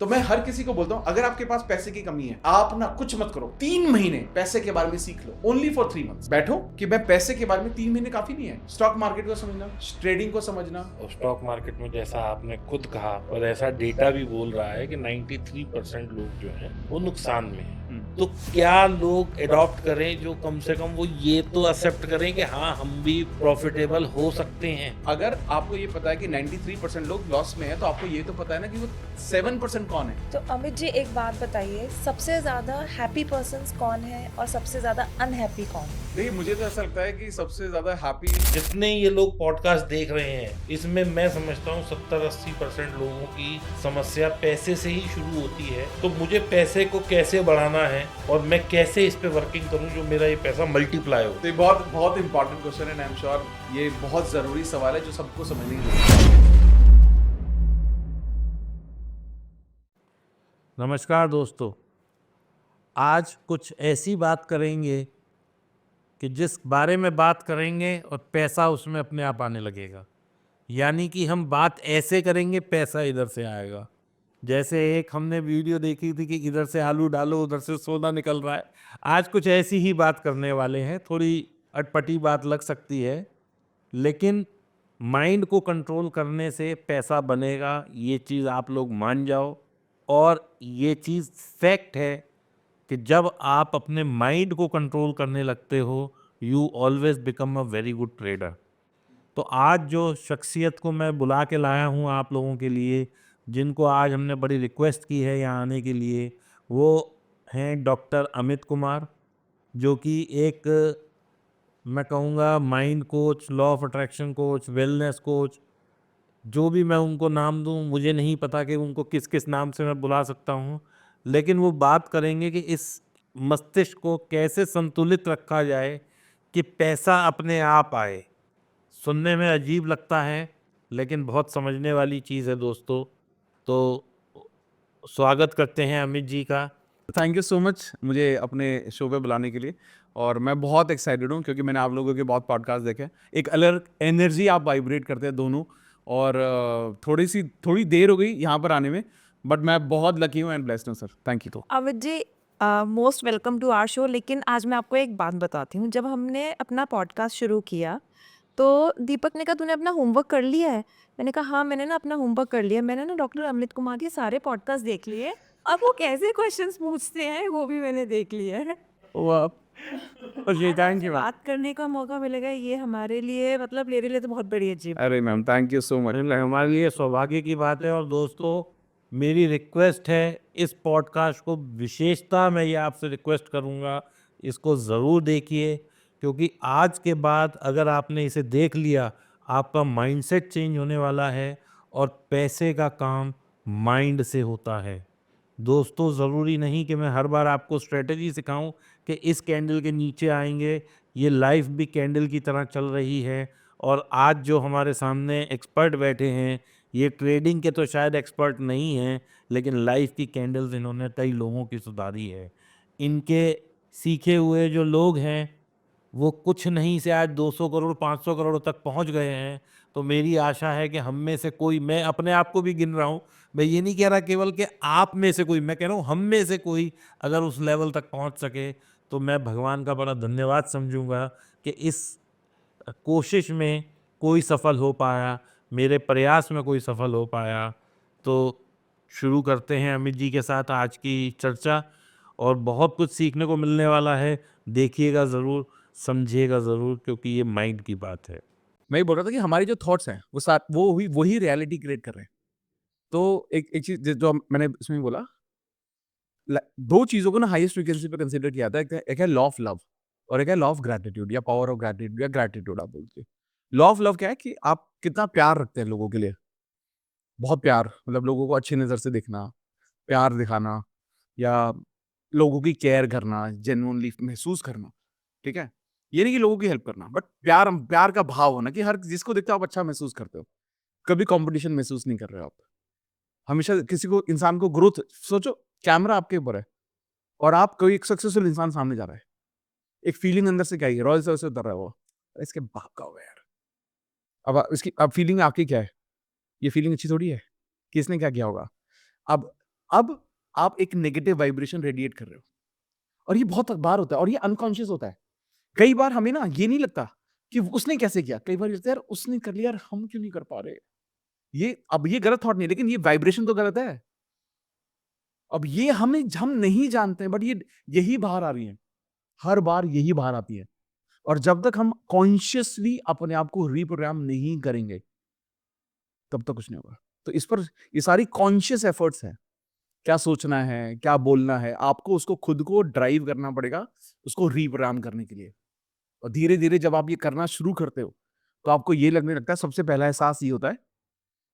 तो मैं हर किसी को बोलता हूं, अगर आपके पास पैसे की कमी है, आप ना कुछ मत करो, 3 महीने पैसे के बारे में सीख लो, ओनली फॉर 3 मंथ्स। बैठो कि मैं पैसे के बारे में 3 महीने काफी नहीं है, स्टॉक मार्केट को समझना, ट्रेडिंग को समझना। और स्टॉक मार्केट में जैसा आपने खुद कहा और ऐसा डेटा भी बोल रहा है कि 93% लोग जो हैं वो नुकसान में हैं। तो क्या लोग अडॉप्ट करें जो कम से कम वो ये तो एक्सेप्ट करें कि हाँ हम भी प्रॉफिटेबल हो सकते हैं। अगर आपको ये पता है कि 93% लोग लॉस में है, तो आपको ये तो पता है ना कि वो 7% कौन है। तो अमित जी एक बात बताइए, सबसे ज्यादा हैप्पी पर्सन्स कौन है और सबसे ज्यादा अनहैप्पी कौन है? देखिए, मुझे तो ऐसा लगता है कि सबसे ज्यादा हैप्पी जितने ये लोग पॉडकास्ट देख रहे हैं इसमें मैं समझता हूँ 70-80% लोगों की समस्या पैसे से ही शुरू होती है। तो मुझे पैसे को कैसे बढ़ाना है और मैं कैसे इस पे वर्किंग करूँ जो मेरा ये पैसा मल्टीप्लाई हो। तो ये बहुत बहुत इंपॉर्टेंट क्वेश्चन है, आई एम श्योर ये बहुत जरूरी सवाल है जो सबको समझने की जरूरत है। नमस्कार दोस्तों, आज कुछ ऐसी बात करेंगे कि जिस बारे में बात करेंगे और पैसा उसमें अपने आप आने लगेगा। यानी कि हम बात ऐसे करेंगे पैसा इधर से आएगा। जैसे एक हमने वीडियो देखी थी कि इधर से आलू डालो उधर से सोना निकल रहा है। आज कुछ ऐसी ही बात करने वाले हैं। थोड़ी अटपटी बात लग सकती है, लेकिन माइंड को कंट्रोल करने से पैसा बनेगा, ये चीज़ आप लोग मान जाओ। और ये चीज़ फैक्ट है कि जब आप अपने माइंड को कंट्रोल करने लगते हो, you always become a very good trader. तो आज जो शख्सियत को मैं बुला के लाया हूँ आप लोगों के लिए, जिनको आज हमने बड़ी रिक्वेस्ट की है यहाँ आने के लिए, वो हैं डॉक्टर अमित कुमार, जो कि एक मैं कहूँगा mind coach, law of attraction coach, wellness coach, जो भी मैं उनको नाम दूँ मुझे नहीं पता कि उनको किस किस नाम से मैं बुला सकता हूँ। लेकिन वो बात करेंगे कि इस मस्तिष्क को कैसे संतुलित रखा जाए कि पैसा अपने आप आए। सुनने में अजीब लगता है लेकिन बहुत समझने वाली चीज़ है दोस्तों। तो स्वागत करते हैं अमित जी का। थैंक यू सो मच मुझे अपने शो पे बुलाने के लिए। और मैं बहुत एक्साइटेड हूँ क्योंकि मैंने आप लोगों के बहुत पॉडकास्ट देखे हैं। एक अलग एनर्जी आप वाइब्रेट करते हैं दोनों। और थोड़ी देर हो गई यहाँ पर आने में, बट मैं बहुत लकी हूँ एंड ब्लेस्ड हूँ सर। Thank you. तो Amit ji most welcome to our show. लेकिन आज मैं आपको एक बात बताती हूँ, जब हमने अपना पॉडकास्ट शुरू किया तो दीपक ने कहा तूने अपना होमवर्क कर लिया है? मैंने कहा हाँ मैंने ना अपना होमवर्क कर लिया, मैंने ना डॉक्टर अमित कुमार के सारे पॉडकास्ट देख लिए, अब वो कैसे क्वेश्चंस पूछते हैं वो भी मैंने देख लिया है। Thank you ma'am. बात करने का मौका मिलेगा, ये हमारे लिए मतलब मेरे लिए तो बहुत बड़ी अचीव। अरे ma'am thank you so much. हमारे लिए सौभाग्य की बात है। और दोस्तों, मेरी रिक्वेस्ट है, इस पॉडकास्ट को विशेषता मैं ये आपसे रिक्वेस्ट करूँगा, इसको ज़रूर देखिए, क्योंकि आज के बाद अगर आपने इसे देख लिया आपका माइंडसेट चेंज होने वाला है और पैसे का काम माइंड से होता है। दोस्तों, ज़रूरी नहीं कि मैं हर बार आपको स्ट्रेटजी सिखाऊं कि इस कैंडल के नीचे आएंगे। ये लाइफ भी कैंडल की तरह चल रही है। और आज जो हमारे सामने एक्सपर्ट बैठे हैं, ये ट्रेडिंग के तो शायद एक्सपर्ट नहीं हैं, लेकिन लाइफ की कैंडल्स इन्होंने कई लोगों की सुधारी है। इनके सीखे हुए जो लोग हैं वो कुछ नहीं से आज 200 करोड़ 500 करोड़ तक पहुंच गए हैं। तो मेरी आशा है कि हम में से कोई, मैं अपने आप को भी गिन रहा हूं, मैं ये नहीं कह रहा केवल कि आप में से कोई, मैं कह रहा हूं हम में से कोई अगर उस लेवल तक पहुंच सके तो मैं भगवान का बड़ा धन्यवाद समझूंगा कि इस कोशिश में कोई सफल हो पाया, मेरे प्रयास में कोई सफल हो पाया। तो शुरू करते हैं अमित जी के साथ आज की चर्चा। और बहुत कुछ सीखने को मिलने वाला है, देखिएगा ज़रूर, समझिएगा ज़रूर, क्योंकि ये माइंड की बात है। मैं ये बोल रहा था कि हमारी जो थॉट्स हैं वो साथ वो वही रियलिटी क्रिएट कर रहे हैं। तो एक एक चीज जो मैंने इसमें भी बोला, दो चीजों को ना हाईएस्ट फ्रीक्वेंसी पे कंसीडर किया था। एक है लॉ ऑफ लव और एक है लॉ ऑफ ग्रैटिट्यूड या पावर ऑफ ग्रैटिट्यूड या ग्रैटिट्यूड आप बोलते हैं। लॉ ऑफ लव क्या है कि आप कितना प्यार रखते हैं लोगों के लिए। बहुत प्यार, मतलब लोगों को अच्छी नजर से देखना, प्यार दिखाना, या लोगों की केयर करना, जेन्युइनली महसूस करना। ठीक है, ये नहीं कि लोगों की हेल्प करना, बट प्यार प्यार का भाव होना कि हर जिसको देखते हो आप अच्छा महसूस करते हो। कभी कंपटीशन महसूस नहीं कर रहे हो आप। हमेशा किसी को, इंसान को ग्रोथ, सोचो कैमरा आपके ऊपर है और आप कोई एक सक्सेसफुल इंसान सामने जा रहा है, एक फीलिंग अंदर से क्या है, रॉयल से उतर रहा है वो, अरे इसके बाप का हो यार। अब फीलिंग आपकी क्या है? ये फीलिंग अच्छी थोड़ी है कि इसने क्या किया होगा। अब अब आप एक नेगेटिव वाइब्रेशन रेडिएट कर रहे हो, और ये बहुत बार होता है, और ये अनकॉन्शियस होता है। कई बार हमें ना ये नहीं लगता कि उसने कैसे किया, कई बार ये लगता है यार उसने कर लिया, यार हम क्यों नहीं कर पा रहे। ये गलत थॉट नहीं है, लेकिन ये वाइब्रेशन तो गलत है। अब ये हम नहीं जानते हैं, बट यही बाहर आ रही है, हर बार यही बाहर आती है। और जब तक हम कॉन्शियसली अपने आप को रिप्रोग्राम नहीं करेंगे, तब तक कुछ नहीं होगा। तो इस पर ये सारी कॉन्शियस एफर्ट्स हैं, क्या सोचना है, क्या बोलना है, आपको उसको खुद को ड्राइव करना पड़ेगा उसको रिप्रोग्राम करने के लिए। और धीरे धीरे जब आप ये करना शुरू करते हो, तो आपको ये लगने लगता है, सबसे पहला एहसास ये होता है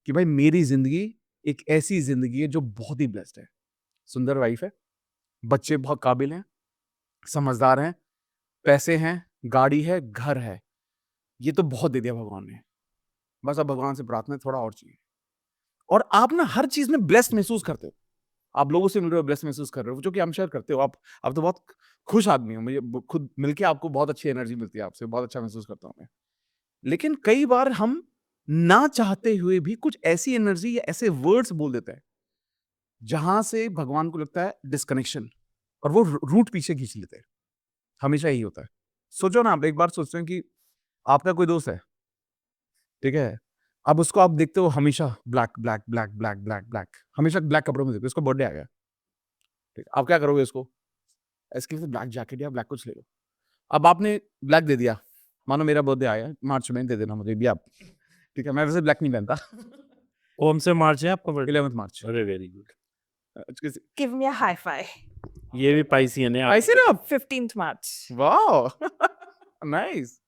कि भाई मेरी जिंदगी एक ऐसी जिंदगी है जो बहुत ही ब्लेस्ड है। सुंदर वाइफ है, बच्चे बहुत काबिल हैं, समझदार हैं, पैसे हैं, गाड़ी है, घर है, ये तो बहुत दे दिया भगवान ने। बस अब भगवान से प्रार्थना है, थोड़ा और चाहिए। और आप ना हर चीज में ब्लेस्ड महसूस करते हो, आप लोगों से मिल रहे हो, ब्लेस्ड महसूस कर रहे हो, जो कि हम शेयर करते हो। आप तो बहुत खुश आदमी हो, मुझे खुद मिलके आपको बहुत अच्छी एनर्जी मिलती है, आपसे बहुत अच्छा महसूस करता हूँ मैं। लेकिन कई बार हम ना चाहते हुए भी कुछ ऐसी एनर्जी या ऐसे वर्ड्स बोल देते हैं जहां से भगवान को लगता है डिस्कनेक्शन, और वो रूट पीछे खींच लेते हैं। हमेशा यही होता है। सोचो ना, आप एक बार सोचते हैं कि आपका कोई दोस्त है, ठीक है, अब उसको आप देखते हो हमेशा black black black black black black, हमेशा ब्लैक कपड़ों में देखते हो, उसका बर्थडे आ गया, ठीक है, आप क्या करोगे, उसको इसके लिए ब्लैक जैकेट या ब्लैक कुछ ले लो। अब आपने ब्लैक दे दिया, मानो मेरा बर्थडे आया मार्च में, दे देना मुझे भी आप, ठीक है, मैं वैसे ब्लैक नहीं पहनता। कौन से मार्च है आपका बर्थडे? 11 मार्च। अरे very good. Give me a high five. ये भी पाइसियन है ऐसे ना, 15th मार्च। वाओ, नाइस,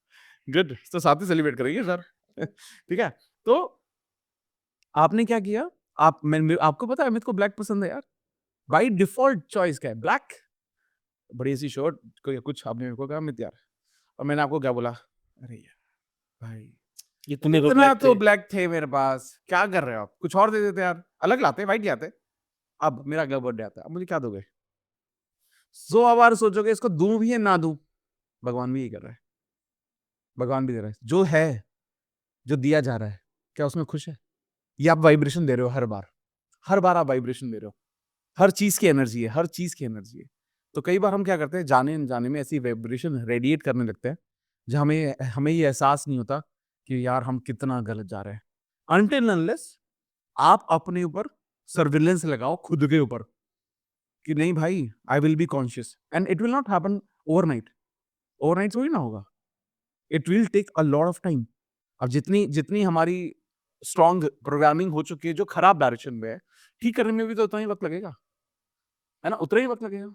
गुड, तो साथ ही सेलिब्रेट करेंगे सर। ठीक है, तो आपने क्या किया, आपको पता है अमित को ब्लैक पसंद है यार, बाय डिफॉल्ट चॉइस क्या है, ब्लैक। बड़ी सी शर्ट, कोई कुछ आपने मेरे को कहा अमित यार, और मैंने आपको क्या बोला, अरे यार भाई इतने इतना तो ब्लैक थे मेरे पास, क्या कर रहे हो आप, कुछ और दे देते यार, अलग लाते, व्हाइट लाते। अब मेरा अगला बर्थडे आता है, अब मुझे क्या दोगे। 100 बार सोचोगे इसको दूं भी या ना दूं, भगवान भी यही कर रहा है, भगवान भी दे रहा है, जो है, जो दिया जा रहा है, क्या उसमें खुश है। ये आप वाइब्रेशन दे रहे हो, हर बार आप वाइब्रेशन दे रहे हो, हर चीज की एनर्जी है, हर चीज की एनर्जी है। तो कई बार हम क्या करते हैं, जाने अनजाने में ऐसी वाइब्रेशन रेडिएट करने लगते हैं जहाँ हमें हमें ये एहसास नहीं होता कि यार हम कितना गलत जा रहे हैं। अनटिल अनलेस आप अपने ऊपर सर्विलेंस लगाओ, खुद के ऊपर, कि नहीं भाई I will be conscious, and it will not happen overnight. Overnight थोड़ी ना होगा, it will take a lot of time. अब जितनी जितनी हमारी स्ट्रॉन्ग प्रोग्रामिंग हो चुकी है जो खराब डायरेक्शन में है, ठीक करने में भी तो उतना ही वक्त लगेगा, है ना, उतना ही वक्त लगेगा।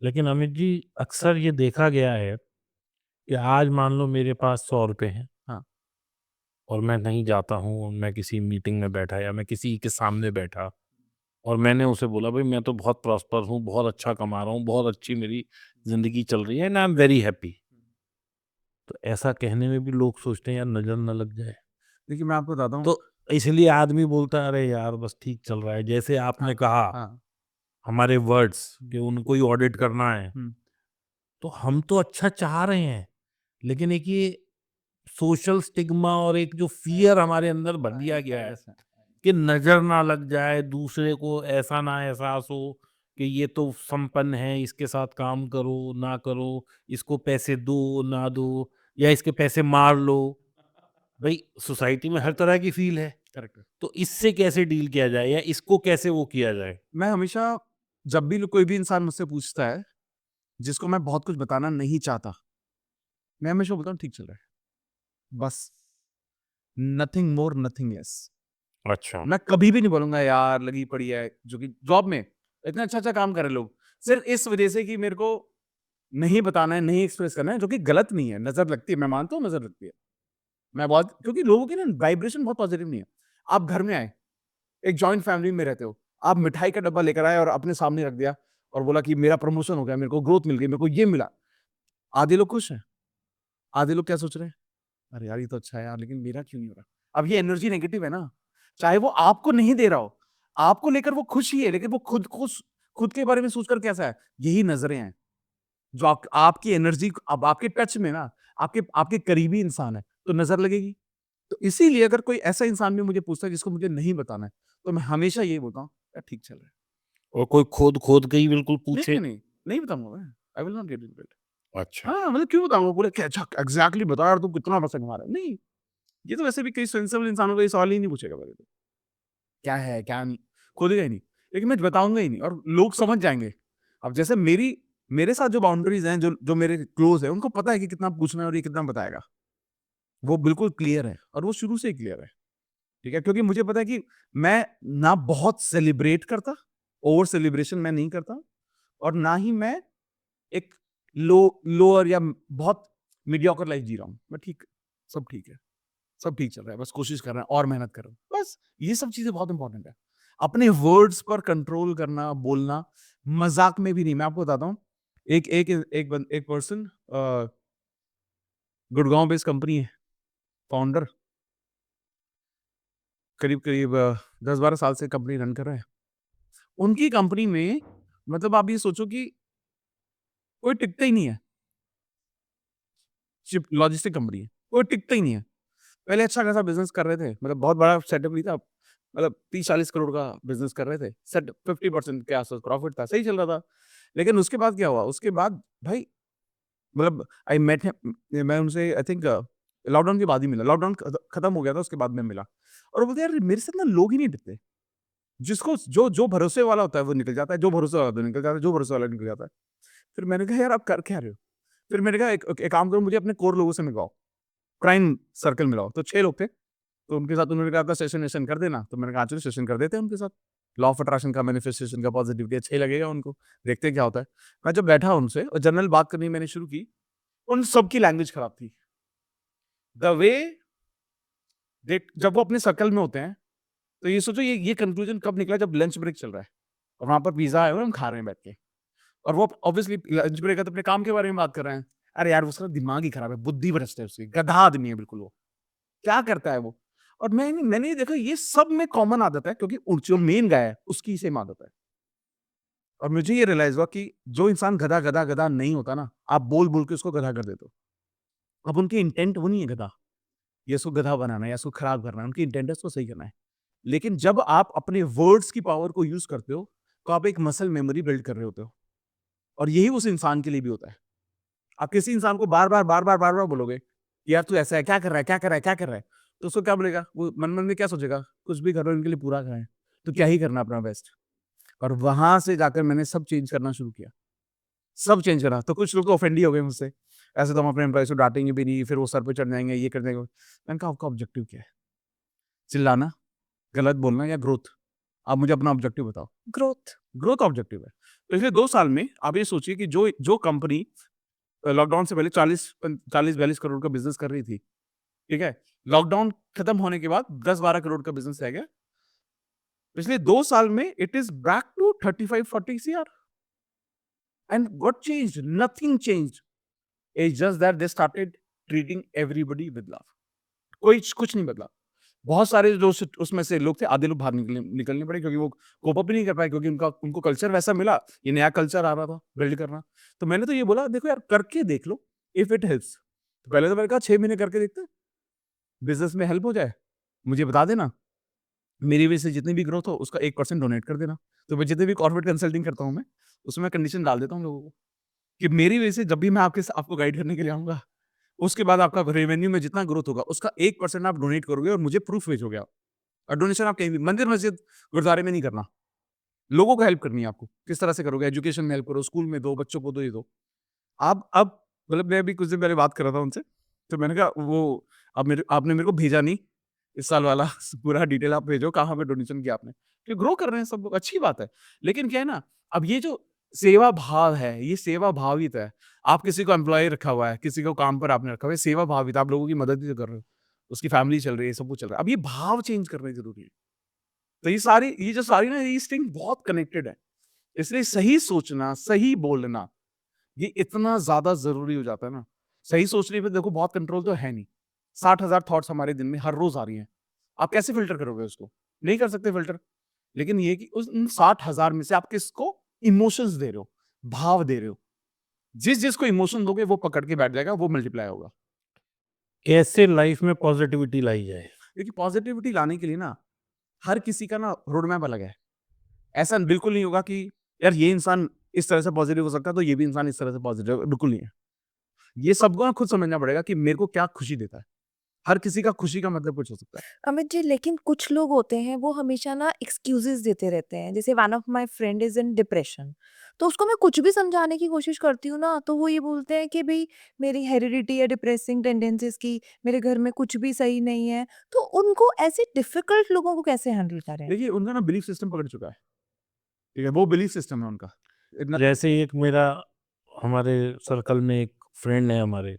लेकिन अमित जी, अक्सर ये देखा गया है कि आज मान लो मेरे पास 100 रुपए हैं, हाँ। और मैं नहीं जाता हूँ, और मैं किसी मीटिंग में बैठा या मैं किसी के सामने बैठा, और मैंने उसे बोला भाई मैं तो बहुत प्रॉस्पर हूँ, बहुत अच्छा कमा रहा हूँ, बहुत अच्छी मेरी जिंदगी चल रही है, and I am very happy. तो ऐसा कहने में भी लोग सोचते हैं यार नजर न लग जाए, देखिए मैं आपको बताता हूँ, तो इसलिए आदमी बोलता है अरे यार बस ठीक चल रहा है। जैसे आपने कहा हाँ, हमारे वर्ड्स कि उनको ही ऑडिट करना है, हम्म, तो हम तो अच्छा चाह रहे हैं, लेकिन एक ये सोशल स्टिग्मा और एक जो फियर हमारे अंदर भर दिया गया है कि नजर ना लग जाए, दूसरे को ऐसा ना एहसास हो कि ये तो संपन्न है, इसके साथ काम करो ना करो, इसको पैसे दो ना दो, या इसके पैसे मार लो। भाई सोसाइटी में हर तरह की फील है, करेक्ट। तो इससे कैसे डील किया जाए या इसको कैसे वो किया जाए? मैं हमेशा, जब भी कोई भी इंसान मुझसे पूछता है जिसको मैं बहुत कुछ बताना नहीं चाहता, मैं हमेशा बोलता हूँ ठीक चल रहा है, बस, नथिंग मोर नथिंग लेस। अच्छा। मैं कभी भी नहीं बोलूंगा यार लगी पड़ी है, जो कि जॉब में इतना अच्छा अच्छा काम कर रहे लोग, सिर्फ इस वजह से कि मेरे को नहीं बताना है, नहीं एक्सप्रेस करना है, जो कि गलत नहीं है, नजर लगती है, मैं मानता हूँ नजर लगती है। मैं बहुत, क्योंकि लोगों की ना वाइब्रेशन बहुत पॉजिटिव नहीं है। आप घर में आए, एक जॉइंट फैमिली में रहते हो, आप मिठाई का डब्बा लेकर आए और अपने सामने रख दिया और बोला कि मेरा प्रमोशन हो गया, मेरे को ग्रोथ मिल गई, मेरे को ये मिला, आधे लोग खुश हैं, आधे लोग क्या सोच रहे हैं, अरे यार ये तो अच्छा है यार, लेकिन मेरा क्यों नहीं हो रहा। अब ये एनर्जी नेगेटिव है ना, चाहे वो आपको नहीं दे रहा हो, आपको लेकर वो खुश ही है, लेकिन वो खुद के बारे में सोचकर कैसा है, यही नजरें हैं जो आपकी एनर्जी, अब आपके टच में ना, आपके आपके करीबी इंसान है तो नजर लगेगी। तो इसीलिए अगर कोई ऐसा इंसान भी मुझे पूछता है जिसको मुझे नहीं बताना है, तो मैं हमेशा यही बोलता हूँ यार ठीक चल रहा है, और कोई खोद खोद के ही बिल्कुल नहीं पूछे? नहीं नहीं नहीं बताऊंगा मैं, I will not get into it. अच्छा। हाँ मतलब क्यों बताऊंगा पूरे अच्छा एग्जैक्टली बता यार तू कितना पैसा कमा रहा है, नहीं। ये तो वैसे भी कई सेंसिबल इंसानों को ये सवाल ही नहीं पूछेगा मेरे को, क्या है क्या नहीं, खोदेगा ही नहीं। लेकिन मैं बताऊंगा ही नहीं और लोग समझ जाएंगे। अब जैसे मेरे साथ जो बाउंड्रीज हैं, जो जो मेरे क्लोज है, उनको पता है कि कितना पूछना है और ये कितना बताएगा। वो बिल्कुल क्लियर है और वो शुरू से ही क्लियर है। ठीक है, क्योंकि मुझे पता है कि मैं ना बहुत सेलिब्रेट करता, ओवर सेलिब्रेशन मैं नहीं करता, और ना ही मैं एक लोअर या बहुत मीडियोकर लाइफ जी रहा हूँ। मैं ठीक, सब ठीक है, सब ठीक चल रहा है, बस कोशिश कर रहे हैं और मेहनत कर रहे हैं, बस ये सब चीजें बहुत इंपॉर्टेंट है। अपने वर्ड्स पर कंट्रोल करना, बोलना, मजाक में भी नहीं। मैं आपको बताता हूँ, एक पर्सन, गुड़गांव बेस्ड कंपनी है, फाउंडर, करीब करीब 10-12 साल से कंपनी रन कर रहे हैं। उनकी कंपनी में मतलब आप ये सोचो कि कोई टिकता ही नहीं है। शिप लॉजिस्टिक कंपनी है, कोई टिकता ही नहीं है। पहले अच्छा खासा बिजनेस कर रहे थे, मतलब बहुत बड़ा सेटअप नहीं था, मतलब 30-40 करोड़ का बिजनेस कर रहे थे, सेट 50% के आसपास प्रॉफिट था, सही चल रहा था। लेकिन उसके बाद क्या हुआ, उसके बाद भाई मतलब आई मेट हिम, मैं उनसे आई थिंक लॉकडाउन के बाद ही मिला, लॉकडाउन खत्म हो गया था उसके बाद में मिला। और वो बोलते यार मेरे साथ ना लोग ही नहीं टिकते, जिसको जो जो भरोसे वाला होता है वो निकल जाता है, जो भरोसे वाला तो निकल जाता है, जो भरोसे वाला निकल जाता है। फिर मैंने कहा यार आप कर क्या रहे हो? फिर मैंने कहा एक काम करो, मुझे अपने कोर लोगों से मिलवाओ, प्राइम सर्कल मिलाओ। तो 6 लोग थे, तो उनके साथ उन्होंने कहा आपका सेशन वेशन कर देना, तो मैंने कहा चलो सेशन कर देते हैं उनके साथ। लॉ ऑफ अट्रैक्शन का, मैनिफेस्टेशन का, पॉजिटिविटी अच्छा ही लगेगा उनको, देखते हैं क्या होता है। मैं जब बैठा उनसे और जनरल बात करनी मैंने शुरू की, उन सबकी लैंग्वेज खराब थी। द वे जब वो अपने सर्कल में होते हैं, तो ये सोचो ये कंक्लूजन कब निकला, जब लंच ब्रेक चल रहा है और वहां पर पिज्जा है और हम खा रहे हैं बैठ के, और वो ऑब्वियसली लंच ब्रेक है तो अपने काम के बारे में बात कर रहे हैं। अरे यार उसका दिमाग ही खराब है, बुद्धि भ्रष्ट है उसकी, गधा आदमी है बिल्कुल वो, क्या करता है वो। और मैंने ये देखा, ये सब में कॉमन आदत है, क्योंकि जो मेन गाय है उसकी सेम आदत है। और मुझे ये रियलाइज हुआ कि जो इंसान गधा गधा गधा नहीं होता ना, आप बोल बोल के उसको गधा कर देते हो। अब उनकी इंटेंट वो नहीं है गधा, ये उसको गधा बनाना है या उसको खराब करना है, उनकी इंटेंट है उसको सही करना है। लेकिन जब आप अपने वर्ड्स की पावर को यूज करते हो, तो आप एक मसल मेमोरी बिल्ड कर रहे होते हो, और यही उस इंसान के लिए भी होता है। आप किसी इंसान को बार बार बोलोगे कि यार तू ऐसा है, क्या कर रहा है, क्या कर रहा है, क्या कर रहा है, तो उसको क्या बोलेगा, वो मन मन में क्या सोचेगा, कुछ भी करो इनके लिए पूरा कराएं, तो क्या ही करना अपना बेस्ट। और वहां से जाकर मैंने सब चेंज करना शुरू किया, सब चेंज करा। तो कुछ लोग तो ऑफेंड ही हो गए मुझसे, ऐसे तो हम अपने एम्प्लॉयज को डांटेंगे भी नहीं, फिर वो सर पे चढ़ जाएंगे, ये कर देंगे। मैंने कहा आपका ऑब्जेक्टिव क्या है, चिल्लाना, गलत बोलना, या ग्रोथ? आप मुझे अपना ऑब्जेक्टिव बताओ। ग्रोथ। ग्रोथ ऑब्जेक्टिव है। पिछले 2 साल में आप ये सोचिए कि जो जो कंपनी लॉकडाउन से पहले 40-42 करोड़ का बिजनेस कर रही थी, ठीक है, लॉकडाउन खत्म होने के बाद 10-12 करोड़ का बिजनेस रह गया। पिछले 2 साल में it is back to 35-40 CR। And what changed? Nothing changed, it's just that they started treating everybody with love. कोई कुछ नहीं बदला। बहुत सारे जो उसमें से लोग थे, आधे लोग बाहर निकलने पड़े, क्योंकि वो कोप अप नहीं कर पाए, क्योंकि उनको कल्चर वैसा मिला, ये नया कल्चर आ रहा था बिल्ड करना। तो मैंने तो ये बोला देखो यार करके देख लो, इफ इट हेल्प्स। तो पहले तो मैंने कहा 6 महीने करके देखते हैं, बिजनेस में हेल्प हो जाए मुझे बता देना, मेरी वजह से जितनी भी ग्रोथ हो उसका 1% डोनेट कर देना। तो मैं जितने भी कॉर्पोरेट कंसल्टिंग करता हूँ मैं, उसमें कंडीशन डाल देता हूँ लोगों को कि मेरी वजह से जब भी मैं आपको गाइड करने के लिए आऊंगा, उसके बाद आपका रेवेन्यू में जितना ग्रोथ होगा उसका 1% आप डोनेट करोगे और मुझे प्रूफ भेजोगे आप। और डोनेशन आप कहीं भी, मंदिर मस्जिद गुरुद्वारे में नहीं करना, लोगों को हेल्प करनी है आपको। किस तरह से करोगे? एजुकेशन में हेल्प करो, स्कूल में दो, बच्चों को दो, ये दो। आप अब मतलब मैं अभी कुछ दिन पहले बात कर रहा था उनसे, तो मैंने कहा वो अब आपने मेरे को भेजा नहीं इस साल वाला पूरा डिटेल आप भेजो, कहाँ पे डोनेशन किया आपने, कि ग्रो कर रहे हैं सब लोग, अच्छी बात है। लेकिन क्या है ना, अब ये जो सेवा भाव है, ये सेवा भावित है। आप किसी को एम्प्लॉय रखा हुआ है, किसी को काम पर आपने रखा हुआ है, सेवा भावित, आप लोगों की मदद ही तो कर रहे हो, उसकी फैमिली चल रही है, सब कुछ चल रहा है। अब ये भाव चेंज करना जरूरी है। तो ये जो सारी ना, ये स्ट्रिंग बहुत कनेक्टेड है। इसलिए सही सोचना, सही बोलना, ये इतना ज्यादा जरूरी हो जाता है ना। सही सोचने पे देखो बहुत कंट्रोल तो है नहीं, 60,000 थॉट्स हमारे दिन में हर रोज आ रही हैं। आप कैसे फिल्टर करोगे उसको? नहीं कर सकते फिल्टर। लेकिन ये कि उन 60,000 में से आप किसको इमोशंस दे रहे हो, भाव दे रहे हो, जिस जिसको इमोशन दोगे वो पकड़ के बैठ जाएगा, वो मल्टीप्लाई होगा। कैसे लाइफ में पॉजिटिविटी लाई जाए? क्योंकि पॉजिटिविटी लाने के लिए ना, हर किसी का ना रोड मैप अलग है। ऐसा बिल्कुल नहीं होगा कि यार ये इंसान इस तरह से पॉजिटिव हो सकता है तो ये भी इंसान इस तरह से पॉजिटिव, बिल्कुल नहीं है। ये सबको ना खुद समझना पड़ेगा कि मेरे को क्या खुशी देता है। हर किसी का खुशी का मतलब कुछ हो सकता है। अमित जी, लेकिन कुछ लोग होते हैं वो हमेशा ना एक्सक्यूजेस देते रहते हैं। जैसे one of my friend is in depression, तो उसको मैं कुछ भी समझाने की कोशिश करती हूँ ना, तो वो ये बोलते हैं कि भाई मेरी हेरिडिटी है डिप्रेसिंग टेंडेंसीज की, मेरे घर में कुछ भी सही नहीं है। तो उनको ऐसे डिफिकल्ट लोगों को कैसे हैंडल करें? देखिए उनका ना बिलीफ सिस्टम पकड़ चुका है, ठीक है? वो बिलीफ सिस्टम है उनका। इतना जैसे एक मेरा हमारे सर्कल में एक फ्रेंड है हमारे,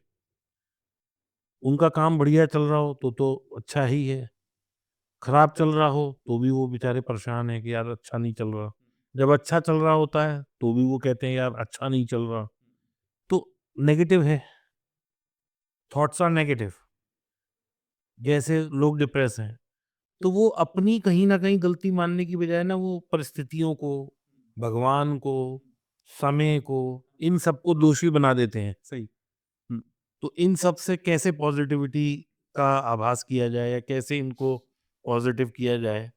उनका काम बढ़िया चल रहा हो तो अच्छा ही है, खराब चल रहा हो तो भी वो बेचारे परेशान है कि यार अच्छा नहीं चल रहा। जब अच्छा चल रहा होता है तो भी वो कहते हैं यार अच्छा नहीं चल रहा। तो नेगेटिव है, थॉट्स आर नेगेटिव। जैसे लोग डिप्रेस हैं तो वो अपनी कहीं ना कहीं गलती मानने की बजाय ना वो परिस्थितियों को, भगवान को, समय को, इन सबको दोषी बना देते हैं। सही। हुँ। तो इन सब से कैसे पॉजिटिविटी का आभास किया जाए या कैसे इनको पॉजिटिव किया जाए।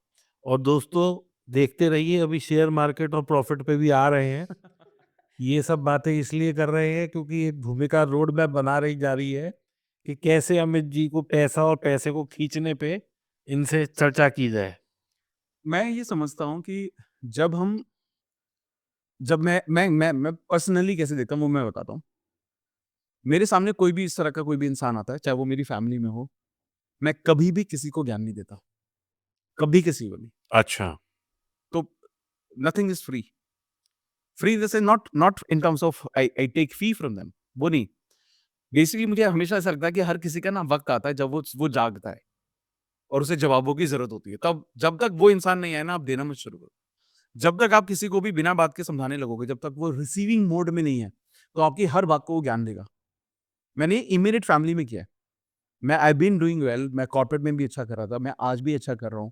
और दोस्तों देखते रहिए, अभी शेयर मार्केट और प्रॉफिट पे भी आ रहे हैं। ये सब बातें इसलिए कर रहे हैं क्योंकि एक भूमिका रोड मैप बना रही जा रही है कि कैसे अमित जी को पैसा और पैसे को खींचने पे इनसे चर्चा की जाए। मैं ये समझता हूँ कि जब हम जब मैं पर्सनली कैसे देखता हूँ वो मैं बताता हूँ। मेरे सामने कोई भी इस तरह का कोई भी इंसान आता है, चाहे वो मेरी फैमिली में हो, मैं कभी भी किसी को ज्ञान नहीं देता, कभी किसी को नहीं। अच्छा। तो nothing is free. Free in the sense not not in terms of I take fee from them, वो नहीं। बेसिकली मुझे हमेशा ऐसा लगता है कि हर किसी का ना वक़्त आता है जब वो जागता है और उसे जवाबों की ज़रूरत होती है। तब जब तक वो इंसान नहीं आए ना, आप देना मत शुरू करो। जब तक आप किसी को भी बिना बात के समझाने लगोगे, जब तक वो रिसीविंग मोड में नहीं है, तो आपकी हर बात को वो ज्ञान देगा। मैंने ये इमीडिएट फैमिली में किया है। मैं आई बीन डूइंग वेल, मैं कॉर्पोरेट में भी अच्छा कर रहा था, मैं आज भी अच्छा कर रहा हूँ।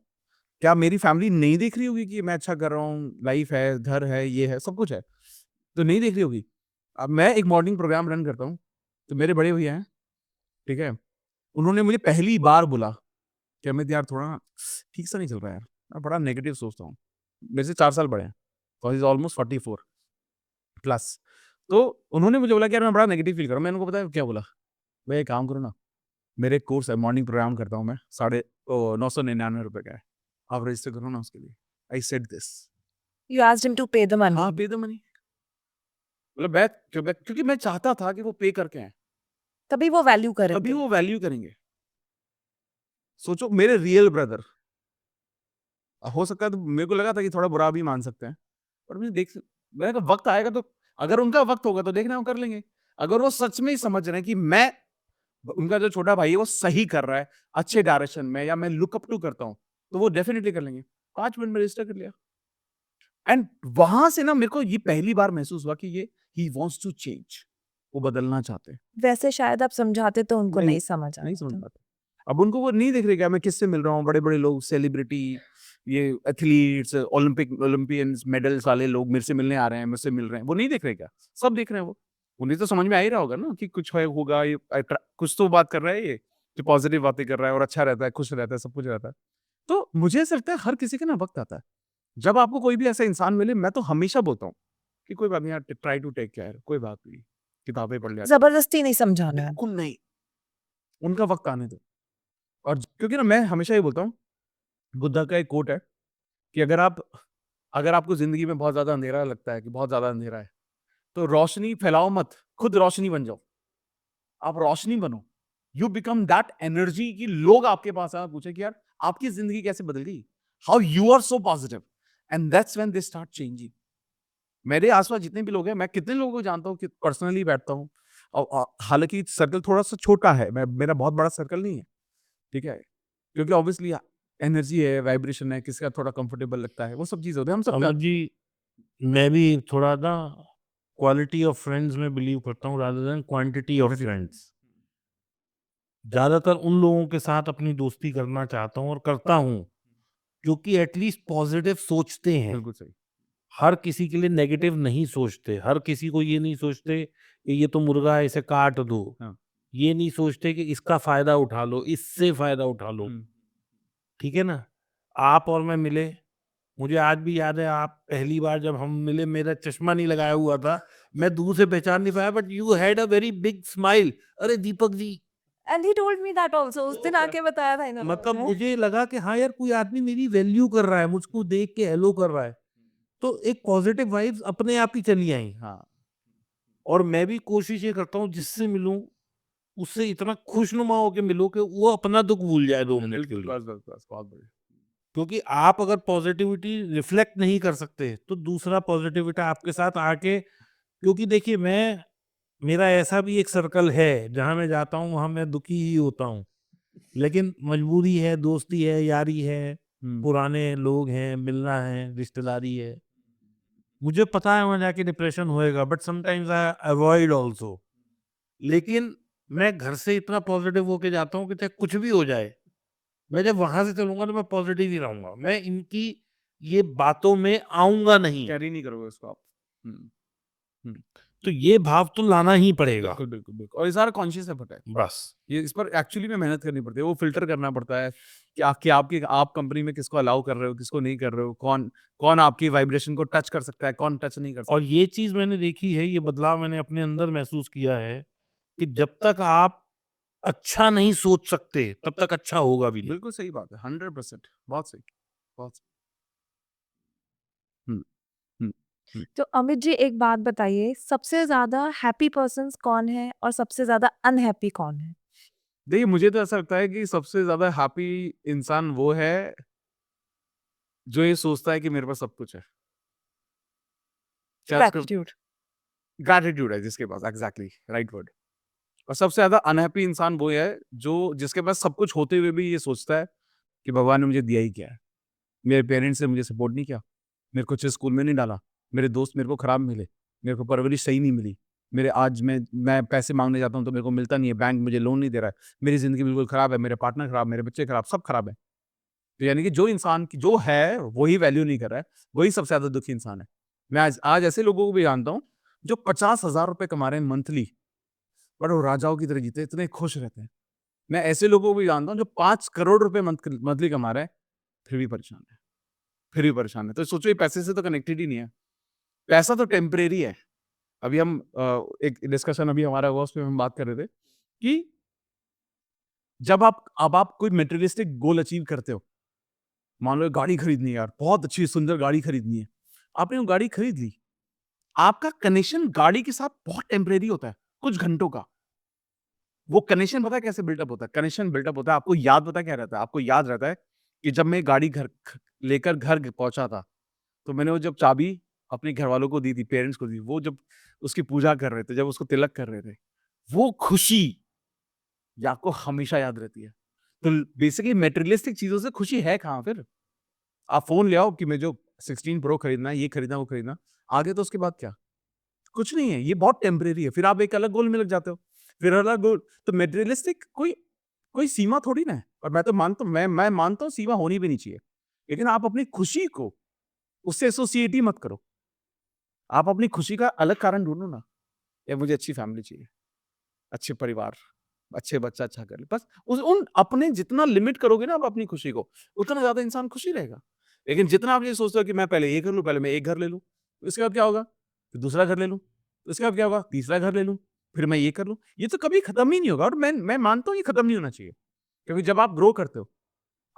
क्या मेरी फैमिली नहीं देख रही होगी कि मैं अच्छा कर रहा हूँ, लाइफ है, घर है, ये है, सब कुछ है, तो नहीं देख रही होगी। अब मैं एक मॉर्निंग प्रोग्राम रन करता हूँ, तो मेरे बड़े भैया हैं, ठीक है? उन्होंने मुझे पहली बार बोला कि अमित यार थोड़ा ना ठीक सा नहीं चल रहा है यार, मैं बड़ा नेगेटिव सोचता हूँ। मेरे से 4 साल बड़े हैं और ही इज़ ऑलमोस्ट 44 प्लस। तो उन्होंने मुझे बोला कि यार मैं बड़ा नेगेटिव फील कर रहा हूँ। मैंने उनको बताया क्या बोला? भैया एक काम करो ना, मेरे एक कोर्स है, मॉर्निंग प्रोग्राम करता हूँ मैं, साढ़े 999 का है। आप रजिस्टर करो ना उसके लिए। I said this. You asked him to pay the money. हाँ, पे द मनी। मतलब क्योंकि मैं चाहता था कि वो पे करके आएँ, तभी वो वैल्यू तभी करेंगे। वो वैल्यू करेंगे। सोचो मेरे रियल ब्रदर, हो सकता है तो मेरे को लगा था कि थोड़ा बुरा भी मान सकते हैं, पर मैंने कहा वक़्त आएगा तो अगर उनका वक़्त होगा तो देखना वो कर लेंगे। अगर वो सच में ही समझ रहे हैं कि उनका जो छोटा भाई है वो सही कर रहा है, अच्छे डायरेक्शन में, या मैं लुक अप टू करता हूँ, तो वो डेफिनिटली कर लेंगे। 5 मिनट में रजिस्टर कर लिया। एंड वहाँ से ना मेरे को ये पहली बार महसूस हुआ कि ये ही वांट्स टू चेंज, वो बदलना चाहते हैं। वैसे शायद आप समझाते तो उनको नहीं समझ नहीं आता समझ था। पाते। अब उनको वो नहीं दिख रही क्या मैं किससे मिल रहा हूँ, बड़े-बड़े लोग, सेलिब्रिटी, ये एथलीट्स, ओलंपियंस, मेडल्स वाले लोग मेरे से मिलने आ रहे हैं, मुझसे मिल रहे हैं। वो नहीं देख रहे क्या? सब देख रहे हैं वो। उन्हें तो समझ में आ ही रहा होगा ना कि कुछ है, होगा, ये कुछ तो बात कर रहा है ये, जो पॉजिटिव बातें कर रहा है और अच्छा रहता है, खुश रहता है, सब कुछ रहता है। तो मुझे ऐसा लगता है हर किसी का ना वक़्त आता है। जब आपको कोई भी ऐसा इंसान मिले, मैं तो हमेशा बोलता हूँ कि कोई बात नहीं यार, ट्राई टू टेक केयर, कोई बात नहीं, किताबें पढ़ लिया। जबरदस्ती नहीं समझाना है। बिल्कुल नहीं, उनका वक़्त आने दो। और क्योंकि ना मैं हमेशा ये बोलता हूँ, बुद्धा का एक कोट है कि अगर आपको ज़िंदगी में बहुत ज़्यादा अंधेरा लगता है कि बहुत ज़्यादा अंधेरा है, तो रोशनी फैलाओ मत, खुद रोशनी बन जाओ। आप रोशनी बनो। यू बिकम दैट एनर्जी कि लोग आपके पास आए और पूछे कि यार आपकी ज़िंदगी कैसे बदल गई? How you are so positive, and that's when they start changing. मेरे आस-पास जितने भी लोग हैं, मैं कितने लोगों को जानता हूँ कि पर्सनली बैठता हूँ। हालाँकि सर्कल थोड़ा-सा छोटा है, मेरा बहुत बड़ा सर्कल नहीं है, ठीक है? क्योंकि ऑब्वियसली एनर्जी है, वाइब्रेशन है, किसी का थोड़ा कंफर्टेबल लगता है, वो सब चीज़ होती है, हम सब अमर जी, मैं भी थोड़ा ना क्वालिटी ऑफ फ्रेंड्स में बिलीव करता हूँ rather than quantity of friends. ज़्यादातर उन लोगों के साथ अपनी दोस्ती करना चाहता हूँ और करता हूँ जो कि एटलीस्ट पॉजिटिव सोचते हैं। बिल्कुल सही। हर किसी के लिए नेगेटिव नहीं सोचते, हर किसी को ये नहीं सोचते कि ये तो मुर्गा है इसे काट दो, हाँ। ये नहीं सोचते कि इसका फायदा उठा लो, इससे फायदा उठा लो। हुँ। ठीक है ना? आप और मैं मिले, मुझे आज भी याद है, आप पहली बार जब हम मिले, मेरा चश्मा नहीं लगाया हुआ था, मैं दूर से पहचान नहीं पाया, but you had a very big smile. अरे Deepak ji! And he told me that also, उस दिन आके बताया था इन्होंने मतलब मुझे। मुझे लगा कि हाँ यार, कोई आदमी मेरी वैल्यू कर रहा है, मुझको देख के हेलो कर रहा है। तो एक पॉजिटिव वाइब्स अपने आप ही चली आई। हाँ। और मैं भी कोशिश ये करता हूँ, जिससे मिलूं उससे इतना खुशनुमा होके मिलो कि वो अपना दुख भूल जाए 2 मिनट के बिल्कुल, लिए। बस, बहुत बढ़िया। क्योंकि आप अगर पॉजिटिविटी रिफ्लेक्ट नहीं कर सकते, तो दूसरा पॉजिटिविटी आपके साथ आके, क्योंकि देखिए, मेरा ऐसा भी एक सर्कल है, जहाँ मैं जाता हूँ वहाँ मैं दुखी ही होता हूँ। लेकिन मजबूरी है, दोस्ती है, यारी है, हुँ। पुराने लोग हैं, मिलना है, रिश्तेदारी है। मुझे पता है वहाँ जाके डिप्रेशन होएगा, but sometimes I avoid also. लेकिन मैं घर से इतना पॉजिटिव होके जाता हूँ कि चाहे कुछ भी हो जाए, मैं जब वहाँ से चलूँगा तो मैं पॉजिटिव ही रहूँगा। मैं इनकी ये बातों में आऊँगा नहीं। कैरी नहीं करोगे उसको आप। हुँ, हुँ। तो ये भाव तो लाना ही पड़ेगा। बिल्कुल, बिल्कुल, बिल्कुल, और ये सारा कॉन्शियस एफर्ट है। बस। ये इस पर एक्चुअली में मेहनत करनी पड़ती है, वो फ़िल्टर करना पड़ता है कि आप कंपनी में किसको अलाउ कर रहे हो, किसको नहीं कर रहे हो, कौन कौन आपकी वाइब्रेशन को टच कर सकता है, कौन टच नहीं कर सकता। और ये चीज़ मैंने देखी है, ये बदलाव मैंने अपने अंदर महसूस किया है कि जब तक आप अच्छा नहीं सोच सकते, तब तक अच्छा होगा भी नहीं। बिल्कुल सही बात है, 100% बहुत सही, बहुत सही। हुँ, हुँ, हुँ। तो अमित जी, एक बात बताइए, सबसे ज़्यादा हैप्पी पर्सन्स कौन है और सबसे ज़्यादा अनहैप्पी कौन है? देखिए, मुझे तो ऐसा लगता है कि सबसे ज़्यादा हैप्पी इंसान वो है, जो ये सोचता है कि मेरे पास सब कुछ है। चाहे उसको ग्रैटिट्यूड। ग्रैटिट्यूड है जिसके पास, एग्ज़ैक्टली, राइट वर्ड। और सबसे ज़्यादा अनहैप्पी इंसान वो है, जो जिसके पास सब कुछ होते हुए भी ये सोचता है कि भगवान ने मुझे दिया ही क्या है? मेरे पेरेंट्स ने मुझे सपोर्ट नहीं किया, मेरे को अच्छे स्कूल में नहीं डाला, मेरे दोस्त मेरे को खराब मिले, मेरे को परवरिश सही नहीं मिली, मेरे आज मैं पैसे माँगने जाता हूँ तो मेरे को मिलता नहीं है, बैंक मुझे लोन नहीं दे रहा है, मेरी ज़िंदगी बिल्कुल खराब है, मेरे पार्टनर खराब, मेरे बच्चे खराब, सब खराब है। तो यानी कि जो इंसान की जो है, वही वैल्यू नहीं कर रहा है, वही सबसे ज़्यादा दुखी इंसान है। मैं आज आज ऐसे लोगों को भी जानता हूँ, जो 50,000 रुपए कमा रहे हैं मंथली, बट वो राजाओं की तरह जीते हैं, इतने खुश रहते हैं। मैं ऐसे लोगों को भी जानता हूँ, जो 5 करोड़ रुपए मंथली कमा रहे हैं, फिर भी परेशान है, फिर भी परेशान है। तो सोचो, ये पैसे से तो कनेक्टेड ही नहीं है। पैसा तो टेम्परेरी है। अभी हम एक डिस्कशन अभी हमारा हुआ, उसमें हम बात कर रहे थे कि अब आप कोई मटेरियलिस्टिक गोल अचीव करते हो, मान लो गाड़ी खरीदनी है यार, बहुत अच्छी सुंदर गाड़ी खरीदनी है। आपने वो गाड़ी खरीद ली, आपका कनेक्शन गाड़ी के साथ बहुत टेम्परेरी होता है, कुछ घंटों का। वो कनेक्शन पता है कैसे बिल्टअप होता है? कनेक्शन बिल्टअप होता है, आपको याद पता है क्या रहता है? आपको याद रहता है कि जब मैं गाड़ी लेकर घर पहुँचा था, तो मैंने वो जब चाबी अपने घरवालों को दी थी, पेरेंट्स को दी, वो जब उसकी पूजा कर रहे थे, जब उसको तिलक कर रहे थे, वो खुशी ये आपको हमेशा याद रहती है। तो बेसिकली मटेरियलिस्टिक चीज़ों से खुशी है कहाँ फिर? आप फ़ोन ले आओ कि मैं जो 16 प्रो खरीदना है, ये खरीदना, वो खरीदना, आगे तो उसके बाद क्या? कुछ नहीं है, ये बहुत टेम्परेरी है, फिर आप एक अलग गोल में लग जाते हो, फिर अलग गोल। तो मटेरियलिस्टिक कोई कोई सीमा थोड़ी ना है, और मैं तो मानता हूँ, मैं मानता हूँ सीमा होनी भी नहीं चाहिए। लेकिन आप अपनी खुशी को उससे एसोसिएट ही मत करो। आप अपनी खुशी का अलग कारण ढूँढो ना, या मुझे अच्छी फैमिली चाहिए, अच्छे परिवार, अच्छे बच्चा, अच्छा घर। बस उस उन अपने जितना लिमिट करोगे ना आप अपनी खुशी को, उतना ज़्यादा इंसान खुशी रहेगा। लेकिन जितना आप ये सोचते हो कि मैं पहले ये कर लूँ, पहले मैं एक घर ले लूँ, उसके बाद क्या होगा? फिर दूसरा घर ले लूँ, उसके बाद क्या होगा? तीसरा घर ले लूँ, फिर मैं ये कर लूँ। ये तो कभी खत्म ही नहीं होगा, और मैं मानता हूँ ये खत्म नहीं होना चाहिए। क्योंकि जब आप ग्रो करते हो,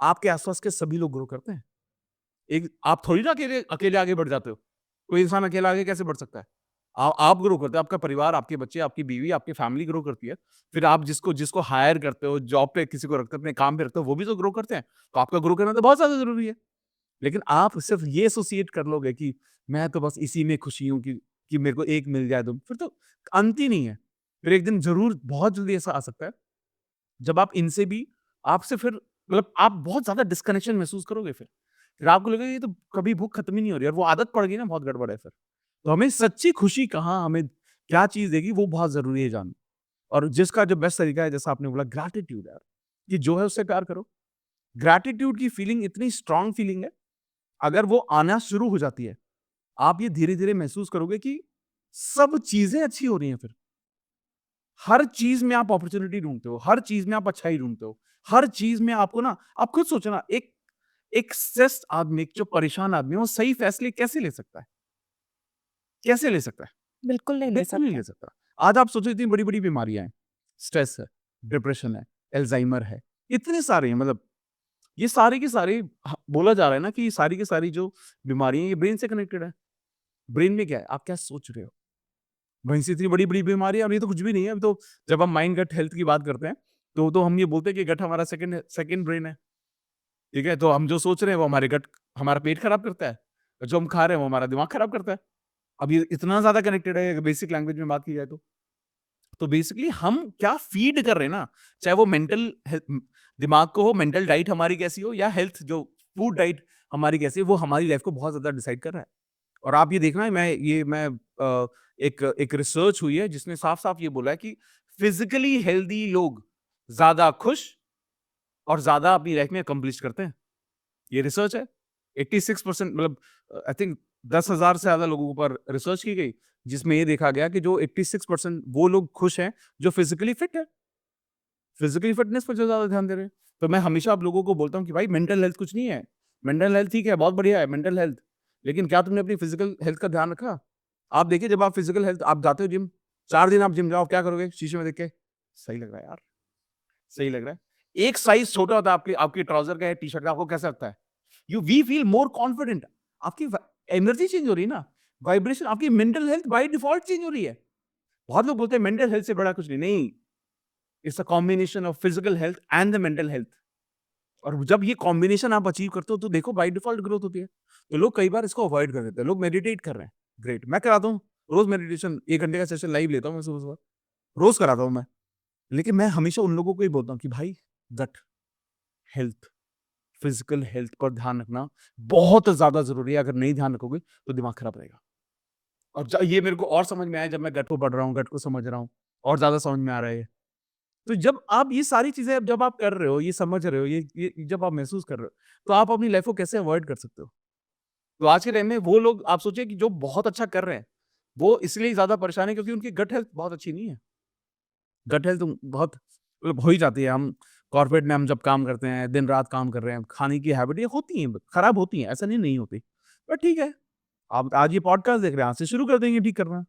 आपके आस-पास के सभी लोग ग्रो करते हैं। एक आप थोड़ी ना अकेले अकेले आगे बढ़ जाते हो। कोई इंसान अकेला आगे कैसे बढ़ सकता है? आप ग्रो करते हो, आपका परिवार, आपके बच्चे, आपकी बीवी, आपकी फैमिली ग्रो करती है। फिर आप जिसको जिसको हायर करते हो, जॉब पे किसी को रखते हो, अपने काम पे रखते हो, वो भी तो ग्रो करते हैं। तो आपका ग्रो करना तो बहुत ज़्यादा ज़रूरी है। लेकिन आप सिर्फ़ ये एसोसिएट कर लोगे कि मैं तो बस इसी में खुशी हूँ कि मेरे को एक मिल जाए तो, फिर तो अंत ही नहीं है। फिर एक दिन ज़रूर बहुत जल्दी ऐसा आ सकता है, जब आप इनसे भी आपसे फिर मतलब आप बहुत ज़्यादा डिस्कनेक्शन महसूस करोगे फिर। फिर आपको लगेगा ये तो कभी भूख खत्म ही नहीं हो रही है, और वो आदत पड़ गई ना, बहुत गड़बड़ है फिर। तो हमें सच्ची खुशी कहाँ, हमें क्या चीज़ देगी, वो बहुत ज़रूरी है जानना। और जिसका जो बेस्ट तरीका है, जैसा आपने बोला, ग्रैटिट्यूड यार, कि जो है उससे प्यार करो। ग्रैटिट्यूड की फीलिंग इतनी स्ट्रॉन्ग फीलिंग है, अगर वो आना शुरू हो जाती है, आप ये धीरे-धीरे महसूस करोगे कि सब चीज़ें अच्छी हो रही हैं फिर। हर चीज़ में आप अपॉर्च्युनिटी ढूँढते हो, हर चीज़ में आप अच्छाई ढूँढते हो, हर चीज़ में आपको ना, आप खुद सोचो ना, एक एक स्ट्रेस्ड आदमी, जो परेशान आदमी है, वो सही फैसले कैसे ले सकता है? कैसे ले सकता है? बिल्कुल नहीं ले बिल्कुल नहीं सकते। ले सकता। आज आप सोचो, इतनी बड़ी-बड़ी बीमारियाँ हैं, स्ट्रेस है, डिप्रेशन है, अल्ज़ाइमर है, इतने सारे हैं, मतलब ये सारे के सारे बोला जा रहा है ना कि ये सारी की सारी जो बीमारियाँ हैं, ये ब्रेन से कनेक्टेड है। ब्रेन में क्या है? आप क्या सोच रहे हो? वहीं से इतनी बड़ी-बड़ी बीमारियाँ, और ये तो कुछ भी नहीं है। अभी तो जब हम माइंड गट हेल्थ की बात करते हैं, तो हम ये बोलते हैं कि गट हमारा सेकंड सेकंड ब्रेन है। ठीक है? तो हम जो सोच रहे हैं वो हमारे गट हमारा पेट खराब करता है, और जो हम खा रहे हैं वो हमारा दिमाग खराब करता है। अब ये इतना ज़्यादा कनेक्टेड है, बेसिक लैंग्वेज में बात की जाए तो। तो बेसिकली हम क्या फीड कर रहे हैं ना, चाहे वो मेंटल दिमाग को हो, मेंटल डाइट हमारी कैसी हो, या हेल्थ जो फूड डाइट हमारी कैसी है, वो हमारी लाइफ को बहुत ज़्यादा डिसाइड कर रहा है। और आप ये देखना है, मैं एक एक रिसर्च हुई है जिसने साफ-साफ ये बोला है कि फिजिकली हेल्दी लोग ज़्यादा खुश और ज़्यादा अपनी लाइफ में अकम्प्लिश करते हैं। ये रिसर्च है। 86% मतलब आई थिंक 10,000 से ज़्यादा लोगों पर रिसर्च की गई, जिसमें ये देखा गया कि जो 86% वो लोग खुश हैं जो फिजिकली फिट है। फिजिकली फिटनेस पर जो ज़्यादा ध्यान दे रहे हैं। तो मैं हमेशा आप लोगों को बोलता हूँ कि भाई मेंटल हेल्थ कुछ नहीं है। मेंटल हेल्थ ठीक है, बहुत बढ़िया है मेंटल हेल्थ, लेकिन क्या तुमने अपनी फिजिकल हेल्थ का ध्यान रखा? आप देखिए, जब आप फिजिकल हेल्थ आप जाते हो जिम, 4 दिन आप जिम जाओ, क्या करोगे? शीशे में देख के, सही लग रहा है यार, सही लग रहा है। एक साइज़ छोटा होता है आपके आपके ट्राउज़र का या टी-शर्ट का, आपको कैसा लगता है? We feel more confident. आपकी एनर्जी चेंज हो रही है ना, वाइब्रेशन, आपकी mental health by default change हो रही है। बहुत लोग बोलते हैं मेंटल हेल्थ से बड़ा कुछ नहीं। नहीं, it's a combination of physical health and the mental health. और जब ये कॉम्बिनेशन आप अचीव करते हो, तो देखो बाय डिफॉल्ट ग्रोथ होती है। तो लोग कई बार इसको अवॉइड कर देते हैं। लोग मेडिटेट कर रहे हैं, ग्रेट, मैं कराता हूँ रोज मेडिटेशन, 1 घंटे का सेशन लाइव लेता हूँ मैं सुबह सुबह, रोज कराता हूँ मैं। लेकिन मैं हमेशा उन लोगों को ही बोलता हूँ कि भाई गट हेल्थ, फिजिकल हेल्थ पर ध्यान रखना बहुत ज्यादा जरूरी है। अगर नहीं ध्यान रखोगे तो दिमाग खराब रहेगा। और ये मेरे को और समझ में आया जब मैं गट को पढ़ रहा हूँ, गट को समझ रहा हूँ, और ज्यादा समझ में आ रहा है ये। तो जब आप ये सारी चीजें जब आप कर रहे हो, ये समझ रहे हो, ये जब आप महसूस कर रहे हो, तो आप अपनी लाइफ को कैसे अवॉइड कर सकते हो? तो आज के टाइम में वो लोग आप सोचिए कि जो बहुत अच्छा कर रहे हैं, वो इसलिए ज्यादा परेशान है क्योंकि उनकी गट हेल्थ बहुत अच्छी नहीं है। गट हेल्थ बहुत मतलब हो ही जाती है। हम कॉर्पोरेट में हम जब काम करते हैं, दिन रात काम कर रहे हैं, खाने की हैबिट ये होती हैं, खराब होती हैं, ऐसा नहीं नहीं होती। बट ठीक है, आप आज ये पॉडकास्ट देख रहे हैं, आज से शुरू कर देंगे ठीक करना।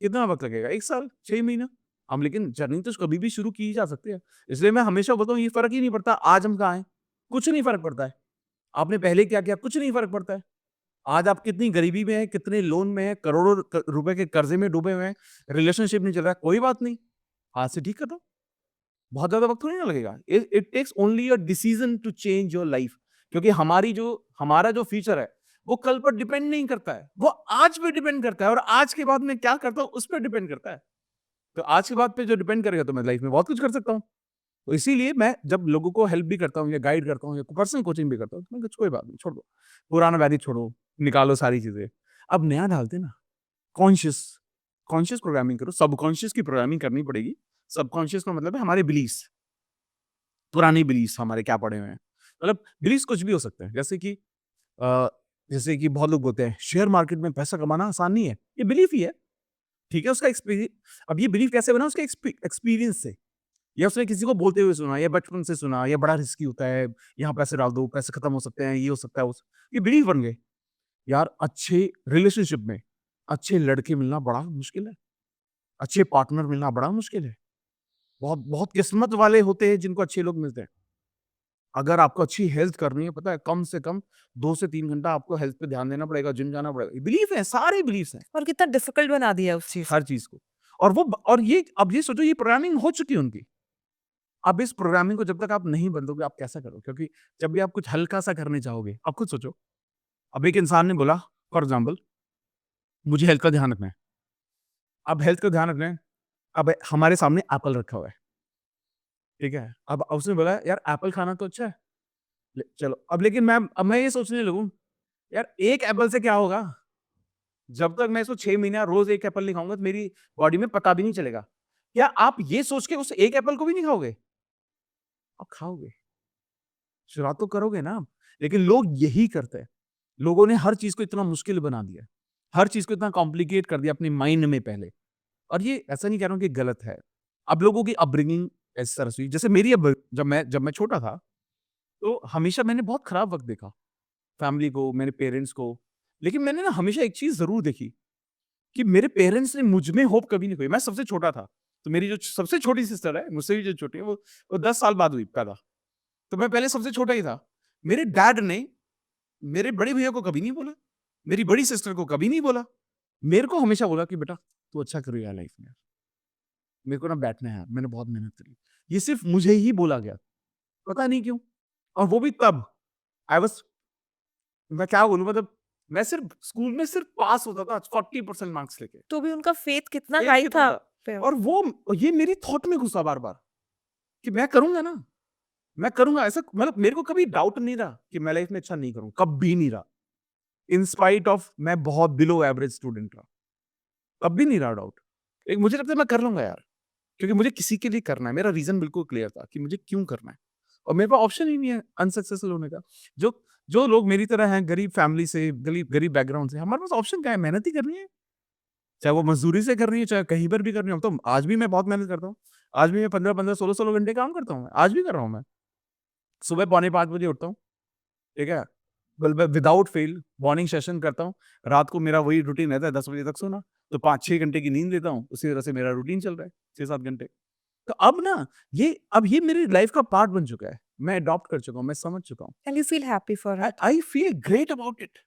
कितना वक्त लगेगा? 1 साल, 6 महीना? हम लेकिन जर्नी तो कभी भी शुरू की जा सकती है। इसलिए मैं हमेशा बोलता हूँ, ये फर्क ही नहीं पड़ता आज हम कहाँ हैं, कुछ नहीं फर्क पड़ता है। आपने पहले क्या किया, कुछ नहीं फर्क पड़ता है। आज आप कितनी गरीबी में हैं, कितने लोन में हैं, करोड़ों रुपए के कर्जे में डूबे हुए हैं, रिलेशनशिप नहीं चल रहा है, कोई बात नहीं, आज से ठीक कर दो। बहुत ज़्यादा वक़्त थोड़ी ना लगेगा। It it takes only a decision to change your life. क्योंकि हमारा जो फ्यूचर है, वो कल पर डिपेंड नहीं करता है, वो आज पे डिपेंड करता है, और आज के बाद मैं क्या करता हूँ उस पे डिपेंड करता है। तो आज के बाद पे जो डिपेंड करेगा, तो मैं लाइफ़ में बहुत कुछ कर सकता हूँ। तो इसीलिए मैं जब लोगों को हेल्प भी करता हूँ या गाइड करता हूँ या पर्सनल कोचिंग भी करता हूँ, तो मैं कुछ कोई बात नहीं, छोड़ दो। पुराना वैदिक छोड़ो, निकालो सारी चीज़ें। अब नया डालते हैं ना, कॉन्शियस कॉन्शियस प्रोग्रामिंग करो, सबकॉन्शियस की प्रोग्रामिंग करनी पड़ेगी। सबकॉन्शियस का मतलब है हमारे बिलीफ्स, पुरानी बिलीफ्स हमारे क्या पड़े हुए हैं। मतलब बिलीफ्स कुछ भी हो सकते हैं। अ, जैसे कि बहुत लोग बोलते हैं शेयर मार्केट में पैसा कमाना आसान नहीं है। ये बिलीफ ही है, ठीक है? उसका अब ये बिलीफ कैसे बना? उसके एक्सपीरियंस से, या उसने किसी को बोलते हुए सुना, या बचपन से सुना, या बड़ा रिस्की होता है, यहाँ पैसे डाल दो, पैसे खत्म हो सकते हैं, ये हो सकता है, ये बिलीफ बन गए। यार अच्छे रिलेशनशिप में अच्छे लड़के मिलना बड़ा मुश्किल है, अच्छे पार्टनर मिलना बड़ा मुश्किल है। बहुत बहुत किस्मत वाले होते हैं जिनको अच्छे लोग मिलते हैं। अगर आपको अच्छी हेल्थ करनी है, पता है, कम से कम 2 से 3 घंटा आपको हेल्थ पे ध्यान देना पड़ेगा, जिम जाना पड़ेगा। बिलीफ है, सारे बिलीफ्स हैं, और कितना डिफिकल्ट बना दिया उस चीज़ हर चीज़ को। और ये अब ये सोचो, ये प्रोग्रामिंग हो चुकी है उनकी। अब इस प्रोग्रामिंग को जब तक आप नहीं बदलोगे, आप कैसा करोगे? क्योंकि जब भी आप कुछ हल्का-सा करने चाहोगे, आप खुद सोचो, अब एक इंसान ने बोला फॉर एग्ज़ाम्पल, मुझे हेल्थ का ध्यान रखना है। अब हेल्थ का ध्यान रखना है, अब हमारे सामने एप्पल रखा हुआ है, ठीक है? अब उसने बोला यार एप्पल खाना तो अच्छा है, चलो अब, लेकिन अब मैं ये सोचने लगूँ, यार एक एप्पल से क्या होगा? जब तक मैं इसको 6 महीना रोज़ 1 एप्पल नहीं खाऊँगा, तो मेरी बॉडी में पता भी नहीं चलेगा। क्या आप ये सोच के उस 1 एप्पल को भी नहीं खाओगे? आप खाओगे, शुरुआत तो करोगे ना आप। लेकिन लोग यही करते हैं। लोगों ने हर चीज़ को इतना मुश्किल बना दिया, हर चीज़ को इतना कॉम्प्लिकेट कर दिया अपने माइंड में पहले। और ये ऐसा नहीं कह रहा हूँ कि गलत है। अब लोगों की अपब्रिंगिंग इस तरह से हुई, जैसे मेरी अब जब मैं छोटा था, तो हमेशा मैंने बहुत खराब वक़्त देखा। फैमिली को, मेरे पेरेंट्स को। लेकिन मैंने ना हमेशा एक चीज़ ज़रूर देखी कि मेरे पेरेंट्स ने मुझ में होप कभी नहीं खोई। मैं सबसे छोटा था, तो मेरी जो सबसे छोटी सिस्टर है, मुझसे भी जो छोटी है, वो 10 साल बाद हुई पैदा। तो मैं पहले सबसे छोटा ही था। मेरे डैड ने मेरे बड़े भैया को कभी नहीं बोला, मेरी बड़ी सिस्टर को कभी नहीं बोला। मेरे को हमेशा बोला कि बेटा तू अच्छा करेगा लाइफ में, मेरे को ना बैठना है यार, मैंने बहुत मेहनत करी। ये सिर्फ मुझे ही बोला गया, पता नहीं क्यों। और वो भी तब आई वाज, मैं क्या बोलूं, मतलब मैं सिर्फ स्कूल में सिर्फ पास होता था 40% मार्क्स लेके। तो भी उनका फेथ कितना एक हाई कितना था। था। और वो ये मेरी थॉट में घुसा बार बार कि मैं करूंगा ना, मैं करूंगा ऐसा। मतलब मेरे को कभी डाउट नहीं रहा कि मैं लाइफ में अच्छा नहीं करूँ, कभी नहीं रहा। इन स्पाइट ऑफ मैं बहुत बिलो एवरेज स्टूडेंट रहा, तब भी नहीं रहा डाउट। एक मुझे लगता है मैं कर लूंगा यार, क्योंकि मुझे किसी के लिए करना है। मेरा रीजन बिल्कुल क्लियर था कि मुझे क्यों करना है, और मेरे पास ऑप्शन ही नहीं है अनसक्सेसफुल होने का। जो जो लोग मेरी तरह हैं, गरीब फैमिली से, गरीब गरीब बैकग्राउंड से, हमारे पास ऑप्शन क्या है? मेहनत ही करनी है, चाहे वो मजदूरी से करनी है, चाहे कहीं पर भी करनी हो। तो आज भी मैं बहुत मेहनत करता हूँ, आज भी मैं 15-15, 16-16 घंटे काम करता हूँ, आज भी कर रहा हूँ। मैं सुबह 4:45 बजे उठता हूँ, ठीक है, विदाउट फेल मॉर्निंग सेशन करता हूँ। रात को मेरा वही रूटीन रहता है 10 बजे तक सोना, तो 5-6 घंटे की नींद लेता हूँ। उसी तरह से मेरा रूटीन चल रहा है 6-7 घंटे। तो अब ना ये मेरी लाइफ का पार्ट बन चुका है, मैं अडॉप्ट कर चुका हूँ, मैं समझ चुका हूँ। And you feel happy for it. I feel great about it,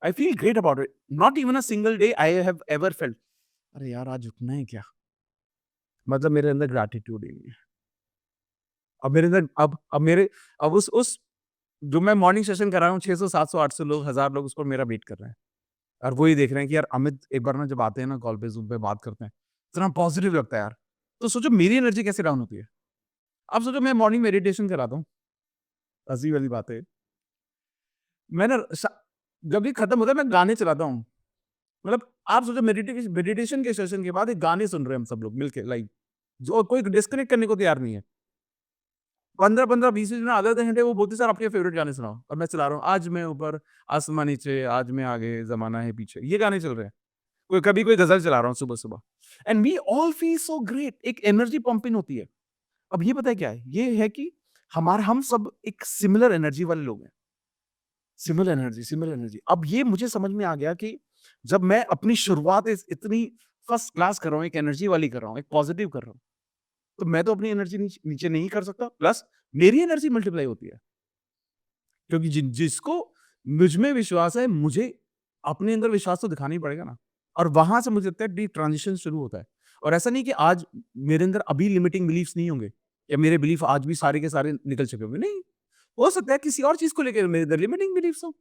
I feel great about it. Not even a single day I have ever felt अरे यार आज उठना है क्या, मतलब मेरे अंदर ग्रैटिट्यूड ही नहीं है। अब मेरे अंदर अब मेरे अब उस जो मैं मॉर्निंग सेशन कर रहा हूँ, 600 700 800 लोग, 1000 लोग उस पर मेरा वेट कर रहे हैं, और वो ही देख रहे हैं कि यार अमित एक बार ना जब आते हैं ना कॉल पे, जूम पे बात करते हैं, इतना पॉजिटिव लगता है यार। तो सोचो मेरी एनर्जी कैसे डाउन होती है। अब सोचो मैं मॉर्निंग मेडिटेशन कराता हूँ, हंसी वाली बात है, मैं ना जब भी खत्म होता है मैं गाने चलाता हूँ। मतलब आप सोचो मेडिटेशन के सेशन के बाद एक गाने सुन रहे हैं हम सब लोग मिलके लाइव, जो कोई डिस्कनेक्ट करने को तैयार नहीं है। 15-15 20 मिनट आधे आधे घंटे वो बोलते सर अपने फेवरेट गाने सुनाओ, और मैं चला रहा हूँ आज मैं ऊपर आसमां नीचे, आज मैं आगे जमाना है पीछे, ये गाने चल रहे हैं। कभी कोई गजल चला रहा हूँ सुबह सुबह, and we all feel so great, एक एनर्जी पंपिंग होती है। अब ये पता है क्या है, ये है कि हम सब एक सिमिलर एनर्जी वाले लोग हैं, सिमिलर एनर्जी। अब ये मुझे समझ में आ गया कि जब मैं अपनी शुरुआत इतनी फर्स्ट क्लास कर रहा हूँ, एक एनर्जी वाली कर रहा हूँ, एक पॉजिटिव कर रहा हूँ, तो मैं तो अपनी एनर्जी नीचे नहीं कर सकता, प्लस मेरी एनर्जी मल्टीप्लाई होती है। क्योंकि जिसको मुझ में विश्वास है, मुझे अपने अंदर विश्वास तो दिखाना ही पड़ेगा ना, और वहां से मुझे लगता है ट्रांजिशन शुरू होता है। और ऐसा नहीं कि आज मेरे अंदर अभी लिमिटिंग बिलीफ्स नहीं होंगे, या मेरे बिलीफ आज भी सारे के सारे निकल चुके होंगे, नहीं, हो सकता है किसी और चीज को लेकर मेरे अंदर लिमिटिंग बिलीफ्स हो।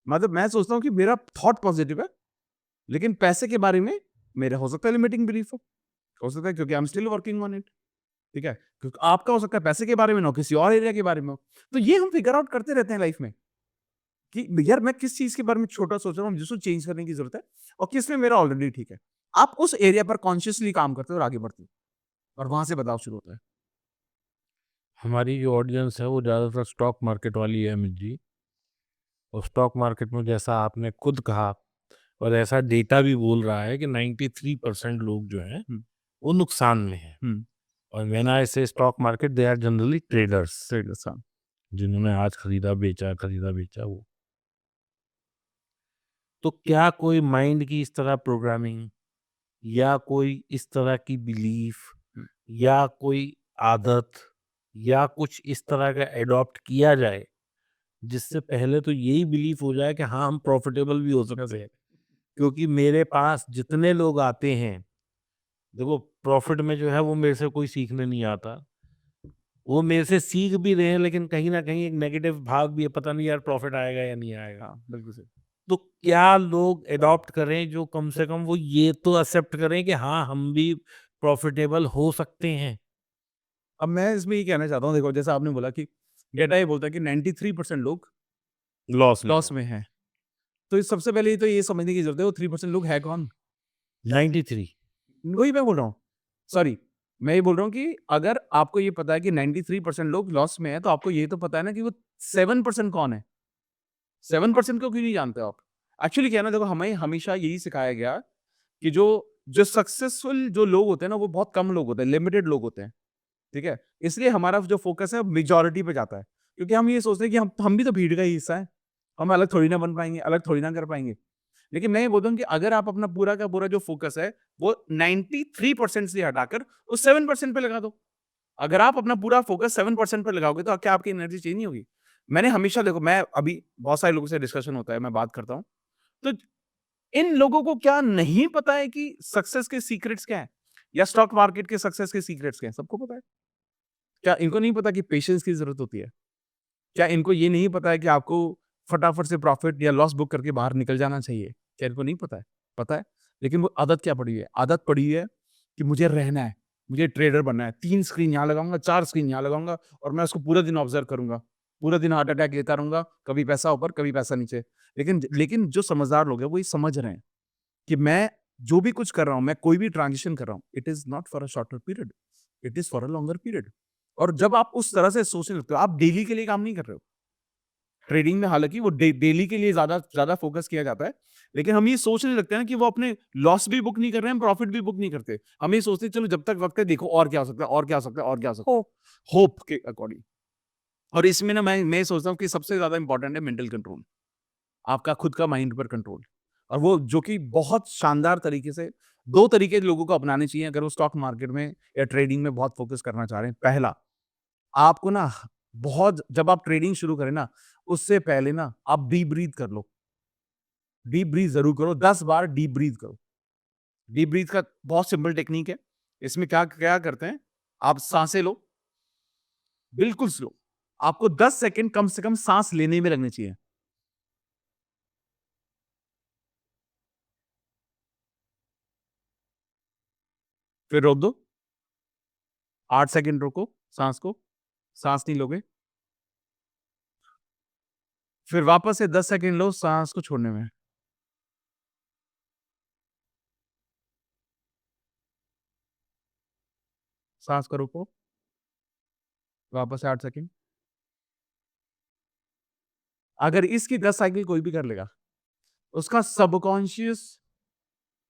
मतलब मैं सोचता हूँ कि मेरा थॉट पॉजिटिव है, लेकिन पैसे के बारे में मेरा हो सकता है लिमिटिंग बिलीफ हो सकता है, क्योंकि I am still working on it, ठीक है। क्योंकि आपका हो सकता है पैसे के बारे में ना हो, किसी और एरिया के बारे में हो। तो ये हम फिगर आउट करते रहते हैं लाइफ में कि यार मैं किस चीज के बारे में छोटा सोच रहा हूँ जिसको चेंज करने की जरूरत है, और किस में मेरा ऑलरेडी ठीक है। आप उस एरिया पर कॉन्शियसली काम करते हो और आगे बढ़ते हो, और वहां से बदलाव शुरू होता है। हमारी जो ऑडियंस है वो ज़्यादातर स्टॉक मार्केट वाली है अमित जी। और स्टॉक मार्केट में जैसा आपने खुद कहा और ऐसा डेटा भी बोल रहा है कि 93% लोग जो हैं वो नुकसान में हैं। और when I say stock market, they are generally traders, जिन्होंने आज खरीदा बेचा वो। तो क्या कोई माइंड की इस तरह प्रोग्रामिंग, या कोई इस तरह की बिलीफ, या कोई आदत, या कुछ इस तरह का एडॉप्ट किया जाए जिससे पहले तो यही बिलीफ हो जाए कि हाँ हम प्रॉफिटेबल भी हो सकते हैं? क्योंकि मेरे पास जितने लोग आते हैं, देखो प्रॉफिट में जो है वो मेरे से कोई सीखने नहीं आता, वो मेरे से सीख भी रहे हैं, लेकिन कहीं ना कहीं एक नेगेटिव भाग भी है, पता नहीं यार प्रॉफिट आएगा या नहीं आएगा। बिल्कुल सही। तो क्या लोग अडॉप्ट करें जो कम से कम वो ये तो एक्सेप्ट करें कि हाँ हम भी प्रॉफिटेबल हो सकते हैं? अब मैं इसमें ये कहना चाहता हूँ, देखो जैसा आपने बोला कि डेटा ये बोलता है कि 93% लोग लॉस में हैं। तो इस सबसे पहले तो ये समझने की जरूरत है वो 3% लोग है कौन। 93। वही मैं बोल रहा हूँ, सॉरी, मैं ये बोल रहा हूँ कि अगर आपको ये पता है कि 93% लोग लॉस में है, तो आपको ये तो पता है ना कि वो 7% कौन है। 7% को क्यों नहीं जानते हो आप? एक्चुअली क्या है ना, देखो हमें हमेशा यही सिखाया गया कि जो जो सक्सेसफुल जो लोग होते हैं ना, वो बहुत कम लोग होते हैं, लिमिटेड लोग होते हैं, ठीक है। इसलिए हमारा जो फोकस है मेजॉरिटी पे जाता है क्योंकि हम ये सोचते हैं कि हम भी तो भीड़ का ही हिस्सा है, हम अलग थोड़ी ना बन पाएंगे, अलग थोड़ी ना कर पाएंगे। लेकिन मैं ये बोलता हूँ कि अगर आप अपना पूरा का पूरा जो फोकस है वो 93% से हटाकर उस 7% पे लगा दो। अगर आप अपना पूरा फोकस 7% पे लगाओगे तो क्या आपकी एनर्जी चेंज नहीं होगी? मैंने हमेशा देखो, मैं अभी बहुत सारे लोगों से डिस्कशन होता है, मैं बात करता हूँ, तो इन लोगों को क्या नहीं पता है कि सक्सेस के सीक्रेट्स क्या है या स्टॉक मार्केट के सक्सेस के सीक्रेट्स क्या है? सबको पता है। क्या इनको नहीं पता कि पेशेंस की जरूरत होती है? क्या इनको ये नहीं पता है कि आपको फटाफट से प्रॉफिट या लॉस बुक करके बाहर निकल जाना चाहिए? क्या इनको नहीं पता है? पता है। लेकिन वो आदत क्या पड़ी है? आदत पड़ी है कि मुझे रहना है, मुझे ट्रेडर बनना है, 3 स्क्रीन यहाँ लगाऊंगा, 4 स्क्रीन यहाँ लगाऊंगा और मैं उसको पूरा दिन ऑब्जर्व करूंगा, पूरा दिन हार्ट अटैक लेता रहूंगा, कभी पैसा ऊपर कभी पैसा नीचे। लेकिन लेकिन जो समझदार लोग हैं वो ये समझ रहे हैं कि मैं जो भी कुछ कर रहा हूँ, मैं कोई भी ट्रांजिशन कर रहा हूँ, it is not for a shorter period, it is for a longer period. और जब आप उस तरह से सोचने लगते हो, आप डेली के लिए काम नहीं कर रहे हो। ट्रेडिंग में हालांकि वो डेली के लिए ज्यादा ज्यादा फोकस किया जाता है, लेकिन हम ये सोचने लगते हैं ना कि वो अपने लॉस भी बुक नहीं कर रहे हैं, प्रॉफिट भी बुक नहीं करते। हम ये सोचते हैं चलो जब तक वक्त है देखो और क्या हो सकता है, और क्या हो सकता है, और क्या हो सकता है, होप। होप के अकॉर्डिंग। और इसमें ना मैं सोचता हूँ कि सबसे ज्यादा इंपॉर्टेंट है मेंटल कंट्रोल, आपका खुद का माइंड पर कंट्रोल। और वो जो कि बहुत शानदार तरीके से 2 तरीके लोगों को अपनाने चाहिए अगर वो स्टॉक मार्केट में या ट्रेडिंग में बहुत फोकस करना चाह रहे हैं। पहला, आपको ना बहुत जब आप ट्रेडिंग शुरू करें ना, उससे पहले ना आप डीप ब्रीथ कर लो। डीप ब्रीथ ज़रूर करो, 10 बार डीप ब्रीथ करो। डीप ब्रीथ का बहुत सिंपल टेक्नीक है। इसमें क्या क्या करते हैं, आप साँसें लो, बिल्कुल स्लो। आपको 10 सेकंड कम से कम साँस लेने में लगने चाहिए। फिर रोक दो, 8 सेकंड रोको साँस को, साँस नहीं लोगे। फिर वापस से 10 सेकंड लो साँस को छोड़ने में। साँस को रोको, वापस से 8 सेकंड। अगर इसकी 10 साइकिल कोई भी कर लेगा, उसका सबकॉन्शियस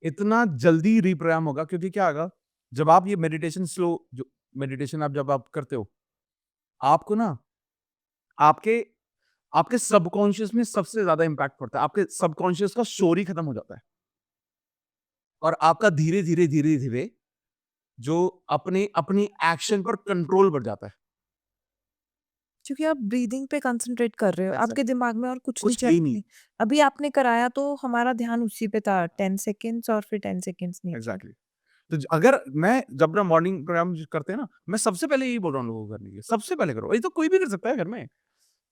इतना जल्दी रिप्रोग्राम होगा, क्योंकि क्या होगा, जब आप ये मेडिटेशन स्लो जो मेडिटेशन आप जब आप करते हो, आपको ना आपके आपके सबकॉन्शियस में सबसे ज्यादा इंपैक्ट पड़ता है। आपके सबकॉन्शियस का शोर ही खत्म हो जाता है और आपका धीरे धीरे धीरे धीरे जो अपने अपनी एक्शन पर कंट्रोल बढ़ जाता है। क्योंकि आप ब्रीदिंग पे कंसंट्रेट कर रहे हो, आपके Exactly. दिमाग में और कुछ नहीं कुछ चल है ही रही। नहीं। अभी आपने कराया तो हमारा ध्यान उसी पे था, 10 सेकंड्स और फिर 10 सेकंड्स नीचे। एग्जैक्टली। तो अगर मैं जब ना मॉर्निंग प्रोग्राम करते हैं ना, मैं सबसे पहले यही बोल रहा हूँ लोगों को करने के लिए, सबसे पहले करो। ये तो कोई भी कर सकता है घर में,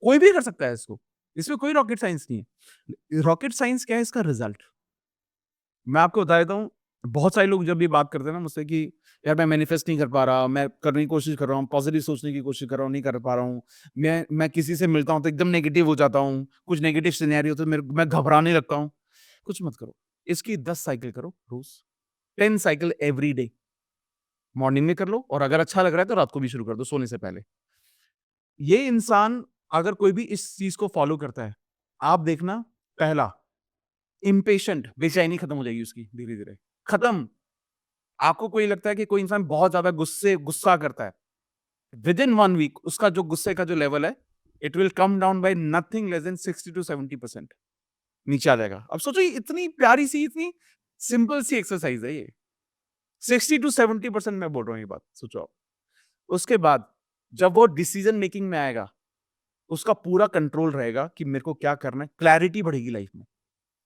कोई भी कर सकता है इसको। इसमें कोई रॉकेट साइंस नहीं है। रॉकेट साइंस क्या है, इसका रिजल्ट। मैं आपको बता देता हूँ, बहुत सारे लोग जब ये बात करते हैं ना मुझसे कि यार मैं मैनिफेस्ट नहीं कर पा रहा, मैं करने की कोशिश कर रहा हूँ, पॉजिटिव सोचने की कोशिश कर रहा हूँ, नहीं कर पा रहा हूँ। मैं किसी से मिलता हूँ तो एकदम नेगेटिव हो जाता हूँ, कुछ नेगेटिव सिनेरियो तो मैं घबराने लगता हूँ। कुछ मत करो, इसकी 10 साइकिल करो रोज, 10 साइकिल एवरी डे। मॉर्निंग में कर लो और अगर अच्छा लग रहा है तो रात को भी शुरू कर दो सोने से पहले। ये इंसान अगर कोई भी इस चीज को फॉलो करता है, आप देखना, पहला, इम्पेशेंट, बेचैनी खत्म हो जाएगी उसकी धीरे धीरे, खत्म। आपको कोई लगता है कि कोई इंसान बहुत ज्यादा गुस्सा करता है, विद इन 1 वीक उसका जो गुस्से का जो लेवल है, it will come down by nothing less than 60 to 70% नीचे आ जाएगा। अब सोचो, ये इतनी प्यारी सी, इतनी सिंपल सी एक्सरसाइज है ये। 60 to 70% मैं बोल रहा हूँ ये बात, सोचो आप। उसके बाद जब वो डिसीजन मेकिंग में आएगा, उसका पूरा कंट्रोल रहेगा कि मेरे को क्या करना है, क्लैरिटी बढ़ेगी लाइफ में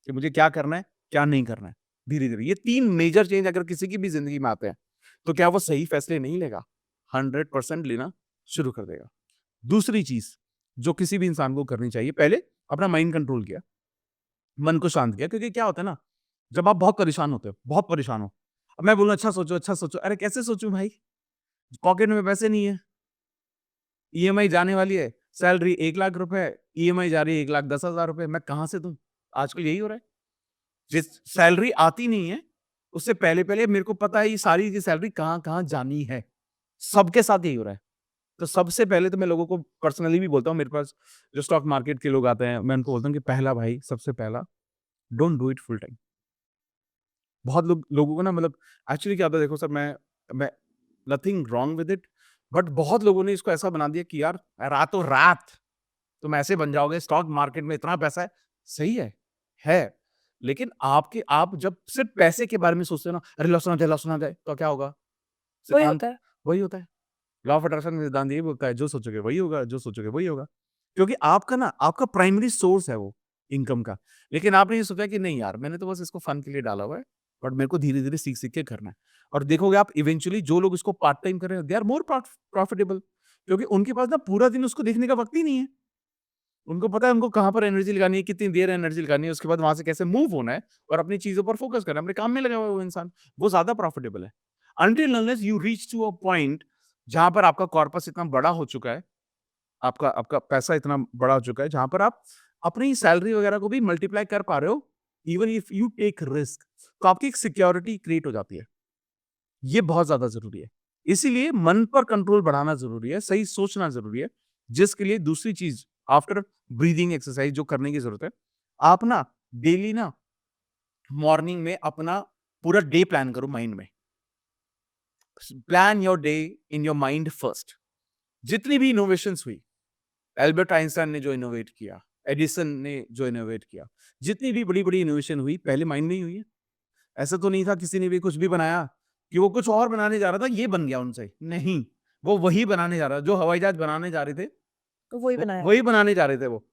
कि मुझे क्या करना है, क्या नहीं करना है। धीरे धीरे ये 3 मेजर चेंज अगर किसी की भी जिंदगी में आते हैं, तो क्या वो सही फैसले नहीं लेगा, 100% लेना शुरू कर देगा। दूसरी चीज जो किसी भी इंसान को करनी चाहिए, पहले अपना माइंड कंट्रोल किया, मन को शांत किया। क्योंकि क्या होता है ना, जब आप बहुत परेशान होते हो, बहुत परेशान हो, अब मैं बोलूँ अच्छा सोचो, अच्छा सोचो, अरे कैसे सोचूं भाई, पॉकेट में पैसे नहीं है, ईएमआई जाने वाली है, सैलरी 1 लाख रुपए, ईएमआई जा रही है 1,10,000 रुपए, मैं कहाँ से दूं? आजकल यही हो रहा है। जिस सैलरी आती नहीं है, उससे पहले पहले मेरे को पता है ये सारी की सैलरी कहाँ कहाँ जानी है। सबके साथ यही हो रहा है। तो सबसे पहले तो मैं लोगों को पर्सनली भी बोलता हूँ, मेरे पास जो स्टॉक मार्केट के लोग आते हैं, मैं उनको बोलता हूँ कि पहला भाई, सबसे पहला, don't do it full time. बहुत लोगों को ना, मतलब एक्चुअली क्या होता है, देखो सर, मैं nothing wrong with it, but बहुत लोगों ने इसको ऐसा बना दिया कि यार रातों रात तुम ऐसे बन जाओगे, स्टॉक मार्केट में इतना पैसा है। सही है। लेकिन आप जब सिर्फ पैसे के बारे में सोचते हो ना, अरे लॉस ना जाए तो क्या होगा? वही सिद्धांत होता है। वही होता है। लॉ ऑफ अट्रैक्शन का सिद्धांत यही बोलता है, जो सोचोगे वही होगा, जो सोचोगे वही होगा। क्योंकि आपका प्राइमरी सोर्स है वो इनकम का। लेकिन आपने ये सोचा कि नहीं यार, मैंने तो बस इसको फन के लिए डाला हुआ है, बट मेरे को धीरे-धीरे सीख-सीख के करना है। और देखोगे आप, इवेंचुअली जो लोग इसको पार्ट टाइम कर रहे हैं, दे आर मोर प्रॉफिटेबल, क्योंकि उनके पास ना पूरा दिन उसको देखने का वक़्त ही नहीं है। उनको पता है उनको कहाँ पर एनर्जी लगानी है, कितनी देर एनर्जी लगानी है, उसके बाद वहाँ से कैसे मूव होना है और अपनी चीज़ों पर फोकस करना है, अपने काम में लगा हुआ है वो इंसान, वो ज़्यादा प्रॉफिटेबल है। Until unless you reach to a point जहाँ पर आपका कॉर्पस इतना बड़ा हो चुका है, आपका आपका पैसा इतना बड़ा हो चुका है, जहाँ पर आप अपनी सैलरी वगैरह को भी मल्टीप्लाई कर पा रहे हो, even if you take risk, तो आपकी एक सिक्योरिटी क्रिएट हो जाती है। ये बहुत ज़्यादा ज़रूरी है। इसीलिए मन पर कंट्रोल बढ़ाना ज़रूरी है, सही सोचना ज़रूरी है, जिसके लिए दूसरी चीज़ आफ्टर ब्रीथिंग एक्सरसाइज जो करने की ज़रूरत है, आप ना डेली ना मॉर्निंग में अपना पूरा डे प्लान करो माइंड में। Plan your day in your mind first. जितनी भी इनोवेशंस हुई, एल्बर्ट आइंस्टाइन ने जो इनोवेट किया, एडिसन ने जो इनोवेट किया, जितनी भी बड़ी-बड़ी इनोवेशन हुई, पहले माइंड में ही हुई है। ऐसा तो नहीं था किसी ने भी कुछ भी बनाया कि वो कुछ और बनाने जा रहा था, ये बन गया उनसे। नहीं, वो वही बनाने जा रहा था, जो हवाई जहाज बनाने जा रहे थे, तो वही वो बनाया। वही बनाने जा रहे थे वो।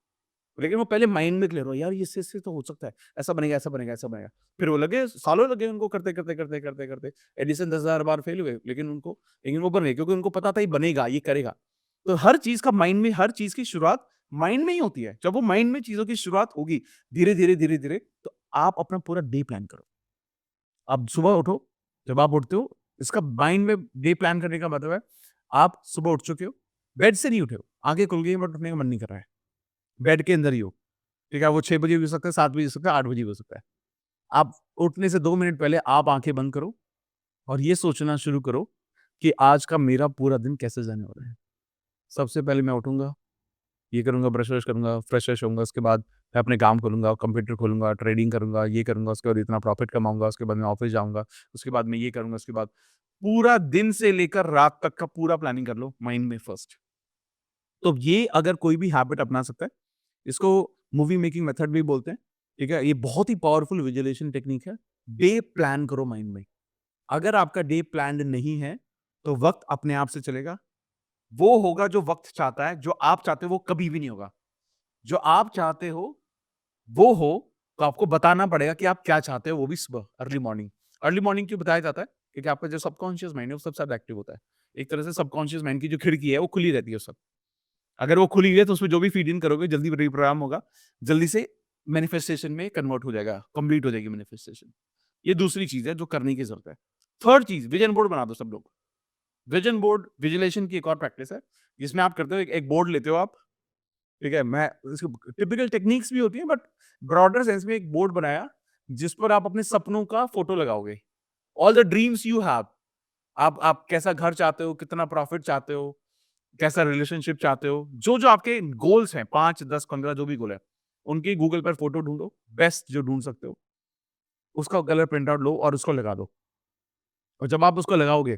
लेकिन वो पहले माइंड में क्लियर हो, यार ये इससे तो हो सकता है, ऐसा बनेगा, ऐसा बनेगा, ऐसा बनेगा। फिर वो लगे, सालों लगे उनको करते। एडिसन 10,000 बार फेल हुए, लेकिन वो बन गए, क्योंकि उनको पता था ये बनेगा, ये करेगा। तो हर चीज़ का माइंड में, हर चीज़ की शुरुआत माइंड में ही होती है। जब वो माइंड में चीज़ों की शुरुआत होगी, धीरे-धीरे, तो आप अपना पूरा डे प्लान करो। आप सुबह उठो, जब आप उठते हो, इसका माइंड में डे प्लान करने का मतलब है, आप सुबह उठ चुके हो, बेड से नहीं उठे हो, आँखें खुल गई हैं बट उठने का मन नहीं कर रहा है। बेड के अंदर ही हो, ठीक है? वो 6 बजे भी हो सकता है, 7 बजे हो सकता है, 8 बजे भी हो सकता है। आप उठने से 2 मिनट पहले आप आँखें बंद करो और ये सोचना शुरू करो कि आज का मेरा पूरा दिन कैसे जाने वाला है। सबसे पहले मैं उठूँगा, ये करूँगा, ब्रश-व्रश करूँगा, फ्रेश-व्रेश होऊँगा, उसके बाद मैं अपने काम खोलूँगा, कंप्यूटर खोलूँगा, ट्रेडिंग करूँगा, ये करूँगा, उसके बाद इतना प्रॉफ़िट कमाऊँगा, उसके बाद मैं ऑफ़िस जाऊँगा, उसके बाद मैं ये करूँगा, उसके बाद पूरा दिन से लेकर रात तक का पूरा प्लानिंग कर लो माइंड में फर्स्ट। तो ये अगर कोई भी हैबिट अपना सकता है, इसको मूवी मेकिंग मेथड भी बोलते हैं, ठीक है? ये बहुत ही पावरफुल विजुअलाइज़ेशन टेक्निक है। डे प्लान करो माइंड में। अगर आपका डे प्लान्ड नहीं है, तो वक़्त अपने आप से चलेगा। वो होगा जो वक़्त चाहता है, जो आप चाहते हो वो कभी भी नहीं होगा। जो आप चाहते हो, वो हो, तो आपको बताना पड़ेगा कि आप क्या चाहते हो, वो भी सुबह, अर्ली मॉर्निंग। अर्ली मॉर्निंग क्यों बताया जाता है? क्योंकि आपका जो सबकॉन्शियस माइंड है, वो सबसे ज़्यादा एक्टिव होता है। एक तरह से सबकॉन्शियस माइंड की जो खिड़की है, वो खुली रहती है उस वक़्त। अगर वो खुली है, तो उसमें जो भी फीड इन करोगे, जल्दी रिप्रोग्राम होगा, जल्दी से मैनिफेस्टेशन में कन्वर्ट हो जाएगा, कंप्लीट हो जाएगी मैनिफेस्टेशन। ये दूसरी चीज़ है, जो करने की ज़रूरत है। थर्ड चीज़, विज़न बोर्ड बना दो सब लोग। विज़न बोर्ड विजुअलाइज़ेशन की एक और प्रैक्टिस है, जिसमें आप करते हो, एक एक बोर्ड लेते हो आप, ठीक है? मैं इसको टिपिकल टेक्निक्स भी होती हैं, बट ब्रॉडर सेंस में एक बोर्ड बनाया, जिस पर आप अपने सपनों का फ़ोटो लगाओगे। All the dreams you have. आप कैसा घर चाहते हो, कितना प्रॉफ़िट चाहते हो, कैसा रिलेशनशिप चाहते हो, जो-जो आपके गोल्स हैं, 5, 10, 15 जो भी गोल है, उनकी गूगल पर फ़ोटो ढूँढो, बेस्ट जो ढूँढ सकते हो, उसका कलर प्रिंट आउट लो और उसको लगा दो। और जब आप उसको लगाओगे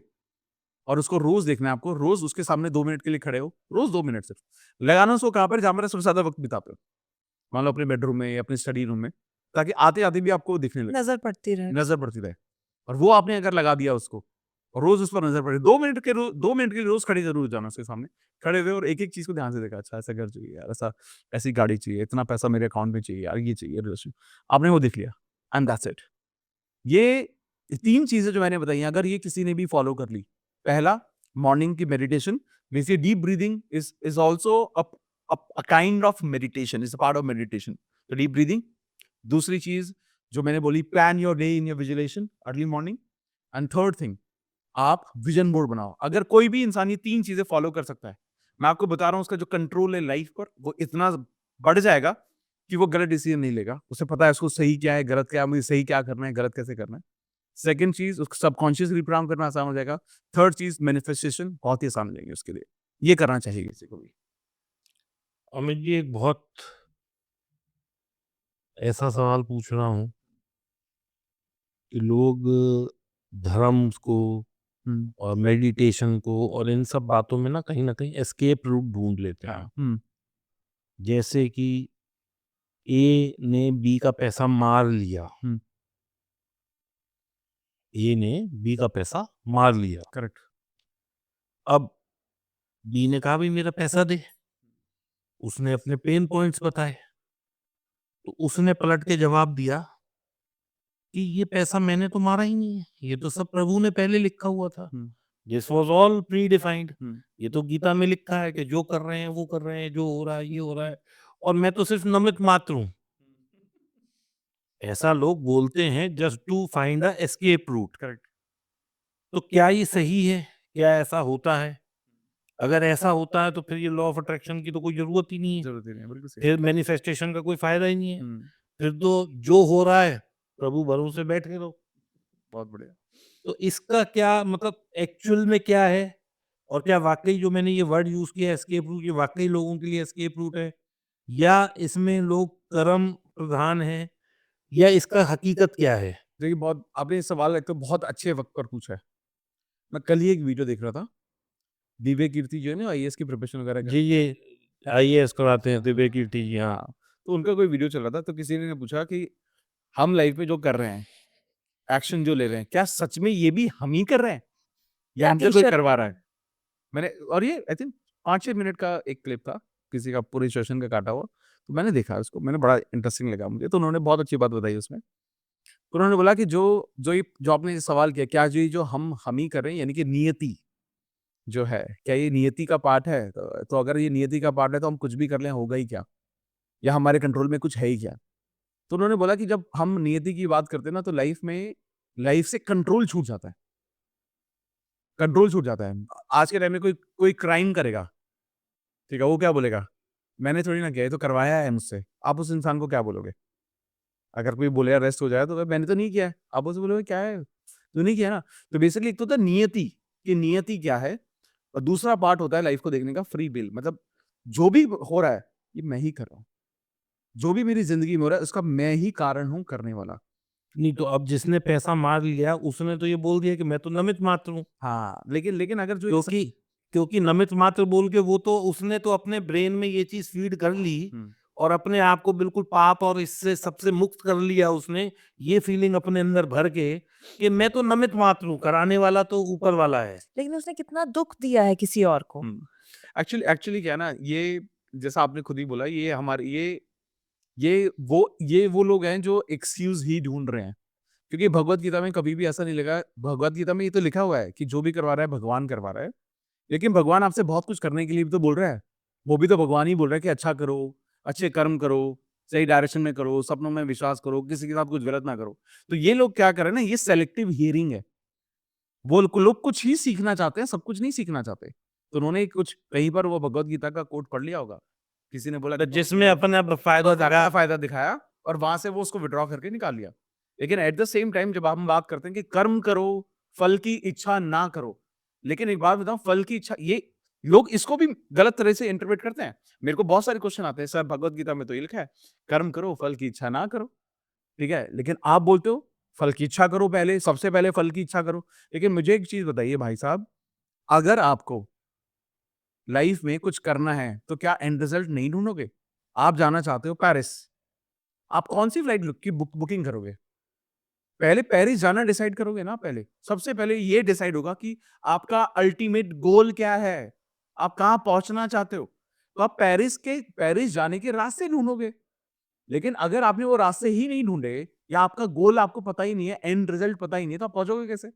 और उसको रोज़ देखना है आपको, रोज़ उसके सामने 2 मिनट के लिए खड़े हो, रोज़ 2 मिनट सिर्फ। लगाना उसको कहाँ पर, जहाँ पर सबसे ज़्यादा वक़्त बिताते हो। मान लो अपने बेडरूम में या अपने स्टडी रूम में, ताकि आते-आते भी आपको वो दिखने लगे, नज़र पड़ती रहे। नज़र पड़ती रहे। और वो आपने अगर लगा दिया उसको, और रोज़ उस पर नज़र पड़े, 2 मिनट के लिए रोज़ खड़े ज़रूर हो जाना उसके सामने। खड़े हुए और एक-एक चीज़ को ध्यान से देखा, अच्छा ऐसा घर चाहिए यार, ऐसी गाड़ी चाहिए, इतना पैसा मेरे अकाउंट में चाहिए यार, ये चाहिए रिलेशन। आपने वो देख लिया, एंड दैट्स इट। ये 3 चीज़ें जो मैंने बताई हैं, अगर ये किसी ने भी फॉलो कर ली, पहला मॉर्निंग की meditation, basically deep breathing is also a kind of meditation, is a part of meditation. तो डीप ब्रीथिंग, दूसरी चीज़ जो मैंने बोली, plan your day in your visualisation early morning, and third thing, आप विज़न बोर्ड बनाओ। अगर कोई भी इंसान ये 3 चीज़ें फॉलो कर सकता है, मैं आपको बता रहा हूँ, उसका जो कंट्रोल है लाइफ़ पर, वो इतना बढ़ जाएगा कि वो गलत डिसीज़न नहीं लेगा। उसे पता है उसको सही क्या है, गलत क्या है, मुझे सही क्या करना है, गलत कैसे करना है। सेकंड चीज़, उसको सबकॉन्शियस रिप्रोग्राम करना आसान हो जाएगा। थर्ड चीज़, मैनिफेस्टेशन बहुत ही आसान हो जाएगी उसके लिए। ये करना चाहिए किसी को भी। अमित जी, एक बहुत ऐसा सवाल पूछ रहा हूँ कि लोग धर्म को हुँ। और मेडिटेशन को और इन सब बातों में ना कहीं न कहीं एस्केप रूट ढूँढ लेते हैं। हाँ। हुँ। जैसे कि ए ने बी का पैसा मार लिया, ए ने बी का पैसा मार लिया। करेक्ट। अब बी ने कहा, भाई मेरा पैसा दे। उसने अपने पेन पॉइंट्स बताए, तो उसने पलट के जवाब दिया कि ये पैसा मैंने तो मारा ही नहीं है, ये तो सब प्रभु ने पहले लिखा हुआ था। This was all pre defined. ये तो गीता में लिखा है कि जो कर रहे हैं वो कर रहे हैं, जो हो रहा है ये हो रहा है, और मैं तो सिर्फ नमित मात्र हूं। ऐसा लोग बोलते हैं just to find a escape route. Correct. तो क्या ये सही है? क्या ऐसा होता है? अगर ऐसा होता है तो फिर ये लॉ ऑफ अट्रैक्शन की तो कोई जरूरत ही नहीं है, जरूरत ही नहीं है, बिल्कुल सही। फिर मैनिफेस्टेशन का कोई फायदा ही नहीं है। हम्म, फिर तो जो हो रहा है प्रभु भरोसे बैठे रहो। बहुत बढ़िया। तो इसका क्या मतलब एक्चुअल में क्या है, और क्या वाकई जो मैंने ये वर्ड यूज किया एस्केप रूट, ये वाकई लोगों के लिए एस्केप रूट है, या इसमें लोग कर्म प्रधान है, या इसका हकीकत क्या है? देखिए, बहुत आपने ये सवाल एक तो बहुत अच्छे वक्त पर पूछा है। मैं कल ही एक वीडियो देख रहा था, दिव्य कीर्ति जो है ना आईएएस की प्रिपरेशन वगैरह जी, ये आईएएस कराते हैं दिव्य कीर्ति जी, हाँ। हाँ, तो उनका कोई वीडियो चल रहा था, तो किसी ने पूछा कि हम लाइफ में जो कर रहे हैं, एक्शन जो ले रहे हैं, क्या सच में ये भी हम ही कर रहे हैं या हमसे कोई ईश्वर करवा रहा है? मैंने, और ये आई थिंक 5-6 मिनट का एक क्लिप था, किसी का पूरे सेशन का काटा हुआ। तो मैंने देखा उसको, मैंने बड़ा इंटरेस्टिंग लगा मुझे। तो उन्होंने बहुत अच्छी बात बताई उसमें। तो उन्होंने बोला कि जो आपने ये सवाल किया, क्या जो हम ही कर रहे हैं, यानी कि नियति जो है, क्या ये नियति का पार्ट है? तो अगर ये नियति का पार्ट है तो हम कुछ भी कर लें, होगा ही क्या? या हमारे कंट्रोल में कुछ है ही क्या? तो उन्होंने बोला कि जब हम नियति की बात करते हैं ना, तो लाइफ से कंट्रोल छूट जाता है। कंट्रोल छूट जाता है। आज के टाइम में कोई कोई क्राइम करेगा, ठीक है, वो क्या बोलेगा? मैंने थोड़ी ना किया, ये तो करवाया है मुझसे। आप उस इंसान को क्या बोलोगे? अगर कोई बोले अरेस्ट हो जाए तो मैंने तो नहीं किया है। आप उससे बोलोगे क्या है? तूने किया ना। तो बेसिकली एक तो होता है नियति, कि नियति क्या है, और दूसरा पार्ट होता है लाइफ को देखने का फ्री विल। मतलब जो भी हो रहा है ये मैं ही कर रहा हूँ। जो भी मेरी जिंदगी में हो रहा है उसका मैं ही कारण हूँ करने वाला। नहीं तो अब जिसने पैसा मार लिया उसने तो ये बोल दिया कि मैं तो नमित मात्र हूँ, हाँ, लेकिन लेकिन अगर जो क्योंकि क्योंकि नमित मात्र बोल के वो तो उसने तो अपने ब्रेन में ये चीज फीड कर ली, और अपने आप को बिल्कुल पाप और इससे सबसे मुक्त कर लिया उसने, ये फीलिंग अपने अंदर भर के कि मैं तो नमित मात्र हूँ, कराने वाला तो ऊपर वाला है। लेकिन उसने कितना दुख दिया है किसी और को। एक्चुअली एक्चुअली क्या है ना, ये जैसा आपने खुद ही बोला, ये हमारे ये वो लोग हैं जो एक्सक्यूज ही ढूंढ रहे हैं। क्योंकि भगवत गीता में कभी भी ऐसा नहीं लिखा। भगवत गीता में ये तो लिखा हुआ है कि जो भी करवा रहा है भगवान करवा रहा है। लेकिन भगवान आपसे बहुत कुछ करने के लिए भी तो बोल रहा है। वो भी तो भगवान ही बोल रहा है कि अच्छा करो, अच्छे कर्म करो, सही डायरेक्शन में करो, सपनों में विश्वास करो, किसी के साथ कुछ गलत ना करो। तो ये लोग क्या कर रहे हैं ना, ये सेलेक्टिव हियरिंग है। वो लोग कुछ ही सीखना चाहते हैं, सब कुछ नहीं सीखना चाहते। तो उन्होंने कुछ कहीं पर वो भगवत गीता का कोट पढ़ लिया होगा। किसी ने बोला तो कि जिसमें अपने आप फायदा ज्यादा फायदा दिखाया और वहां से वो उसको विड्रॉ करके निकाल लिया। लेकिन एट द सेम टाइम जब हम बात करते हैं कि कर्म करो, फल की इच्छा ना करो, लेकिन एक बात बताऊं, फल की इच्छा, ये लोग इसको भी गलत तरह से इंटरप्रेट करते हैं। मेरे को बहुत सारे क्वेश्चन आते हैं, सर भगवत गीता में तो ये लिखा है कर्म करो, फल की इच्छा ना करो, ठीक है, लेकिन आप बोलते हो फल की इच्छा करो, पहले सबसे पहले फल की इच्छा करो। लेकिन मुझे एक चीज बताइए भाई साहब, अगर आपको लाइफ में कुछ करना है तो क्या एंड रिजल्ट नहीं ढूंढोगे? आप जाना चाहते हो पेरिस, आप कौन सी फ्लाइट की बुकिंग करोगे? पहले पेरिस जाना डिसाइड करोगे ना। पहले सबसे पहले ये डिसाइड होगा कि आपका अल्टीमेट गोल क्या है, आप कहां पहुंचना चाहते हो। तो आप पेरिस जाने के रास्ते ढूंढोगे। लेकिन अगर आपने वो रास्ते ही नहीं ढूंढे, या आपका गोल आपको पता ही नहीं है, एंड रिजल्ट पता ही नहीं है, तो आप पहुंचोगे कैसे?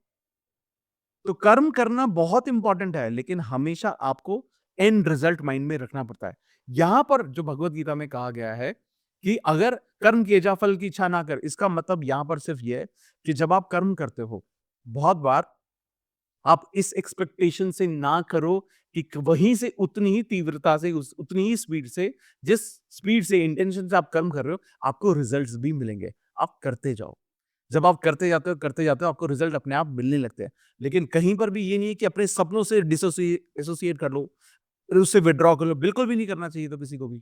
तो कर्म करना बहुत इंपॉर्टेंट है, लेकिन हमेशा आपको एंड रिजल्ट माइंड में रखना पड़ता है। यहां पर जो भगवत गीता में कहा गया है कि अगर कर्म किए जा फल की इच्छा ना कर, इसका मतलब यहां पर सिर्फ यह है कि जब आप कर्म करते हो, बहुत बार आप इस एक्सपेक्टेशन से ना करो कि वहीं से उतनी ही तीव्रता से, उतनी ही स्पीड से, जिस स्पीड से इंटेंशन से आप कर्म कर रहे हो, आपको रिजल्ट्स भी मिलेंगे। आप करते जाओ। जब आप करते जाते हो आपको रिजल्ट अपने आप मिलने लगते हैं। लेकिन कहीं पर भी ये नहीं है कि अपने सपनों से एसोसिएट कर लो, फिर उससे विड्रॉ कर लो। बिल्कुल भी नहीं करना चाहिए तो किसी को भी।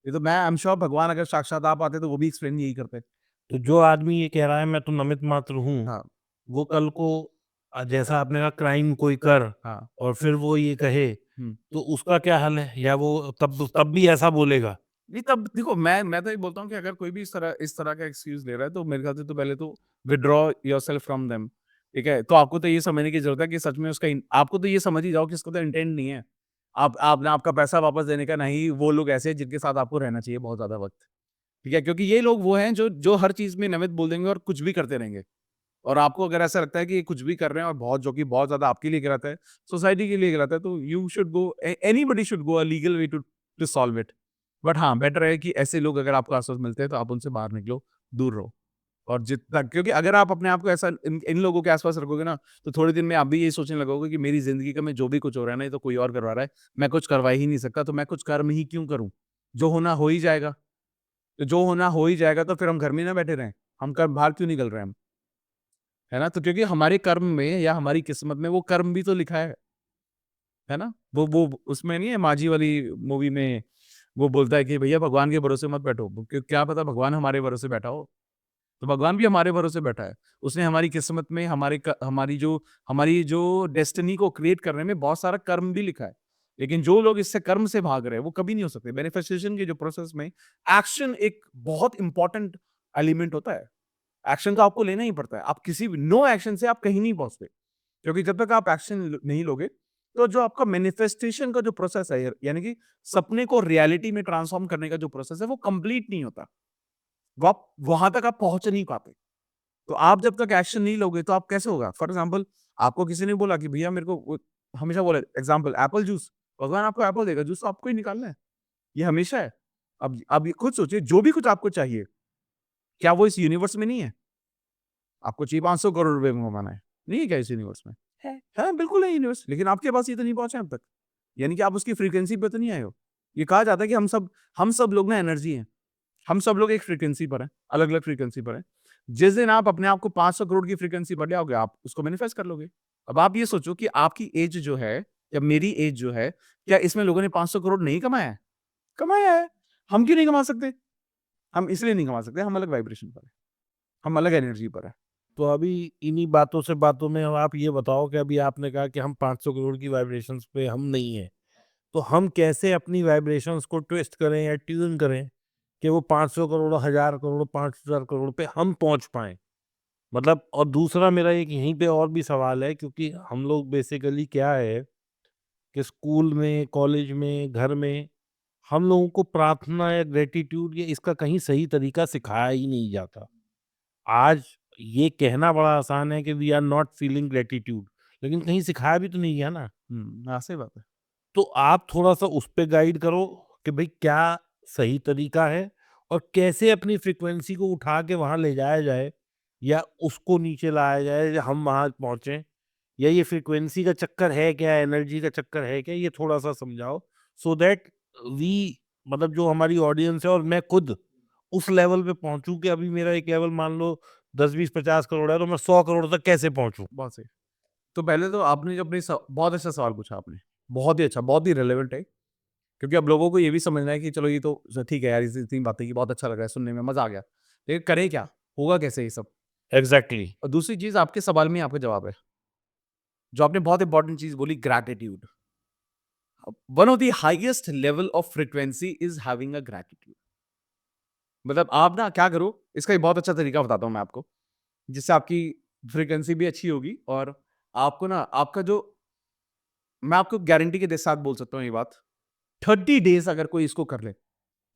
ये तो मैं आई एम श्योर भगवान अगर साक्षात आ पाते तो वो भी एक्सप्लेन यही करते। तो जो आदमी ये कह रहा है मैं तो नमित मात्र हूँ, हाँ, वो कल को जैसा आपने कहा क्राइम कोई कर, हाँ। और फिर वो ये कहे, हुँ। तो उसका क्या हल है? या वो तब तब भी ऐसा बोलेगा? नहीं तब देखो मैं तो ये बोलता हूँ कि अगर कोई भी इस तरह का एक्सक्यूज ले रहा है तो मेरे ख्याल से तो पहले तो विड्रॉ योरसेल्फ फ्रॉम देम। ठीक है, तो आपको तो ये समझने की जरूरत है कि सच में आपको तो ये समझ ही जाओ कि इसको तो इंटेंट नहीं है। आप ना आपका पैसा वापस देने का, नहीं वो लोग ऐसे हैं जिनके साथ आपको रहना चाहिए बहुत ज्यादा वक्त। ठीक है, क्योंकि ये लोग वो हैं जो जो हर चीज में नमित बोल देंगे और कुछ भी करते रहेंगे। और आपको अगर ऐसा लगता है कि ये कुछ भी कर रहे हैं और बहुत जो कि बहुत ज्यादा आपके लिए गलत है, सोसाइटी के लिए गलत है, तो you should go, anybody should go a legal way to to solve it. But हाँ, बेटर है कि ऐसे लोग अगर आपको आस-पास मिलते हैं तो आप उनसे बाहर निकलो, दूर रहो। और जितना, क्योंकि अगर आप अपने आप को ऐसा इन लोगों के आस-पास रखोगे ना, तो थोड़े दिन में आप भी यही सोचने लगोगे कि मेरी ज़िंदगी का में जो भी कुछ हो रहा है ना, ये तो कोई और करवा रहा है। मैं कुछ करवा ही नहीं सकता, तो मैं कुछ कर्म ही क्यों करूँ? जो होना हो ही जाएगा। तो जो होना हो ही जाएगा, तो फिर हम घर में ना बैठे रहें। हम कर्म बाहर क्यों निकल रहे हैं हम? है ना? तो क्योंकि हमारे कर्म में या हमारी किस्मत में वो कर्म भी तो लिखा है ना? वो उसमें नहीं है, माझी वाली मूवी में वो बोलता है कि भैया भगवान के भरोसे मत बैठो, क्यों क्या पता भगवान हमारे भरोसे बैठा हो। तो भगवान भी हमारे भरोसे बैठा है। उसने हमारी किस्मत में हमारी जो डेस्टिनी को क्रिएट करने में बहुत सारा कर्म भी लिखा है। लेकिन जो लोग इससे कर्म से भाग रहे हैं, वो कभी नहीं हो सकते। मैनिफेस्टेशन के जो प्रोसेस में एक्शन एक बहुत इंपॉर्टेंट एलिमेंट होता है। एक्शन तो आपको लेना ही पड़ता है। आप किसी भी नो एक्शन से आप कहीं नहीं पहुँचते। क्योंकि जब तक आप एक्शन नहीं लोगे, तो जो आपका मैनिफेस्टेशन का जो प्रोसेस है, यानी कि सपने को रियलिटी में ट्रांसफॉर्म करने का जो प्रोसेस है, वो कंप्लीट नहीं होता। वो आप वहां तक आप पहुंच नहीं पाते। तो आप जब तक एक्शन नहीं लोगे तो आप कैसे होगा? फॉर एग्जाम्पल, आपको किसी ने बोला कि भैया मेरे को हमेशा बोले एग्जाम्पल एप्पल जूस, भगवान आपको एप्पल देगा, जूस तो आपको ही निकालना है। ये हमेशा है। अब ये खुद सोचिए, जो भी कुछ आपको चाहिए, क्या वो इस यूनिवर्स में नहीं है? आपको चाहिए 500 करोड़ रुपए में कमाना है, नहीं है क्या इस यूनिवर्स में? है, बिल्कुल है यूनिवर्स, लेकिन आपके पास ये तो नहीं पहुंचा अब तक। यानी कि आप उसकी फ्रीक्वेंसी पे तो नहीं आए हो। ये कहा जाता है कि हम सब लोग ना एनर्जी हैं। हम सब लोग एक फ्रीक्वेंसी पर हैं, अलग-अलग फ्रीक्वेंसी पर हैं। जिस दिन आप अपने आप को 500 करोड़ की फ्रीक्वेंसी पर ले आओगे, आप उसको मैनिफेस्ट कर लोगे। अब आप ये सोचो कि आपकी एज जो है या मेरी एज जो है, क्या इसमें लोगों ने 500 करोड़ नहीं कमाया है? कमाया है। हम क्यों नहीं कमा सकते? हम इसलिए नहीं कमा सकते, हम अलग वाइब्रेशन पर हैं, हम अलग एनर्जी पर हैं। तो अभी इन्हीं बातों से बातों में अब आप ये बताओ कि अभी आपने कहा कि हम 500 करोड़ की वाइब्रेशंस पे हम नहीं हैं। तो हम कैसे अपनी वाइब्रेशंस को ट्विस्ट करें या ट्यून करें कि वो 500 करोड़, 1000 करोड़, 5000 करोड़ पे हम पहुंच पाएँ? मतलब और दूसरा मेरा एक यहीं पे और भी सवाल है, क्योंकि हम लोग बेसिकली क्या है कि स्कूल में, कॉलेज में, घर में हम लोगों को प्रार्थना या ग्रैटिट्यूड या इसका कहीं सही तरीका सिखाया ही नहीं जाता। आज ये कहना बड़ा आसान है कि we are not feeling gratitude, लेकिन कहीं सिखाया भी तो नहीं गया ना। हाँ, सही बात है। तो आप थोड़ा-सा उस पे गाइड करो कि भई क्या सही तरीका है और कैसे अपनी फ्रीक्वेंसी को उठा के वहाँ ले जाया जाए या उसको नीचे लाया जाए या हम वहाँ पहुँचे, या ये फ्रीक्वेंसी का चक्कर है क्या, एनर्जी का चक्कर है क्या? ये थोड़ा-सा समझाओ सो दैट वी, मतलब जो हमारी ऑडियंस है और मैं खुद उस लेवल पे पहुँचूँ कि अभी मेरा एक लेवल मान लो 10, 20, 50 करोड़ है, तो मैं 100 करोड़ तक कैसे पहुँचूँ? बहुत सही। तो पहले तो आपने जो अपनी बहुत अच्छा सवाल पूछा आपने। बहुत ही अच्छा, बहुत ही रिलेवेंट है। क्योंकि अब लोगों को ये भी समझना है कि चलो ये तो ठीक है यार, इतनी बातें की, बहुत अच्छा लग रहा है सुनने में, मज़ा आ गया। लेकिन करें क्या? होगा कैसे ये सब? एग्ज़ैक्टली। और दूसरी चीज़, आपके सवाल में ही आपका जवाब है। जो आपने बहुत इंपॉर्टेंट चीज़ बोली, gratitude. One of the highest level of frequency is having a gratitude. मतलब आप ना क्या करो, इसका एक बहुत अच्छा तरीका बताता हूँ मैं आपको, जिससे आपकी फ्रीक्वेंसी भी अच्छी होगी और आपको ना आपका जो, मैं आपको गारंटी के साथ बोल सकता हूँ ये बात, 30 डेज़ अगर कोई इसको कर ले,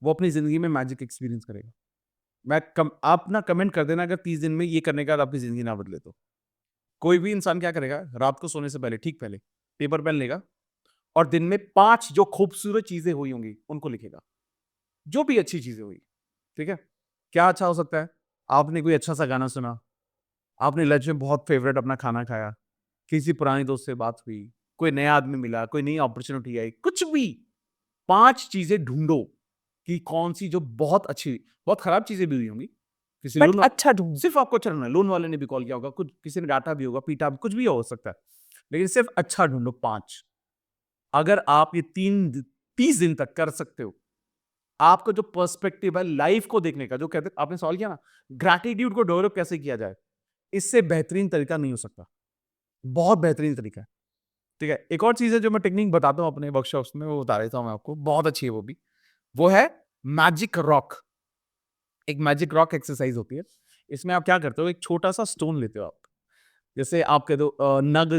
वो अपनी ज़िंदगी में मैजिक एक्सपीरियंस करेगा। आप ना कमेंट कर देना अगर 30 दिन में ये करने के बाद आपकी ज़िंदगी ना बदले तो। कोई भी इंसान क्या करेगा, रात को सोने से पहले, ठीक पहले, पेपर पेन लेगा और दिन में 5 जो खूबसूरत चीज़ें हुई होंगी, उनको लिखेगा। जो भी अच्छी चीज़ें हुई, ठीक है? क्या अच्छा हो सकता है? आपने कोई अच्छा-सा गाना सुना, आपने लंच में बहुत फ़ेवरेट अपना खाना खाया, किसी पुराने दोस्त से बात हुई, कोई नया आदमी मिला, कोई नई अपॉर्च्युनिटी आई, कुछ भी। 5 चीज़ें ढूँढो कि कौन-सी जो बहुत अच्छी, बहुत खराब चीज़ें भी हुई होंगी। किसी बट लोन अच्छा ढूँढ। सिर्फ़ आपको अच्छा ढूँढना है, लोन वाले ने भी कॉल किया होगा, कुछ किसी ने डाँटा भी होगा, पीटा भी, कुछ भी हो सकता है। लेकिन सिर्फ़ अच्छा ढूँढो 5। अगर आप ये 30 दिन तक कर सकते हो, आपका जो पर्सपेक्टिव है लाइफ़ को देखने का, जो कहते हैं आपने सवाल किया ना, ग्रैटिट्यूड को डेवलप कैसे किया जाए? इससे बेहतरीन तरीका नहीं हो सकता। बहुत बेहतरीन तरीका है। ठीक है? एक और चीज़ है जो मैं टेक्नीक बताता हूँ अपने वर्कशॉप्स में, वो बता देता हूँ मैं आपको, बहुत अच्छी है वो भी। वो है मैजिक रॉक, एक मैजिक रॉक एक्सरसाइज होती है। इसमें आप क्या करते हो, एक छोटा सा स्टोन लेते हो आप, जैसे आप कह दो नग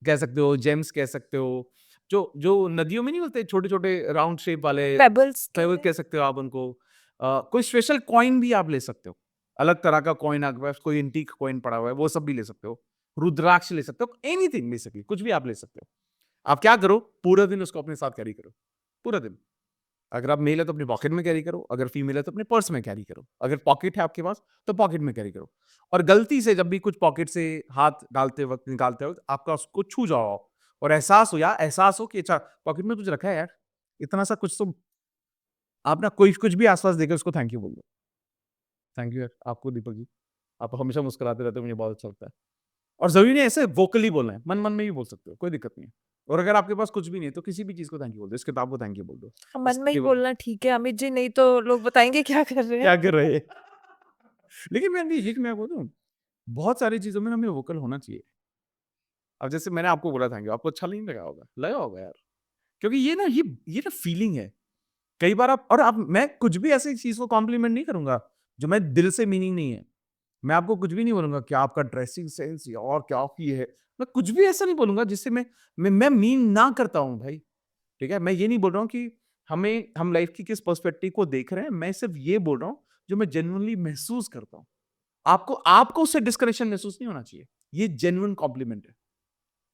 कह सकते हो, जेम्स कह सकते हो, जो जो नदियों में नहीं होते छोटे छोटे राउंड शेप वाले, पेबल्स फेवर कह सकते हो आप उनको। कोई स्पेशल कॉइन भी आप ले सकते हो, अलग तरह का कॉइन आपके पास, कोई एंटीक कॉइन पड़ा हुआ है वो सब भी ले सकते हो, रुद्राक्ष ले सकते हो, एनीथिंग बेसिकली कुछ भी आप ले सकते हो। आप क्या करो, पूरा दिन उसको अपने साथ कैरी करो, पूरा दिन। अगर आप मेल है तो अपनी पॉकेट में कैरी करो, अगर फीमेल है तो अपने पर्स में कैरी करो, अगर पॉकेट है आपके पास तो पॉकेट में कैरी करो। और गलती से जब भी कुछ पॉकेट से हाथ डालते वक्त, निकालते वक्त आपका उसको छू जाओ और एहसास हो कि अच्छा पॉकेट में कुछ रखा है यार, इतना सा कुछ तो। आप ना कोई कुछ भी आसपास देकर उसको थैंक यू बोल दो। थैंक यू यार आपको दीपक जी, आप हमेशा मुस्कुराते रहते हो, मुझे बहुत अच्छा लगता है। और जरूरी नहीं ऐसे वोकली बोलना है, मन मन में भी बोल सकते हो, कोई दिक्कत नहीं है। और अगर आपके पास कुछ भी नहीं है तो किसी भी चीज को थैंक यू बोल दो, इस किताब को थैंक यू बोल दो, मन इस में ही टेबल बोलना ठीक है अमित जी, नहीं तो लोग बताएंगे क्या कर रहे हैं। क्या कर रहे हैं। लेकिन मैं बोलूं, बहुत सारी चीजों में हमें वोकल होना चाहिए। अब जैसे मैंने आपको बोला थैंक यू, आपको अच्छा नहीं लगा होगा यार, क्योंकि ये ना फीलिंग है। कई बार आप मैं कुछ भी ऐसी चीज को कॉम्प्लीमेंट नहीं करूंगा जो मैं दिल से मीनिंग नहीं है। मैं आपको कुछ भी नहीं बोलूंगा कि आपका ड्रेसिंग सेंस या और क्या की है, मैं कुछ भी ऐसा नहीं बोलूंगा जिससे मैं मीन ना करता हूं भाई। ठीक है, मैं ये नहीं बोल रहा हूँ कि हम लाइफ की किस पर्सपेक्टिव को देख रहे हैं, मैं सिर्फ ये बोल रहा हूँ जो मैं जेन्युइनली महसूस करता हूँ। आपको आपको उससे डिस्कनेक्शन महसूस नहीं होना चाहिए, ये जेन्युइन कॉम्प्लीमेंट है।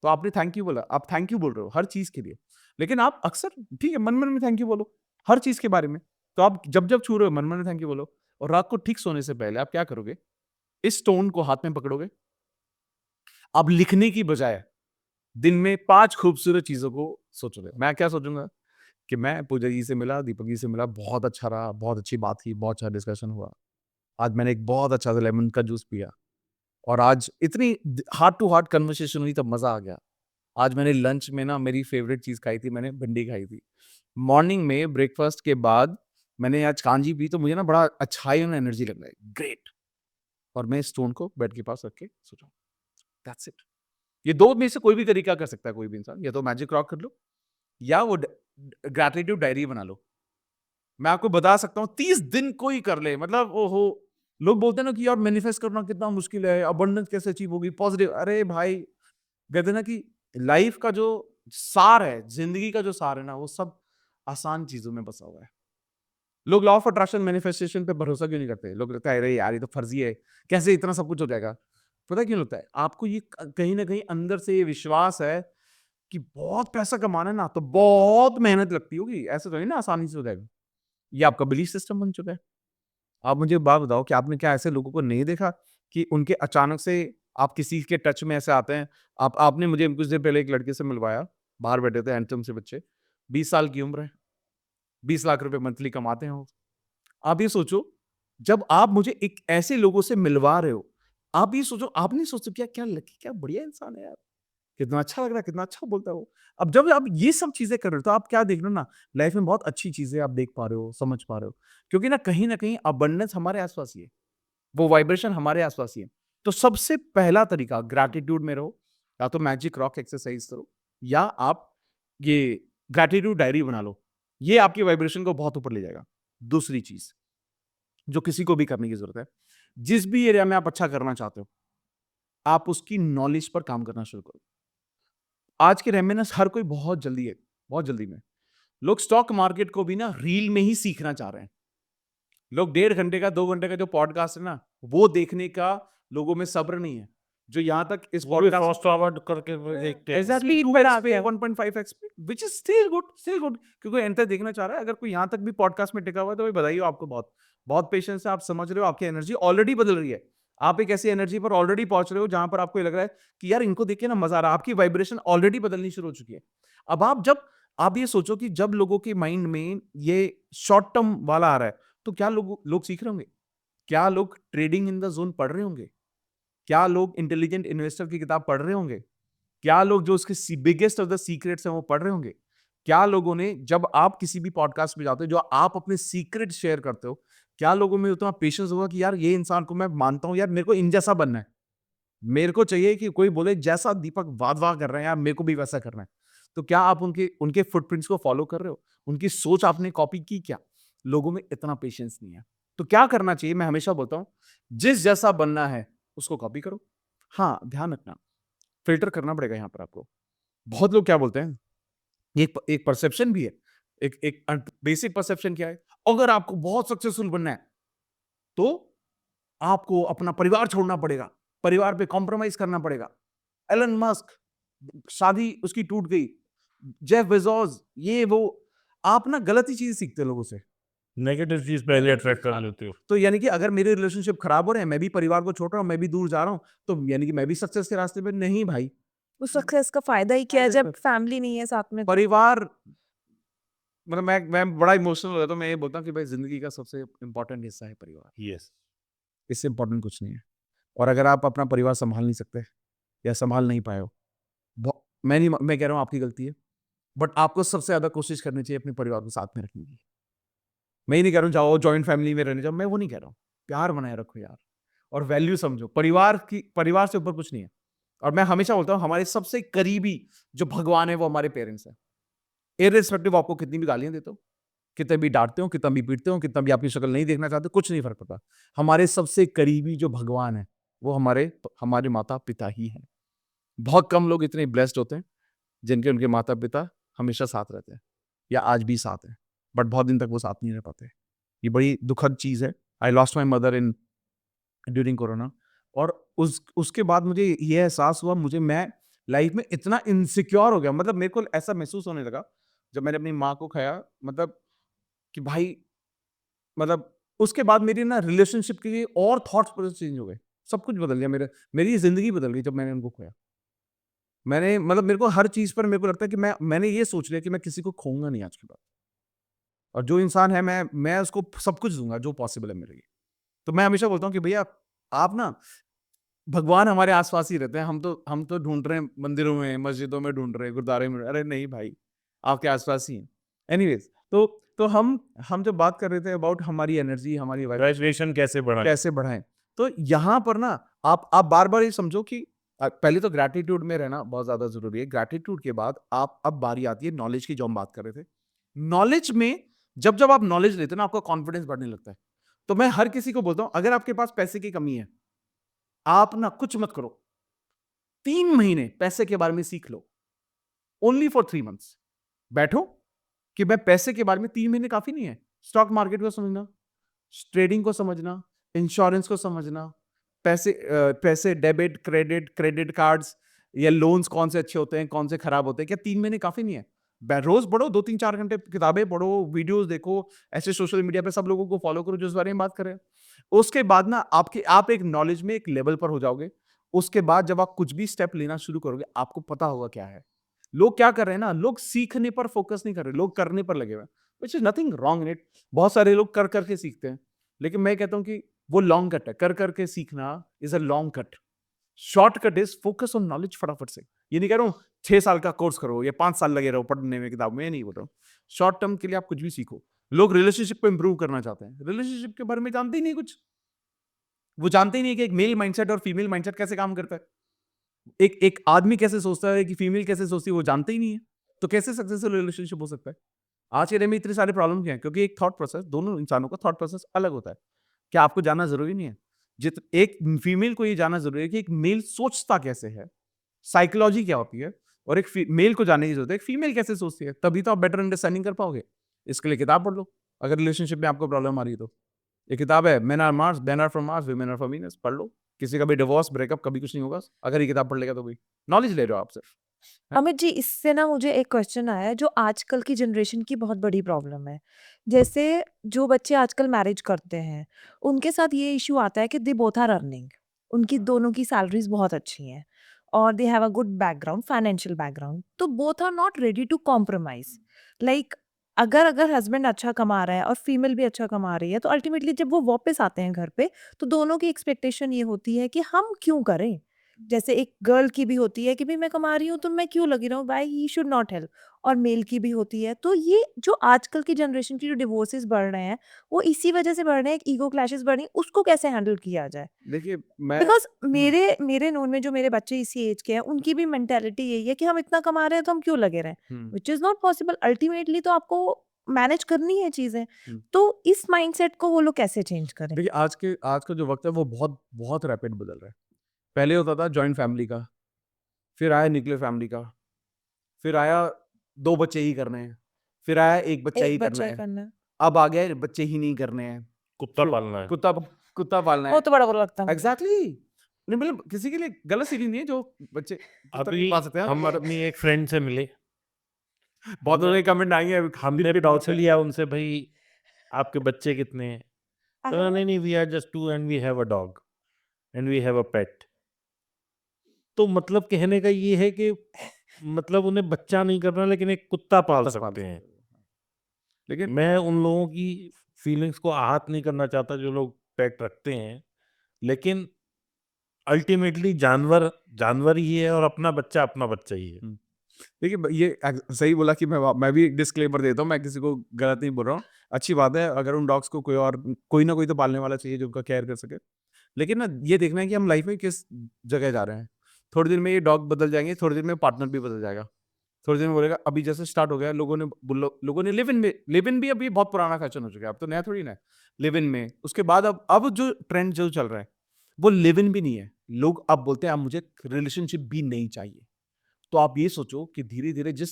तो आपने थैंक यू बोला, आप थैंक यू बोल रहे हो हर चीज के लिए, लेकिन आप अक्सर ठीक है मन मन में थैंक यू बोलो हर चीज के बारे में। तो आप जब जब छू रहे हो मन मन में थैंक यू बोलो। और रात को ठीक सोने से पहले आप क्या करोगे, इस टोन को हाथ में पकड़ोगे, आप लिखने की बजाय दिन में 5 खूबसूरत चीजों को सोचोगे। मैं क्या सोचूंगा कि मैं पूजा जी से मिला, दीपक जी से मिला, बहुत अच्छा रहा, बहुत अच्छी बात थी, बहुत अच्छा डिस्कशन हुआ। आज मैंने एक बहुत अच्छा सा लेमन का जूस पिया और आज इतनी हार्ट टू हार्ट कन्वर्सेशन हुई, तब मजा आ गया। आज मैंने लंच में ना मेरी फेवरेट चीज खाई थी, मैंने भिंडी खाई थी। मॉर्निंग में ब्रेकफास्ट के बाद मैंने आज कांजी पी, तो मुझे ना बड़ा अच्छा ही एनर्जी लग रहा है, ग्रेट। और मैं स्टोन को बेड के पास रख के सोचा, दैट्स इट। ये दो में से कोई भी तरीका कर सकता है कोई भी इंसान, या तो मैजिक रॉक कर लो या वो ग्रैटिट्यूड डायरी बना लो। मैं आपको बता सकता हूँ 30 दिन कोई कर ले, मतलब ओहो। लोग बोलते हैं ना कि यार मैनिफेस्ट करना कितना मुश्किल है, अबंडेंस कैसे अचीव होगी, पॉजिटिव। अरे भाई, कहते हैं ना कि लाइफ का जो सार है, जिंदगी का जो सार है ना, वो सब आसान चीजों में बसा हुआ है। लोग लॉ ऑफ अट्रैक्शन मैनिफेस्टेशन पे भरोसा क्यों नहीं करते? लोग लगता है अरे यार ये तो फर्जी है, कैसे इतना सब कुछ हो जाएगा। पता क्यों लगता है आपको? ये कहीं ना कहीं अंदर से ये विश्वास है कि बहुत पैसा कमाना है ना तो बहुत मेहनत लगती होगी, ऐसा तो नहीं ना आसानी से हो जाएगा। ये आपका बिलीफ सिस्टम बन चुका है। आप मुझे एक बात बताओ कि आपने क्या ऐसे लोगों को नहीं देखा कि उनके अचानक से आप किसी के टच में ऐसे आते हैं? आपने मुझे कुछ देर पहले एक लड़के से मिलवाया, बाहर बैठे थे एंथम से बच्चे, 20 साल की उम्र है, 20 लाख रुपए मंथली कमाते हैं वो। आप ये सोचो, जब आप मुझे एक ऐसे लोगों से मिलवा रहे हो, आप ये सोचो, आप नहीं सोचते क्या क्या लकी, क्या बढ़िया इंसान है यार, कितना अच्छा लग रहा है, कितना अच्छा बोलता है वो। अब जब आप ये सब चीजें कर रहे हो तो आप क्या देख रहे हो ना, लाइफ में बहुत अच्छी चीजें आप देख पा रहे हो, समझ पा रहे हो, क्योंकि ना कहीं अबंडेंस हमारे आसपास ही है, वो वाइब्रेशन हमारे आसपास ही है। तो सबसे पहला तरीका, ग्रैटिट्यूड में रहो, या तो मैजिक रॉक एक्सरसाइज करो, या आप ये ग्रैटिट्यूड डायरी बना लो, ये आपकी वाइब्रेशन को बहुत ऊपर ले जाएगा। दूसरी चीज जो किसी को भी करने की जरूरत है, जिस भी एरिया में आप अच्छा करना चाहते हो, आप उसकी नॉलेज पर काम करना शुरू करो। आज के टाइम में ना हर कोई बहुत जल्दी है, बहुत जल्दी में। लोग स्टॉक मार्केट को भी ना रील में ही सीखना चाह रहे हैं। लोग 1.5 घंटे का 2 घंटे का जो पॉडकास्ट है ना, वो देखने का लोगों में सब्र नहीं है। जो यहाँ तक इस वो भी पॉडकास्ट फास्ट फॉरवर्ड करके देखते हैं। एग्जैक्टली Speed 2x बढ़ा पे के। 1.5x पे, विच इज स्टिल गुड, क्योंकि एंड तक देखना चाह रहा है। अगर कोई यहाँ तक भी पॉडकास्ट में टिका हुआ है तो भाई बधाई हो आपको, बहुत बहुत पेशेंस है, आप समझ रहे हो, आपकी एनर्जी ऑलरेडी बदल रही है। आप एक ऐसी एनर्जी पर ऑलरेडी पहुंच रहे हो जहां पर आपको ये लग रहा है कि यार इनको देख के ना मजा आ रहा है, आपकी वाइब्रेशन ऑलरेडी बदलनी शुरू हो चुकी है। अब आप ये सोचो कि जब लोगों के माइंड में ये शॉर्ट टर्म वाला आ रहा है, तो क्या लोग सीख रहे होंगे? क्या लोग ट्रेडिंग इन द जोन पढ़ रहे होंगे? क्या लोग इंटेलिजेंट इन्वेस्टर की किताब पढ़ रहे होंगे? क्या लोग जो उसके बिगेस्ट ऑफ द सीक्रेट्स हैं वो पढ़ रहे होंगे? क्या लोगों ने, जब आप किसी भी पॉडकास्ट में जाते हो जो आप अपने सीक्रेट शेयर करते हो, क्या लोगों में उतना पेशेंस होगा कि यार ये इंसान को मैं मानता हूं, यार मेरे को इन जैसा बनना है, मेरे को चाहिए कि कोई बोले जैसा दीपक वाह वाह कर रहे हैं यार मेरे को भी वैसा करना है। तो क्या आप उनके उनके फुटप्रिंट्स को फॉलो कर रहे हो? उनकी सोच आपने कॉपी की क्या? लोगों में इतना पेशेंस नहीं है। तो क्या करना चाहिए, मैं हमेशा बोलता हूँ, जिस जैसा बनना है उसको कॉपी करो। हाँ, ध्यान रखना, फिल्टर करना पड़ेगा यहाँ पर आपको। बहुत लोग क्या बोलते हैं, एक परसेप्शन भी है, एक बेसिक परसेप्शन क्या है, अगर आपको बहुत सक्सेसफुल बनना है तो आपको अपना परिवार छोड़ना पड़ेगा, परिवार पे कॉम्प्रोमाइज करना पड़ेगा। एलन मस्क, शादी उसकी टूट गई, जेफ बेजोस, ये वो। आप ना गलत ही चीज सीखते हैं लोगों से। नेगेटिव चीज पहले अट्रैक्ट कर लेते हो। तो यानी कि अगर मेरे रिलेशनशिप खराब हो रहे हैं, मैं भी परिवार को छोड़ रहा हूँ, मैं भी दूर जा रहा हूँ, तो यानी कि मैं भी सक्सेस के रास्ते पे नहीं भाई। उस सक्सेस का फायदा ही क्या है फायदा जब क्या? फैमिली नहीं है साथ में? परिवार, मतलब मैं बड़ा इमोशनल हो जाता हूँ, मैं ये बोलता हूँ कि भाई जिंदगी का सबसे इंपॉर्टेंट हिस्सा है परिवार, यस। इससे इंपॉर्टेंट कुछ नहीं है। और अगर आप अपना परिवार संभाल नहीं सकते या संभाल नहीं पाए हो, मैं कह रहा हूँ आपकी गलती है, बट आपको सबसे ज्यादा कोशिश करनी चाहिए अपने परिवार को साथ में रखने की। मैं ही नहीं कह रहा हूँ जाओ जॉइंट फैमिली में रहने जाओ, मैं वो नहीं कह रहा हूँ। प्यार बनाए रखो यार, और वैल्यू समझो। परिवार से ऊपर कुछ नहीं है। और मैं हमेशा बोलता हूँ हमारे सबसे करीबी जो भगवान है वो हमारे पेरेंट्स हैं। इर्रिस्पेक्टिव आपको कितनी भी गालियां देते हो, कितने भी डांटते हो, कितना भी पीटते हो, कितना भी आपकी शक्ल नहीं देखना चाहते, कुछ नहीं फर्क पड़ता। हमारे सबसे करीबी जो भगवान है वो हमारे हमारे माता पिता ही हैं। बहुत कम लोग इतने ब्लेस्ड होते हैं जिनके उनके माता पिता हमेशा साथ रहते हैं या आज भी साथ हैं, बट बहुत दिन तक वो साथ नहीं रह पाते। ये बड़ी दुखद चीज है। I lost my mother in during corona. और उसके बाद मुझे ये एहसास हुआ, मैं लाइफ में इतना इनसिक्योर हो गया, मतलब मेरे को ऐसा महसूस होने लगा जब मैंने अपनी माँ को खाया, मतलब कि भाई, मतलब उसके बाद मेरी ना रिलेशनशिप के और थॉट्स पूरे चेंज हो गए। सब कुछ बदल गया, मेरी जिंदगी बदल गई जब मैंने उनको खोया। मैंने, मतलब मेरे को हर चीज पर मेरे को लगता है कि मैंने ये सोच लिया कि मैं किसी को खोऊंगा नहीं आज के बाद। और जो इंसान है मैं उसको सब कुछ दूंगा जो पॉसिबल है मेरे लिए। तो मैं हमेशा बोलता हूँ कि भैया, आप ना, भगवान हमारे आसपास ही रहते हैं। हम तो ढूंढ रहे हैं मंदिरों में, मस्जिदों में ढूंढ रहे हैं, गुरुद्वारे में। अरे नहीं भाई, आपके आसपास ही है। एनीवेज, तो हम जब बात कर रहे थे अबाउट हमारी एनर्जी, हमारी वाइब ग्रेजुएशन कैसे बढ़ा? कैसे बढ़ाएं, तो यहाँ पर ना आप बार बार ये समझो कि पहले तो ग्रैटिट्यूड में रहना बहुत ज्यादा जरूरी है। ग्रैटिट्यूड के बाद अब बारी आती है नॉलेज की, जो हम बात कर रहे थे। नॉलेज में जब जब आप नॉलेज लेते हो ना, आपका कॉन्फिडेंस बढ़ने लगता है। तो मैं हर किसी को बोलता हूं, अगर आपके पास पैसे की कमी है, आप ना कुछ मत करो, 3 महीने पैसे के बारे में सीख लो। ओनली फॉर 3 मंथ्स बैठो कि मैं पैसे के बारे में, 3 महीने काफी नहीं है। स्टॉक मार्केट को समझना, ट्रेडिंग को समझना, इंश्योरेंस को समझना, पैसे डेबिट क्रेडिट कार्ड्स या लोन्स कौन से अच्छे होते हैं, कौन से खराब होते हैं। क्या 3 महीने काफी नहीं है? रोज पढ़ो, 2-3-4 घंटे किताबें पढ़ो, वीडियोस देखो, ऐसे सोशल मीडिया पे सब लोगों को फॉलो करो जो इस बारे में बात कर रहे हैं। उसके बाद ना आप एक नॉलेज में एक लेवल पर हो जाओगे। उसके बाद जब आप कुछ भी स्टेप लेना शुरू करोगे, आपको पता होगा क्या है। लोग क्या कर रहे हैं ना, लोग सीखने पर फोकस नहीं कर रहे, लोग करने पर लगे हुए हैं, which is nothing wrong in it. बहुत सारे लोग कर करके सीखते हैं, लेकिन मैं कहता हूं कि वो लॉन्ग कट है। कर करके सीखना is a long cut. Short cut is focus on knowledge फटाफट से। ये नहीं कह रहा हूं 6 साल का कोर्स करो या 5 साल लगे रहो पढ़ने में किताब में, ये नहीं बोल रहा हूं। शॉर्ट टर्म के लिए आप कुछ भी सीखो। लोग रिलेशनशिप को इंप्रूव करना चाहते हैं, रिलेशनशिप के बारे में जानते ही नहीं कुछ। वो जानते ही नहीं कि एक मेल माइंडसेट और फीमेल माइंडसेट कैसे काम करता है, एक आदमी कैसे सोचता है कि फीमेल कैसे सोचती है, वो जानते ही नहीं है। तो कैसे सक्सेसफुल रिलेशनशिप हो सकता है? आज के टाइम में इतने सारे प्रॉब्लम क्या है? क्योंकि एक थॉट प्रोसेस, दोनों इंसानों का थॉट प्रोसेस अलग होता है। क्या आपको जानना जरूरी नहीं है? एक फीमेल को ये जानना जरूरी है कि एक मेल सोचता कैसे है, साइकोलॉजी क्या होती है, और एक मेल को जानने की जरूरत है एक फीमेल कैसे सोचती है। तभी तो आप बेटर अंडरस्टैंडिंग कर पाओगे। इसके लिए किताब पढ़ लो, अगर रिलेशनशिप में आपको प्रॉब्लम आ रही है तो। ये किताब है, men are Mars, men are from Mars, women are from Venus, पढ़ लो। किसी का भी डिवोर्स ब्रेकअप कभी कुछ नहीं होगा अगर ये किताब पढ़ लेगा तो। कोई नॉलेज ले रहे हो आप सिर्फ। अमित जी, इससे ना मुझे एक क्वेश्चन आया है जो आजकल की जनरेशन की बहुत बड़ी प्रॉब्लम है। जैसे जो बच्चे आजकल मैरिज करते हैं, उनके साथ ये इश्यू आता है कि दे बोथ आर अर्निंग। उनकी दोनों की सैलरीज़ बहुत अच्छी हैं और they have a good background, financial background. तो both are not ready to compromise. Like अगर हस्बैंड अच्छा कमा रहा है और फीमेल भी अच्छा कमा रही है, तो अल्टीमेटली जब वो वापस आते हैं घर पे, तो दोनों की एक्सपेक्टेशन ये होती है कि हम क्यों करें? जैसे एक गर्ल की भी होती है कि भई मैं कमा रही हूँ तो मैं क्यों लगी रहूँ, why he should not help. और मेल की भी होती है। तो ये जो आजकल की जनरेशन की जो डिवोर्सेस बढ़ रहे हैं, वो इसी वजह से बढ़ रहे हैं, एक ईगो क्लैशेस बढ़ रही हैं, उसको कैसे हैंडल किया जाए? देखिए मैं बिकॉज़ मेरे नोन में जो मेरे बच्चे इसी एज के हैं, उनकी भी मेंटालिटी यही है कि हम इतना कमा रहे हैं तो हम क्यों लगे रहें? Which is not possible. Ultimately तो आपको मैनेज करनी है चीजें। हम्म। तो इस माइंडसेट को वो लोग कैसे चेंज करें? देखिए आज का जो वक्त है वो बहुत बहुत रैपिड बदल रहा है। पहले होता था जॉइंट फैमिली का, फिर आया न्यूक्लियर फैमिली का, फिर आया 2 बच्चे ही करने हैं, फिर आया 1 बच्चा ही एक करना बच्चा ही है, करना है। अब आ गया है बच्चे ही नहीं करने हैं, कुत्ता फिर पालना है। कुत्ता कुत्ता पालना वो है। तो बड़ा बुरा लगता है मुझे। एग्जैक्टली नहीं, मतलब किसी के लिए गलत सीरीज नहीं है जो बच्चे कुत्ता अभी नहीं पाल सकते हैं। हम अपनी एक फ्रेंड से मिले, बहुत लोगों के कमेंट आएंगे, हमने भी पूछ लिया उनसे, भाई आपके बच्चे कितने हैं? तो नहीं नहीं, we are just 2 and we have a dog and we have a pet. तो मतलब कहने का ये है कि मतलब उन्हें बच्चा नहीं करना, लेकिन एक कुत्ता पाल सकते हैं। लेकिन मैं उन लोगों की फीलिंग्स को आहत नहीं करना चाहता जो लोग पेट रखते हैं, लेकिन अल्टीमेटली जानवर जानवर ही है और अपना बच्चा ही है। देखिए ये सही बोला कि मैं भी डिस्क्लेमर देता हूँ, मैं किसी को गलत नहीं बोल रहा हूँ। अच्छी बात है अगर उन डॉग्स को कोई ना कोई तो पालने वाला चाहिए जो उनका केयर कर सके। लेकिन ना ये देखना है कि हम लाइफ में किस जगह जा रहे हैं। थोड़ी देर में ये डॉग बदल जाएंगे, थोड़ी देर में पार्टनर भी बदल जाएगा। थोड़ी देर में बोलेगा, अभी जैसे स्टार्ट हो गया लोगों ने लिव इन भी अभी बहुत पुराना फैशन हो चुका है, अब तो नया थोड़ी ना है लिव इन में। उसके बाद अब जो ट्रेंड जो चल रहा है वो लिव इन भी नहीं है। लोग अब बोलते हैं अब मुझे रिलेशनशिप भी नहीं चाहिए। तो आप ये सोचो कि धीरे धीरे जिस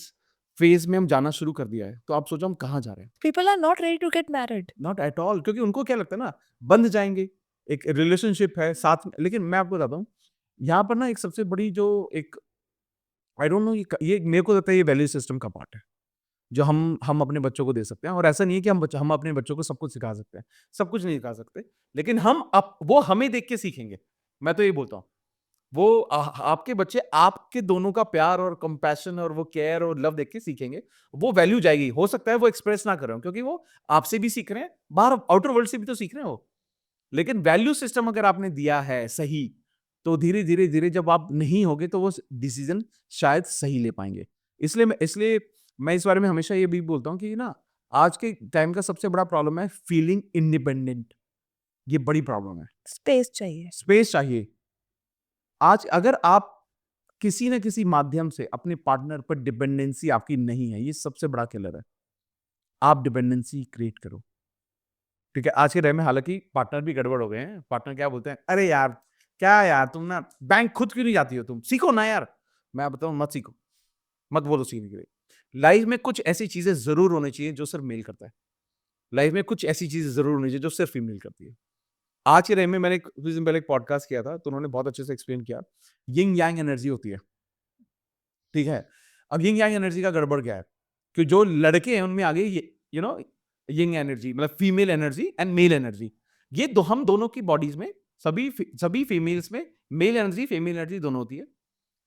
फेज में हम जाना शुरू कर दिया है, तो आप सोचो हम कहाँ जा रहे हैं। People are not ready to get married. Not at all, क्योंकि उनको क्या लगता है ना, बंध जाएंगे, एक रिलेशनशिप है साथ में। लेकिन मैं आपको बताता हूँ यहाँ पर ना एक सबसे बड़ी जो एक आई डोंट नो, ये मेरे को लगता है ये वैल्यू सिस्टम का पार्ट है जो हम अपने बच्चों को दे सकते हैं। और ऐसा नहीं है कि हम अपने बच्चों को सब कुछ सिखा सकते हैं, सब कुछ नहीं सिखा सकते, लेकिन वो हमें देख के सीखेंगे। मैं तो ये बोलता हूँ वो आपके बच्चे आपके दोनों का प्यार और कंपैशन और वो केयर और लव देख के सीखेंगे। वो वैल्यू जाएगी। हो सकता है वो एक्सप्रेस ना कर रहे हो क्योंकि वो आपसे भी सीख रहे हैं, बाहर आउटर वर्ल्ड से भी तो सीख रहे हो। लेकिन वैल्यू सिस्टम अगर आपने दिया है सही, तो धीरे धीरे धीरे जब आप नहीं होगे तो वो डिसीजन शायद सही ले पाएंगे। इसलिए मैं इस बारे में हमेशा ये भी बोलता हूँ कि ना आज के टाइम का सबसे बड़ा प्रॉब्लम है फीलिंग इंडिपेंडेंट। ये बड़ी प्रॉब्लम है। स्पेस चाहिए। स्पेस चाहिए। आज अगर आप किसी न किसी माध्यम से अपने पार्टनर पर डिपेंडेंसी आपकी नहीं है, ये सबसे बड़ा किलर है। आप डिपेंडेंसी क्रिएट करो। ठीक है, आज के टाइम में हालांकि पार्टनर भी गड़बड़ हो गए हैं। पार्टनर क्या बोलते हैं, अरे यार क्या यार तुम ना बैंक खुद क्यों नहीं जाती हो, तुम सीखो ना यार। मैं बताऊं मत सीखो, मत बोलो सीखने के लिए। लाइफ में कुछ ऐसी चीजें जरूर होनी चाहिए जो सिर्फ मेल करता है। लाइफ में कुछ ऐसी चीजें जरूर होनी चाहिए जो सिर्फ फीमेल करती है। आज के टाइम में मैंने कुछ दिन पहले एक पॉडकास्ट किया था, तो उन्होंने बहुत अच्छे से एक्सप्लेन किया। यिंग यांग एनर्जी होती है, ठीक है। अब यिंग यांग एनर्जी का गड़बड़ क्या है कि जो लड़के हैं उनमें आगे यू नो यिंग एनर्जी मतलब female energy and mail energy, ये हम दोनों की बॉडीज में सभी फीमेल्स में मेल एनर्जी फीमेल एनर्जी दोनों होती है।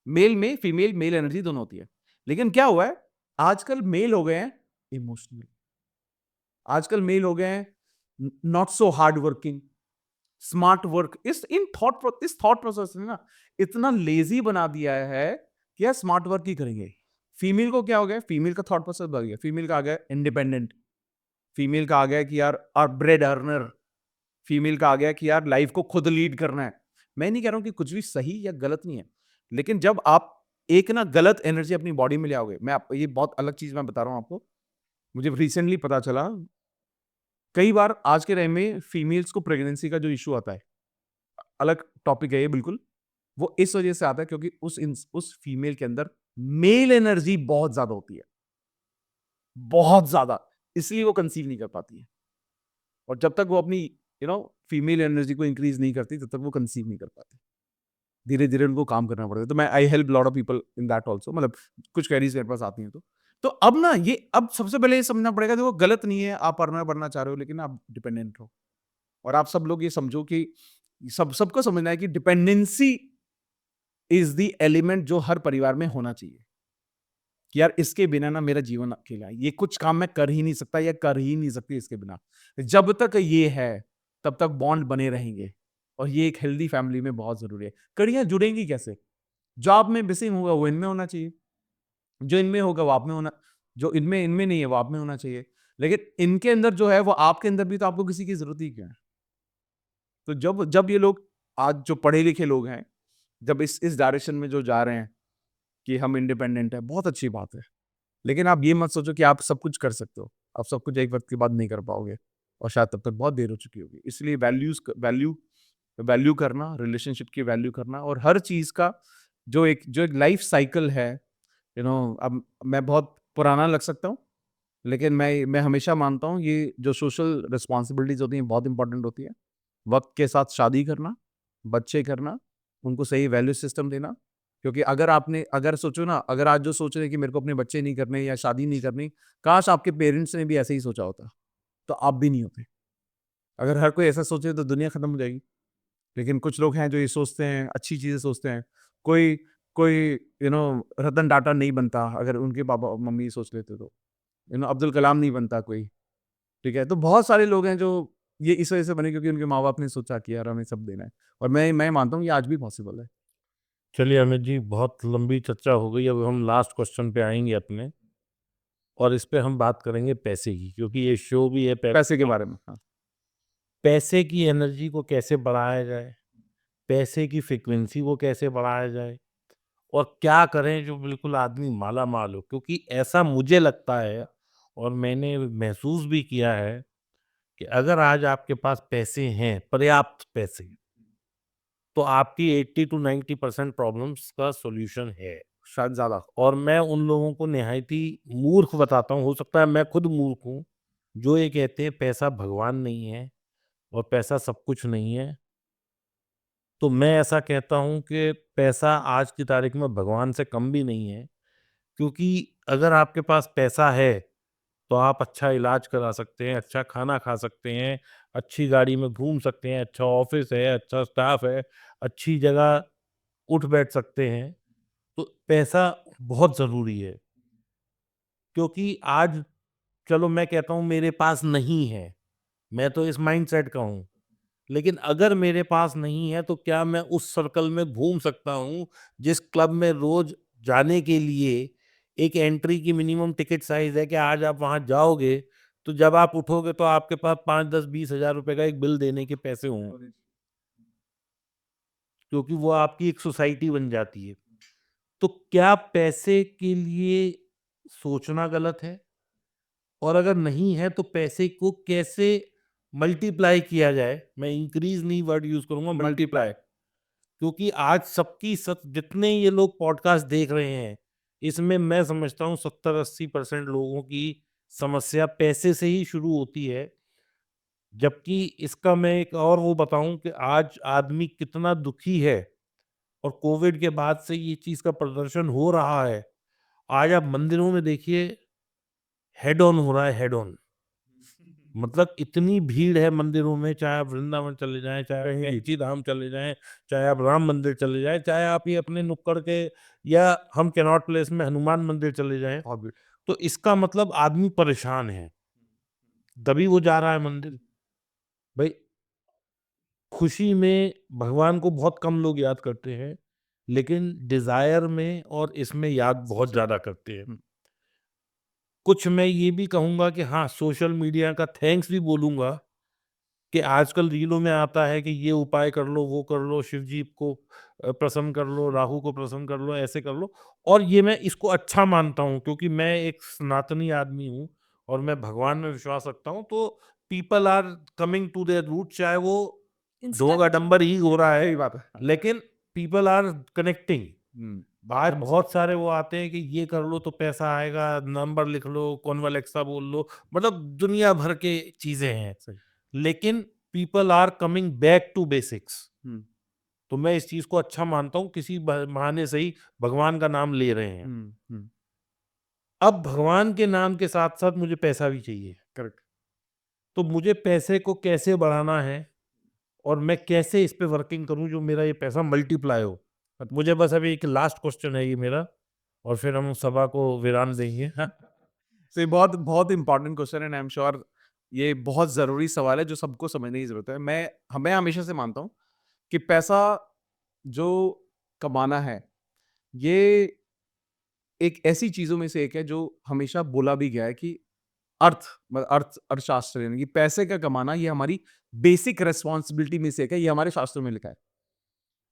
मेल में फीमेल मेल एनर्जी दोनों होती है। लेकिन क्या हुआ है, आजकल मेल हो गए हैं इमोशनल, आजकल मेल हो गए हैं not so hard working, smart work. इस थॉट प्रोसेस ने ना इतना लेजी बना दिया है कि यार स्मार्ट वर्क ही करेंगे। फीमेल को क्या हो गया, फीमेल का थॉट प्रोसेस बढ़ गया। फीमेल का आ गया इंडिपेंडेंट, फीमेल का आ गया कि यार और ब्रेड अर्नर, फीमेल का आ गया कि यार लाइफ को खुद लीड करना है। मैं नहीं कह रहा हूं कि कुछ भी सही या गलत नहीं है, लेकिन जब आप एक ना गलत एनर्जी अपनी बॉडी में ले आओगे, ये बहुत अलग चीज मैं बता रहा हूं आपको। मुझे रिसेंटली पता चला, कई बार आज के टाइम में फीमेल्स को प्रेगनेंसी का जो इशू आता है, अलग टॉपिक है ये बिल्कुल, वो इस वजह से आता है क्योंकि उस फीमेल के अंदर मेल एनर्जी बहुत ज्यादा होती है, बहुत ज्यादा, इसलिए वो कंसीव नहीं कर पाती है। और जब तक वो अपनी फीमेल एनर्जी को इंक्रीज नहीं करती तब तक वो कंसीव नहीं कर पाती। धीरे धीरे उनको काम करना पड़ता है। तो मैं I help lot of people in that also, मतलब कुछ क्वेरीज मेरे पास आती हैं। तो अब ना अब सबसे पहले ये समझना पड़ेगा, देखो गलत नहीं है आप पार्टनर बनना चाह रहे हो, लेकिन आप डिपेंडेंट हो। और आप सब लोग ये समझो कि सबको समझना है कि डिपेंडेंसी इज द एलिमेंट जो हर परिवार में होना चाहिए। कि यार इसके बिना ना मेरा जीवन अकेला है, ये कुछ काम मैं कर ही नहीं सकता या कर ही नहीं सकती इसके बिना। जब तक ये है तब तक बॉन्ड बने रहेंगे, और ये एक हेल्दी फैमिली में बहुत जरूरी है। कड़ियां जुड़ेंगी कैसे, जो आप में मिसिंग होगा वो इनमें होना चाहिए, जो इनमें होगा वो आप में होना, जो इनमें नहीं है वो आप में होना चाहिए। लेकिन इनके अंदर जो है वो आपके अंदर भी, तो आपको किसी की जरूरत ही क्यों है। तो जब जब ये लोग आज जो पढ़े लिखे लोग हैं, जब इस डायरेक्शन में जो जा रहे हैं कि हम इंडिपेंडेंट है, बहुत अच्छी बात है। लेकिन आप ये मत सोचो कि आप सब कुछ कर सकते हो। अब सब कुछ एक वक्त के बाद नहीं कर पाओगे और शायद तब तक बहुत देर हो चुकी होगी। इसलिए वैल्यू करना, रिलेशनशिप की वैल्यू करना, और हर चीज़ का जो एक लाइफ साइकिल है, अब मैं बहुत पुराना लग सकता हूँ, लेकिन मैं हमेशा मानता हूँ ये जो सोशल रिस्पॉन्सिबिलिटीज होती हैं बहुत इंपॉर्टेंट होती है। वक्त के साथ शादी करना, बच्चे करना, उनको सही वैल्यू सिस्टम देना। क्योंकि अगर सोचो ना, अगर आज जो सोच रहे हैं कि मेरे को अपने बच्चे नहीं करने या शादी नहीं करनी, काश आपके पेरेंट्स ने भी ऐसे ही सोचा होता, तो आप भी नहीं होते। अगर हर कोई ऐसा सोचे तो दुनिया खत्म हो जाएगी। लेकिन कुछ लोग हैं जो ये सोचते हैं, अच्छी चीजें सोचते हैं। कोई कोई रतन टाटा नहीं बनता अगर उनके पापा मम्मी सोच लेते, तो अब्दुल कलाम नहीं बनता कोई। ठीक है, तो बहुत सारे लोग हैं जो ये इस वजह से बने क्योंकि उनके माँ बाप ने सोचा कि यार हमें सब देना है, और मैं मानता हूँ ये आज भी पॉसिबल है। चलिए अमित जी, बहुत लंबी चर्चा हो गई। अब हम लास्ट क्वेश्चन पे आएंगे अपने, और इस पे हम बात करेंगे पैसे की, क्योंकि ये शो भी है पैसे के बारे में, हाँ। पैसे की एनर्जी को कैसे बढ़ाया जाए, पैसे की फ्रिक्वेंसी को कैसे बढ़ाया जाए, और क्या करें जो बिल्कुल आदमी माला माल हो। क्योंकि ऐसा मुझे लगता है, और मैंने महसूस भी किया है, कि अगर आज आपके पास पैसे हैं, पर्याप्त पैसे, तो आपकी 80 to 90% प्रॉब्लम्स का सॉल्यूशन है। शायद ज्यादा। और मैं उन लोगों को निहायत ही मूर्ख बताता हूँ, हो सकता है मैं खुद मूर्ख हूँ, जो ये कहते हैं पैसा भगवान नहीं है और पैसा सब कुछ नहीं है। तो मैं ऐसा कहता हूँ कि पैसा आज की तारीख में भगवान से कम भी नहीं है। क्योंकि अगर आपके पास पैसा है तो आप अच्छा इलाज करा सकते हैं, अच्छा खाना खा सकते हैं, अच्छी गाड़ी में घूम सकते हैं, अच्छा ऑफिस है, अच्छा स्टाफ है, अच्छी जगह उठ बैठ सकते हैं। तो पैसा बहुत ज़रूरी है। क्योंकि आज, चलो मैं कहता हूँ मेरे पास नहीं है, मैं तो इस माइंडसेट का हूँ, लेकिन अगर मेरे पास नहीं है तो क्या मैं उस सर्कल में घूम सकता हूँ जिस क्लब में रोज जाने के लिए एक एंट्री की मिनिमम टिकट साइज है कि आज आप वहां जाओगे तो जब आप उठोगे तो आपके पास 5, 10, 20 हजार रुपए का एक बिल देने के पैसे हों, क्योंकि वो आपकी एक सोसाइटी बन जाती है। तो क्या पैसे के लिए सोचना गलत है? और अगर नहीं है तो पैसे को कैसे मल्टीप्लाई किया जाए? मैं इंक्रीज नहीं वर्ड यूज करूंगा, मल्टीप्लाई। क्योंकि आज सबकी जितने ये लोग पॉडकास्ट देख रहे हैं, इसमें मैं समझता हूँ 70-80% लोगों की समस्या पैसे से ही शुरू होती है। जबकि इसका मैं एक और वो बताऊं कि आज आदमी कितना दुखी है, और कोविड के बाद से ये चीज का प्रदर्शन हो रहा है। आज आप मंदिरों में देखिए, हेड ऑन हो रहा है, हेड ऑन। मतलब इतनी भीड़ है मंदिरों में, चाहे आप वृंदावन चले जाएं, चाहे आप कैंची धाम चले जाएं, चाहे आप राम मंदिर चले जाएं, चाहे आप ये अपने नुक्कड़ के या हम कैनॉट प्लेस में हनुमान मंदिर चले जाएं, बहुत भीड़। तो इसका मतलब आदमी परेशान है, तभी वो जा रहा है मंदिर। भाई, खुशी में भगवान को बहुत कम लोग याद करते हैं, लेकिन डिजायर में और इसमें याद बहुत ज्यादा करते हैं। हम्म, कुछ मैं ये भी कहूंगा कि हाँ, सोशल मीडिया का थैंक्स भी बोलूंगा कि आजकल रीलों में आता है कि ये उपाय कर लो, वो कर लो, शिव जी को प्रसन्न कर लो, राहु को प्रसन्न कर लो, ऐसे कर लो। और ये मैं इसको अच्छा मानता हूँ, क्योंकि मैं एक सनातनी आदमी हूँ और मैं भगवान में विश्वास रखता हूँ। तो people are coming to their route, चाहे वो दो का डंबर ही हो रहा है, सही बात है। लेकिन पीपल आर कनेक्टिंग। हम्म, आज बहुत सारे वो आते हैं कि ये कर लो तो पैसा आएगा, नंबर लिख लो, कॉन्वलेक्सा बोल लो, मतलब दुनिया भर के चीजें हैं। सही। लेकिन people are coming back to basics. Hmm, तो मैं इस चीज को अच्छा मानता हूँ, किसी बहाने से ही भगवान का नाम ले रहे हैं। हम्म, अब भगवान के नाम के साथ साथ मुझे पैसा भी चाहिए। करेक्ट। तो मुझे पैसे को कैसे बढ़ाना है, और मैं कैसे इस पे वर्किंग करूं जो मेरा ये पैसा मल्टीप्लाई हो। मुझे बस अभी एक लास्ट क्वेश्चन है ये मेरा, और फिर हम सभा को विराम देंगे। तो ये बहुत बहुत इंपॉर्टेंट क्वेश्चन है, आई एम श्योर ये बहुत जरूरी सवाल है जो सबको समझने की जरूरत है। मैं हमेशा से मानता हूँ कि पैसा जो कमाना है, ये एक ऐसी चीजों में से एक है जो हमेशा बोला भी गया है कि अर्थशास्त्र यानी कि पैसे का कमाना ये हमारी बेसिक रेस्पॉन्सिबिलिटी में से एक है, ये हमारे शास्त्रों में लिखा है।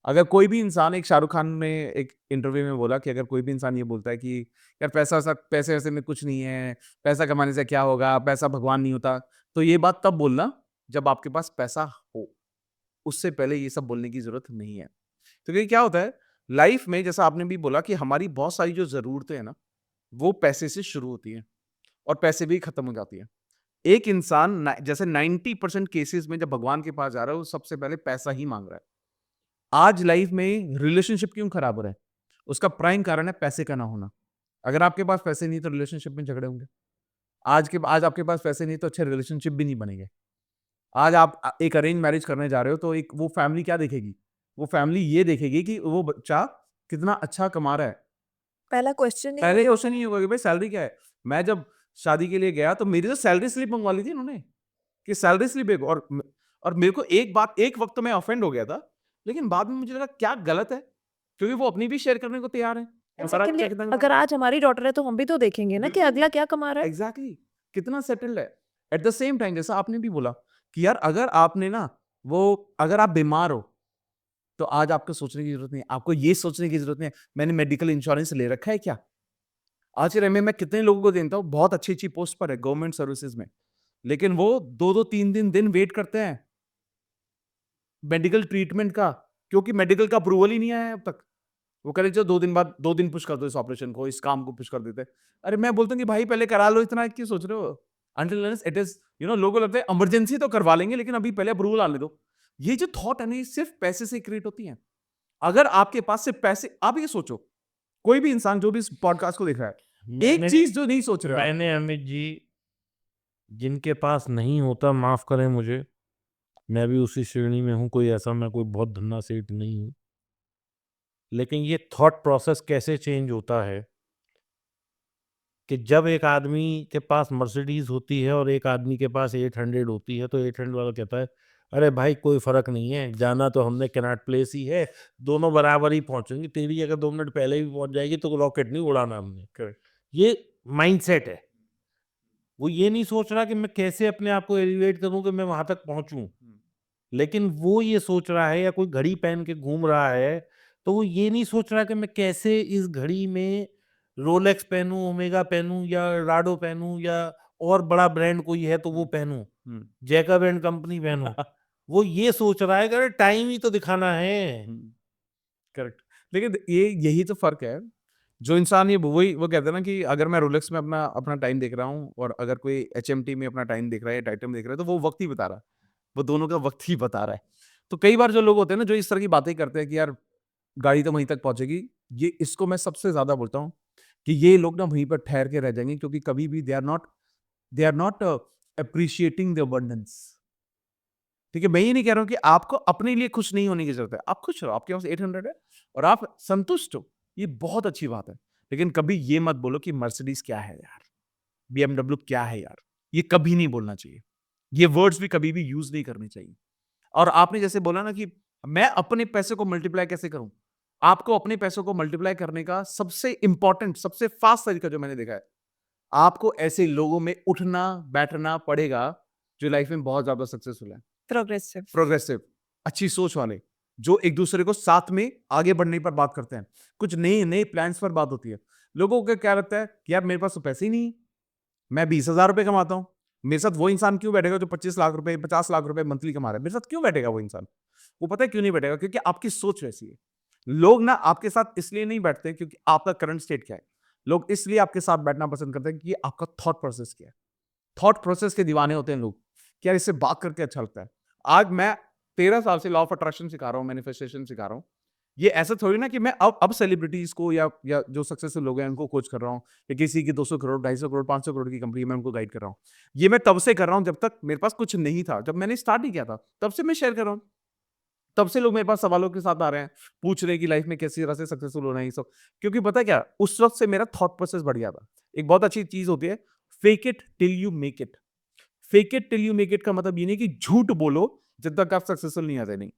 अगर कोई भी इंसान, एक शाहरुख खान ने एक इंटरव्यू में बोला कि अगर कोई भी इंसान ये बोलता है कि यार पैसे वैसे में कुछ नहीं है, पैसा कमाने से क्या होगा, पैसा भगवान नहीं होता, तो ये बात तब बोलना जब आपके पास पैसा हो। उससे पहले ये सब बोलने की जरूरत नहीं है। तो क्योंकि क्या होता है लाइफ में, जैसा आपने भी बोला कि हमारी बहुत सारी जो जरूरतें हैं ना, वो पैसे से शुरू होती हैं और पैसे भी खत्म हो जाती है। एक इंसान जैसे 90% केसेस में जब भगवान के पास जा रहा है, वो सबसे पहले पैसा ही मांग रहा है। आज लाइफ में रिलेशनशिप क्यों खराब हो रहा है? उसका प्राइम कारण है पैसे का ना होना। अगर आपके पास पैसे नहीं तो रिलेशनशिप में झगड़े होंगे। आज आपके पास पैसे नहीं तो अच्छे रिलेशनशिप भी नहीं बनेंगे। आज आप एक अरेंज मैरिज करने जा रहे हो तो एक वो फैमिली क्या देखेगी? वो फैमिली ये देखेगी कि वो बच्चा कितना अच्छा कमा रहा है। पहला क्वेश्चन पहले क्वेश्चन नहीं होगा कि भाई सैलरी क्या है? मैं जब शादी के लिए गया तो मेरी तो सैलरी स्लिप मंगवा ली थी इन्होंने कि सैलरी स्लिप एक, और मेरे को एक वक्त तो मैं ऑफेंड हो गया था, लेकिन बाद में मुझे लगा क्या गलत है, क्योंकि वो अपनी भी शेयर करने को तैयार है। सेकंडली अगर आज हमारी डॉटर है तो हम भी तो देखेंगे ना कि बिल्कुल। अगला क्या कमा रहा है। एग्जैक्टली कितना सेटल्ड है। एट द सेम टाइम जैसा आपने भी बोला कि यार अगर आपने ना वो अगर आप बीमार हो तो आज आपको सोचने की जरूरत नहीं है। आपको ये सोचने की जरूरत नहीं है मैंने मेडिकल इंश्योरेंस ले रखा है क्या। आज के टाइम में मैं कितने लोगों को देखता हूँ बहुत अच्छी अच्छी पोस्ट पर है गवर्नमेंट सर्विसेज में, लेकिन वो 2-2 3 दिन वेट करते हैं मेडिकल ट्रीटमेंट का, क्योंकि मेडिकल का अप्रूवल ही नहीं आया है अब तक। वो कह रहे चलो 2 दिन बाद 2 दिन पुश कर दो इस ऑपरेशन को, इस काम को पुश कर देते हैं। अरे मैं बोलता हूँ कि भाई पहले करा लो, इतना क्यों सोच रहे हो? अनटिल अनलेस इट इज लोगों को लगता है इमरजेंसी तो करवा लेंगे, लेकिन अभी पहले अप्रूवल आने दो। ये जो थॉट है ना, ये सिर्फ पैसे से क्रिएट होती है। अगर आपके पास सिर्फ पैसे, आप ये सोचो, कोई भी इंसान जो भी इस पॉडकास्ट को देख रहा है, एक मैंने- चीज जो नहीं सोच रहे हो आप, मैंने अमित जी, जिनके पास नहीं होता माफ करें मुझे, मैं भी उसी श्रेणी में हूँ। कोई ऐसा मैं कोई बहुत धन्ना सेठ नहीं हूँ, लेकिन ये थॉट प्रोसेस कैसे चेंज होता है कि जब एक आदमी के पास मर्सिडीज होती है और एक आदमी के पास 800 होती है, तो 800 वाला कहता है अरे भाई कोई फर्क नहीं है, जाना तो हमने कैनाट प्लेस ही है, दोनों बराबर ही पहुंचेंगे, तेरी अगर 2 मिनट पहले भी पहुंच जाएगी तो रॉकेट नहीं उड़ाना हमने। ये माइंडसेट है। वो ये नहीं सोच रहा कि मैं कैसे अपने आप को एलिवेट करूं कि मैं वहां तक पहुंचूं, लेकिन वो ये सोच रहा है, या कोई घड़ी पहन के घूम रहा है तो वो ये नहीं सोच रहा कि मैं कैसे इस घड़ी में रोलेक्स पहनूं, ओमेगा पहनूं, या राडो पहनूं, या और बड़ा ब्रांड कोई है तो वो पहनूं, जैकब एंड कंपनी पहनूं। वो ये सोच रहा है कि अरे टाइम ही तो दिखाना है। करेक्ट। लेकिन ये यही तो फर्क है। जो इंसान ये वही वो कहते हैं ना कि अगर मैं रोलेक्स में अपना अपना टाइम देख रहा हूँ और अगर कोई एचएमटी में अपना टाइम देख रहा है, टाइटम देख रहा है, तो वो वक्त ही बता रहा है, वो दोनों का वक्त ही बता रहा है। तो कई बार जो लोग होते हैं ना जो इस तरह की बातें करते हैं कि यार गाड़ी तो वहीं तक पहुंचेगी, ये इसको मैं सबसे ज्यादा बोलता हूँ कि ये लोग ना वहीं पर ठहर के रह जाएंगे, क्योंकि कभी भी they are not appreciating the abundance. ठीक है, मैं ये नहीं कह रहा हूँ कि आपको अपने लिए खुश नहीं होने की जरूरत है। आप खुश रहो, आपके पास 800 है और आप संतुष्ट हो, ये बहुत अच्छी बात है। लेकिन कभी ये मत बोलो कि मर्सिडीज क्या है यार, बीएमडब्ल्यू क्या है यार, ये कभी नहीं बोलना चाहिए। ये वर्ड्स भी कभी भी यूज नहीं करने चाहिए। और आपने जैसे बोला ना कि मैं अपने पैसे को मल्टीप्लाई कैसे करूं, आपको अपने पैसों को मल्टीप्लाई करने का सबसे इंपॉर्टेंट, सबसे फास्ट तरीका जो मैंने देखा है, आपको ऐसे लोगों में उठना बैठना पड़ेगा जो लाइफ में बहुत ज्यादा सक्सेसफुल है, प्रोग्रेसिव, अच्छी सोच वाले, जो एक दूसरे को साथ में आगे बढ़ने पर बात करते हैं, कुछ नए नए प्लान्स पर बात होती है। लोगों को क्या लगता है कि यार मेरे पास तो पैसे ही नहीं, मैं 20,000 रुपए कमाता हूं, मेरे साथ वो इंसान क्यों बैठेगा जो 25 लाख रुपए 50 लाख रुपए मंथली कमा रहा है, मेरे साथ क्यों बैठेगा वो इंसान? वो पता है क्यों नहीं बैठेगा? क्योंकि आपकी सोच वैसी है। लोग ना आपके साथ इसलिए नहीं बैठते क्योंकि आपका करंट स्टेट क्या है, लोग इसलिए आपके साथ बैठना पसंद करते हैं कि आपका थॉट प्रोसेस क्या है। थॉट प्रोसेस के दीवाने होते हैं लोग, क्या इससे बात करके अच्छा लगता है। आज मैं 13 साल से लॉ ऑफ अट्रैक्शन सिखा रहा हूँ, मैनिफेस्टेशन सिखा रहा हूँ। ये ऐसा थोड़ी ना कि मैं अब सेलिब्रिटीज को या जो सक्सेसफुल लोग हैं उनको कोच कर रहा हूँ, या किसी की 200 करोड़ 250 करोड़ 500 करोड़ की कंपनी मैं उनको गाइड कर रहा हूँ। ये मैं तब से कर रहा हूँ जब तक मेरे पास कुछ नहीं था, जब मैंने स्टार्ट ही किया था तब से मैं शेयर कर रहा हूँ। तब से लोग मेरे पास सवालों के साथ आ रहे हैं, पूछ रहे हैं कि लाइफ में कैसी तरह से सक्सेसफुल होना है ये सब। क्योंकि पता है क्या, उस वक्त से मेरा थॉट प्रोसेस बढ़ गया था। एक बहुत अच्छी चीज होती है, fake it till you make it. Fake it till you make it का मतलब ये नहीं कि झूठ बोलो जब तक आप सक्सेसफुल नहीं आते, नहीं।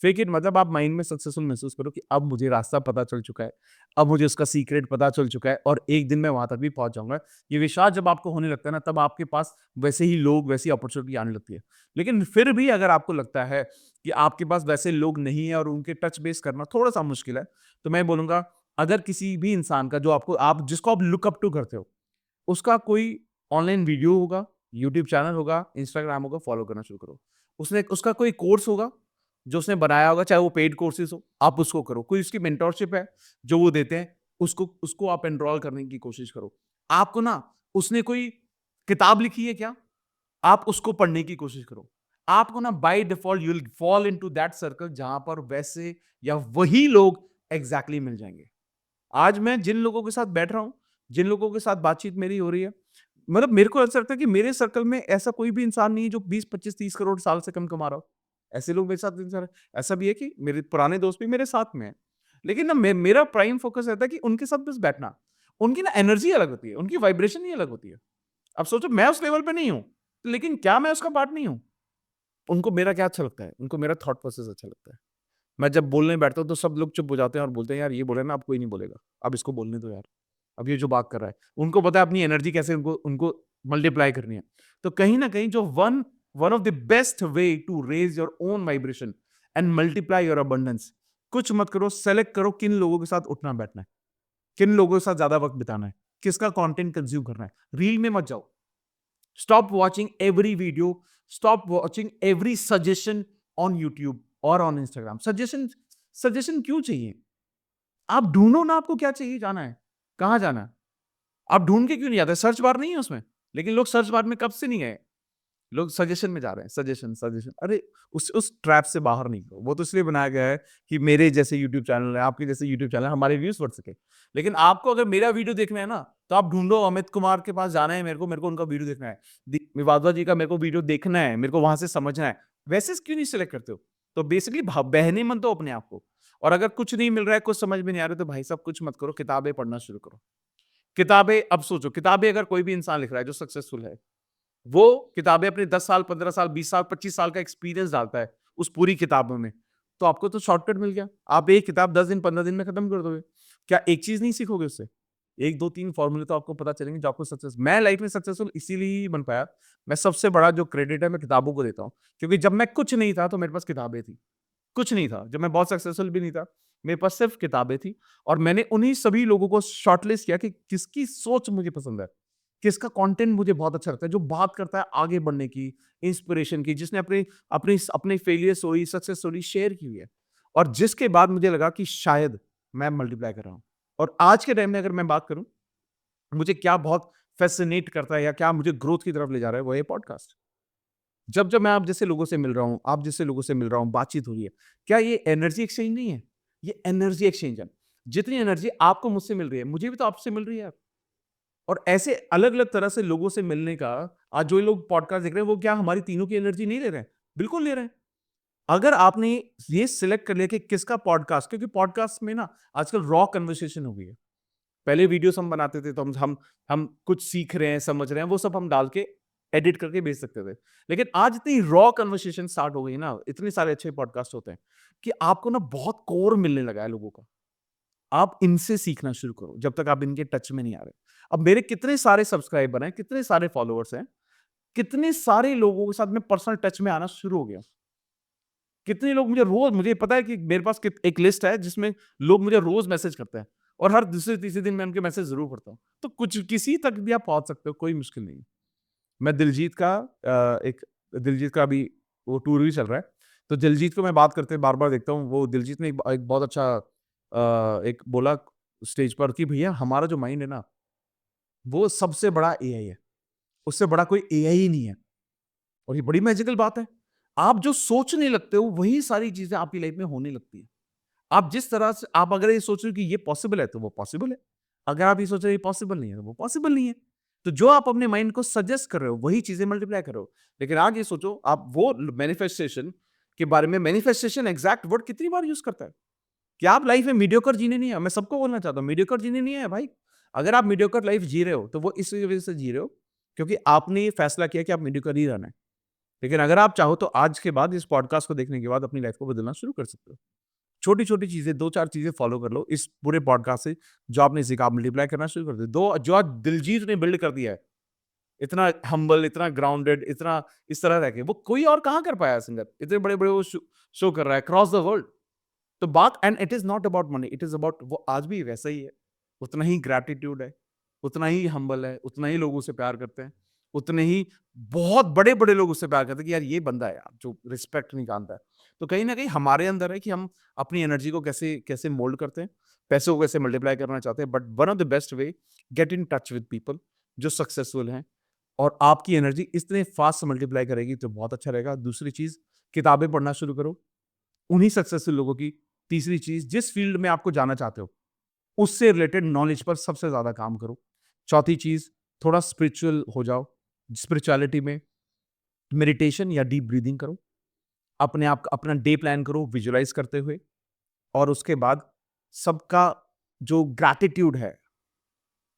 फेक इट मतलब आप माइंड में सक्सेसफुल महसूस करो कि अब मुझे रास्ता पता चल चुका है, अब मुझे उसका सीक्रेट पता चल चुका है और एक दिन मैं वहां तक भी पहुंच जाऊंगा। ये विश्वास जब आपको होने लगता है ना, तब आपके पास वैसे ही लोग, वैसी अपॉर्चुनिटी आने लगती है। लेकिन फिर भी अगर आपको लगता है कि आपके पास वैसे लोग नहीं है और उनके टच बेस करना थोड़ा सा मुश्किल है, तो मैं बोलूंगा अगर किसी भी इंसान का जो आप जिसको आप लुक अप टू करते हो, उसका कोई ऑनलाइन वीडियो होगा, यूट्यूब चैनल होगा, इंस्टाग्राम होगा, फॉलो करना शुरू करो। उसका कोई कोर्स होगा जो उसने बनाया होगा, चाहे वो पेड कोर्सेज हो, आप उसको करो। कोई उसकी मेंटोरशिप है जो वो देते हैं, उसको उसको आप एनरोल करने की कोशिश करो। आपको ना उसने कोई किताब लिखी है क्या, आप उसको पढ़ने की कोशिश करो। आपको ना by default you will fall into that circle जहां पर वैसे या वही लोग एग्जैक्टली मिल जाएंगे। आज मैं जिन लोगों के साथ बैठ रहा हूं, जिन लोगों के साथ बातचीत मेरी हो रही है, मतलब मेरे को ऐसा लगता है कि मेरे सर्कल में ऐसा कोई भी इंसान नहीं है जो 20 25 30 करोड़ साल से कम कमा रहा हो। ऐसे लोग मेरे साथ इंसान ऐसा भी है कि मेरे पुराने दोस्त भी मेरे साथ में हैं। लेकिन ना मेरा प्राइम फोकस रहता है कि उनके साथ बस बैठना। उनकी ना एनर्जी अलग होती है, उनकी वाइब्रेशन ही अलग होती है। अब सोचो मैं उस लेवल पे नहीं हूं, लेकिन क्या मैं उसका पार्ट नहीं हूं? उनको मेरा क्या अच्छा लगता है? उनको मेरा थॉट प्रोसेस अच्छा लगता है। मैं जब बोलने बैठता हूँ तो सब लोग चुप हो जाते हैं और बोलते हैं यार ये बोले ना, अब कोई नहीं बोलेगा, अब इसको बोलने दो यार, अब ये जो बात कर रहा है। उनको पता है अपनी एनर्जी कैसे उनको उनको मल्टीप्लाई करनी है। तो कहीं ना कहीं जो one one of the best way to raise your own vibration and multiply your abundance, कुछ मत करो, सेलेक्ट करो किन लोगों के साथ उठना बैठना है, किन लोगों के साथ ज्यादा वक्त बिताना है, किसका कंटेंट कंज्यूम करना है। रील में मत जाओ। Stop watching every video. Stop watching every suggestion on YouTube और on Instagram. सजेशन क्यों चाहिए? आप ढूंढो ना, आपको क्या चाहिए, जाना है, कहाँ जाना है, आप ढूंढ के क्यों नहीं जाते? सर्च बार नहीं है उसमें, लेकिन लोग सर्च बार में कब से नहीं गए, लोग सजेशन में जा रहे हैं। सजेशन सजेशन, अरे उस ट्रैप से बाहर नहीं हो। वो तो इसलिए बनाया गया है कि मेरे जैसे यूट्यूब चैनल है, आपके जैसे यूट्यूब चैनल है, हमारे व्यूज बढ़ सके। लेकिन आपको अगर मेरा वीडियो देखना है ना, तो आप ढूंढो अमित कुमार के पास जाना है, मेरे को उनका वीडियो देखना है, विवादवा जी का मेरे को वीडियो देखना है, मेरे को वहां से समझना है। वैसे क्यों नहीं सिलेक्ट करते हो? तो बेसिकली बहने मन दो अपने आप को। और अगर कुछ नहीं मिल रहा है, कुछ समझ में नहीं आ रहा, तो भाई साहब कुछ मत करो, किताबें पढ़ना शुरू करो। किताबें, अब सोचो, किताबें अगर कोई भी इंसान लिख रहा है जो सक्सेसफुल है, वो किताबें अपने 10 साल 15 साल 20 साल 25 साल का एक्सपीरियंस डालता है उस पूरी किताबों में। तो आपको तो शॉर्टकट मिल गया, आप एक किताब 10 दिन 15 दिन में खत्म कर दोगे। क्या एक चीज नहीं सीखोगे उससे? एक दो तीन फॉर्मूले तो आपको पता चलेंगे जो आपको सक्सेस। मैं लाइफ में सक्सेसफुल इसीलिए ही बन पाया। मैं सबसे बड़ा जो क्रेडिट है मैं किताबों को देता हूँ, क्योंकि जब मैं कुछ नहीं था तो मेरे पास किताबें थी। कुछ नहीं था, जब मैं बहुत सक्सेसफुल भी नहीं था, मेरे पास सिर्फ किताबें थी। और मैंने उन्हीं सभी लोगों को शॉर्टलिस्ट किया कि किसकी सोच मुझे पसंद है, किसका कंटेंट मुझे बहुत अच्छा लगता है, जो बात करता है आगे बढ़ने की, इंस्पिरेशन की, जिसने अपनी अपनी अपनी failure story, success story share की हुई है। और जिसके बाद मुझे लगा कि शायद मैं मल्टीप्लाई कर रहा हूँ। और आज के टाइम में अगर मैं बात करूं, मुझे क्या बहुत फैसिनेट करता है या क्या मुझे ग्रोथ की तरफ ले जा रहा है, वो ये पॉडकास्ट। जब जब मैं आप जैसे लोगों से मिल रहा हूँ, आप जैसे लोगों से मिल रहा हूँ, बातचीत हो रही है, क्या ये एनर्जी एक्सचेंज नहीं है? ये एनर्जी एक्सचेंज है। जितनी एनर्जी आपको मुझसे मिल रही है, मुझे भी तो आपसे मिल रही है। और ऐसे अलग अलग तरह से लोगों से मिलने का, आज जो लोग पॉडकास्ट देख रहे हैं, वो क्या हमारी तीनों की एनर्जी नहीं ले रहे हैं? बिल्कुल ले रहे हैं। अगर आपने ये सिलेक्ट कर लिया कि किसका पॉडकास्ट, क्योंकि पॉडकास्ट में ना आजकल रॉ कन्वर्सेशन हो गई है। पहले वीडियोस हम बनाते थे तो हम कुछ सीख रहे हैं, समझ रहे हैं, वो सब हम डाल के एडिट करके भेज सकते थे। लेकिन आज इतनी रॉ कन्वर्सेशन स्टार्ट हो गई ना, इतने सारे अच्छे पॉडकास्ट होते हैं कि आपको ना बहुत कोर मिलने लगा है लोगों का। आप इनसे सीखना शुरू करो जब तक आप इनके टच में नहीं आ रहे। अब मेरे कितने सारे सब्सक्राइबर हैं, कितने सारे फॉलोअर्स हैं, कितने सारे लोगों के साथ में पर्सनल टच में आना शुरू हो गया। कितने लोग मुझे रोज, मुझे पता है कि मेरे पास एक लिस्ट है जिसमें लोग मुझे रोज मैसेज करते हैं, और हर दूसरे तीसरे दिन मैं उनके मैसेज जरूर पढ़ता हूँ। तो कुछ किसी तक भी आप पहुंच सकते हो, कोई मुश्किल नहीं। मैं दिलजीत का दिलजीत का अभी वो टूर भी चल रहा है, तो दिलजीत को मैं बात करते बार बार देखता हूँ। वो दिलजीत ने एक बहुत अच्छा एक बोला स्टेज पर कि भैया हमारा जो माइंड है ना, वो सबसे बड़ा एआई है, उससे बड़ा कोई एआई ही नहीं है। और ये बड़ी मैजिकल बात है। आप जो सोचने लगते हो वही सारी चीजें आपकी लाइफ में होने लगती है। आप जिस तरह से, आप अगर ये सोच रहे हो कि ये पॉसिबल है तो वो पॉसिबल है, अगर आप ये सोच रहे हो ये पॉसिबल नहीं है तो वो पॉसिबल नहीं है। तो जो आप अपने माइंड को सजेस्ट कर रहे हो वही चीजें मल्टीप्लाई करो। लेकिन आज ये सोचो, आप वो मैनिफेस्टेशन के बारे में, मैनिफेस्टेशन एग्जैक्ट वर्ड कितनी बार यूज करता है कि आप लाइफ में मीडियोकर जीने नहीं है। मैं सबको बोलना चाहता हूँ, मीडियोकर जीने नहीं है भाई। अगर आप मीडियोकर लाइफ जी रहे हो तो वो इस वजह से जी रहे हो क्योंकि आपने ये फैसला किया कि आप मीडियोकर ही रहना है। लेकिन अगर आप चाहो तो आज के बाद, इस पॉडकास्ट को देखने के बाद, अपनी लाइफ को बदलना शुरू कर सकते हो। छोटी छोटी चीजें, दो चार चीजें फॉलो कर लो इस पूरे पॉडकास्ट से, जो आपने सीखा आप मल्टीप्लाई करना शुरू कर दो। जो आज दिलजीत ने बिल्ड कर दिया है इतना हम्बल, इतना ग्राउंडेड, इतना इस तरह रह के वो कोई और कहाँ कर पाया सिंगर, इतने बड़े बड़े वो शो कर रहा है क्रॉस द वर्ल्ड। तो बात, and it is not about money, it is about, वो आज भी वैसा ही है, उतना ही ग्रैटिट्यूड है, उतना ही हम्बल है, उतना ही लोगों से प्यार करते हैं, उतने ही बहुत बड़े बड़े लोग उससे प्यार करते हैं कि यार ये बंदा है यार जो रिस्पेक्ट नहीं जानता है। तो कहीं ना कहीं हमारे अंदर है कि हम अपनी एनर्जी को कैसे कैसे मोल्ड करते हैं, पैसों को कैसे मल्टीप्लाई करना चाहते हैं। But one of the best way, get in touch with people जो सक्सेसफुल हैं, और आपकी एनर्जी इतने फास्ट मल्टीप्लाई करेगी तो बहुत अच्छा रहेगा। दूसरी चीज, किताबें पढ़ना शुरू करो उन्हीं सक्सेसफुल लोगों की। तीसरी चीज, जिस फील्ड में आपको जाना चाहते हो उससे रिलेटेड नॉलेज पर सबसे ज्यादा काम करो। चौथी चीज, थोड़ा स्पिरिचुअल हो जाओ, स्पिरिचुअलिटी में मेडिटेशन या डीप ब्रीदिंग करो, अपने आप अपना डे प्लान करो विजुअलाइज करते हुए, और उसके बाद सबका जो ग्रैटिट्यूड है,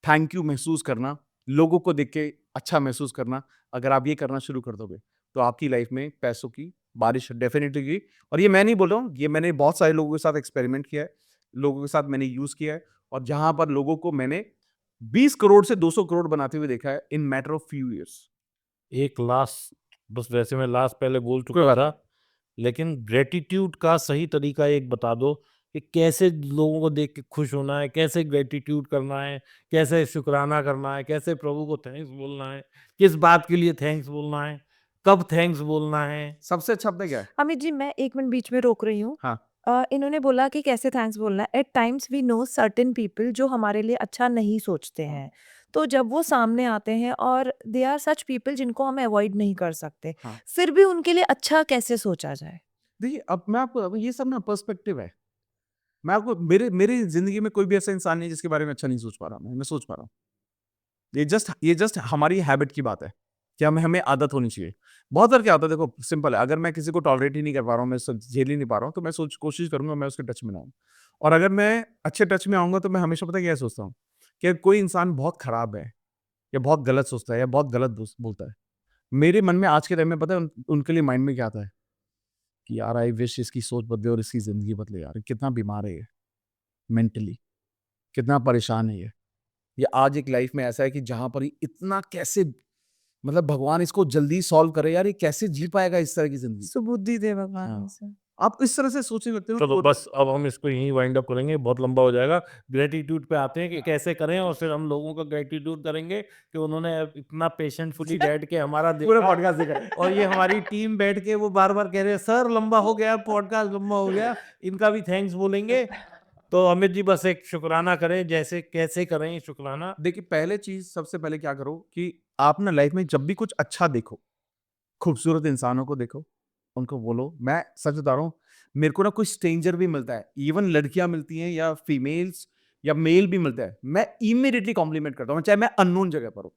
थैंक यू महसूस करना, लोगों को देख के अच्छा महसूस करना, अगर आप ये करना शुरू कर दोगे तो आपकी लाइफ में पैसों की बारिश डेफिनेटली होगी। और ये मैं नहीं बोल रहा हूँ, ये मैंने बहुत सारे लोगों के साथ एक्सपेरिमेंट किया है, लोगों के साथ मैंने यूज किया है, और जहां पर लोगों को मैंने 20 करोड़ से 200 करोड़ बनाते हुए देखा है इन मैटर ऑफ फ्यू ईयर्स। एक लास्ट, बस वैसे मैं लास्ट पहले बोल कोई चुका बात था, लेकिन ग्रेटिट्यूड का सही तरीका एक बता दो कि कैसे लोगों को देख के खुश होना है, कैसे ग्रेटिट्यूड करना है, कैसे शुक्राना करना है, कैसे प्रभु को थैंक्स बोलना है, किस बात के लिए थैंक्स बोलना है, कब थैंक्स बोलना है। सबसे अच्छा पता क्या है? अमित जी, मैं 1 मिनट बीच में रोक रही हूँ। हाँ, इन्होंने बोला कि कैसे थैंक्स बोलना है। At times we know certain people जो हमारे लिए अच्छा नहीं सोचते हैं। तो जब वो सामने आते हैं और दे आर सच पीपल जिनको हम अवॉइड नहीं कर सकते, हाँ। फिर भी उनके लिए अच्छा कैसे सोचा जाए? देखिए, अब मैं आपको, अब ये सब ना पर्सपेक्टिव है। मैं आपको, मेरे मेरी जिंदगी में कोई भी ऐसा इंसान नहीं जिसके बारे में अच्छा नहीं सोच पा रहा, मैं सोच पा रहा हूँ। ये जस्ट हमारी हैबिट की बात है कि हमें आदत होनी चाहिए। बहुत बार क्या होता है, देखो सिंपल है, अगर मैं किसी को टॉलरेट ही नहीं कर पा रहा हूँ, मैं सब झेल ही नहीं पा रहा हूँ, तो मैं कोशिश करूंगा मैं उसके टच में ना आऊँ। और अगर मैं अच्छे टच में आऊंगा तो मैं हमेशा पता है क्या सोचता हूँ, कि कोई इंसान बहुत खराब है या बहुत गलत सोचता है या बहुत गलत बोलता है, मेरे मन में आज के टाइम में पता है उनके लिए माइंड में क्या आता है कि यार आई विश इसकी सोच बदले और इसकी जिंदगी बदले, यार कितना बीमार है ये मेंटली, कितना परेशान है ये आज एक लाइफ में ऐसा है कि जहां पर ये इतना कैसे, मतलब भगवान इसको जल्दी सॉल्व करे, यार ये कैसे जी पाएगा इस तरह की जिंदगी। सुबुद्धि दे भगवान हाँ। इसे। आप इस तरह से सोचने लगते हो चलो तो बस अब हम इसको यहीं वाइंड अप करेंगे, बहुत लंबा हो जाएगा। ग्रेटिट्यूड पे आते हैं कि कैसे करें, और फिर हम लोगों का ग्रेटिट्यूड करेंगे कि उन्होंने इतना पेशेंटफुली बैठ के हमारा पूरा देखा, पॉडकास्ट देखा। और ये हमारी टीम बैठ के वो बार बार कह रहे हैं सर लंबा हो गया, पॉडकास्ट लंबा हो गया, इनका भी थैंक्स बोलेंगे। तो अमित जी बस एक शुक्राना करें, जैसे कैसे करें ये शुक्राना? देखिए, पहले चीज सबसे पहले क्या करो कि आप ना लाइफ में जब भी कुछ अच्छा देखो, खूबसूरत इंसानों को देखो, उनको बोलो। मैं सच बता रहा हूँ, मेरे को ना कोई स्ट्रेंजर भी मिलता है, इवन लड़कियां मिलती हैं या फीमेल्स या मेल भी मिलता है, मैं इमीडिएटली कॉम्प्लीमेंट करता हूँ, चाहे मैं अननोन जगह पर हूँ।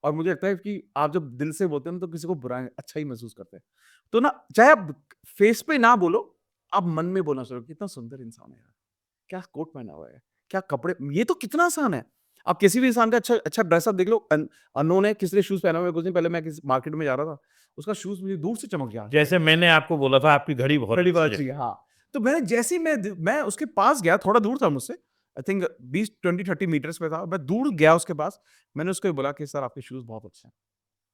और मुझे लगता है कि आप जब दिल से बोलते हैं ना, तो किसी को बुरा अच्छा ही महसूस करते हैं। तो ना, चाहे आप फेस पे ना बोलो, आप मन में बोलना शुरू, कितना सुंदर इंसान है यार, क्या कोट पहना हुआ है, क्या कपड़े, ये तो कितना आसान है। आप किसी भी इंसान का अच्छा अच्छा ड्रेसअप देख लो, अननोन है, किसने शूज पहना हुआ है, कुछ दिन पहले मैं किसी मार्केट में जा रहा था, उसका शूज मुझे दूर से चमक गया, जैसे मैंने आपको बोला था आपकी घड़ी बहुत बड़ी बात अच्छी है। चाहिए। हाँ, तो मैंने जैसे ही मैं उसके पास गया, थोड़ा दूर था मुझसे, आई थिंक 20-20-30 मीटर्स पे था, मैं दूर गया उसके पास, मैंने उसको बोला कि सर आपके शूज बहुत अच्छे हैं।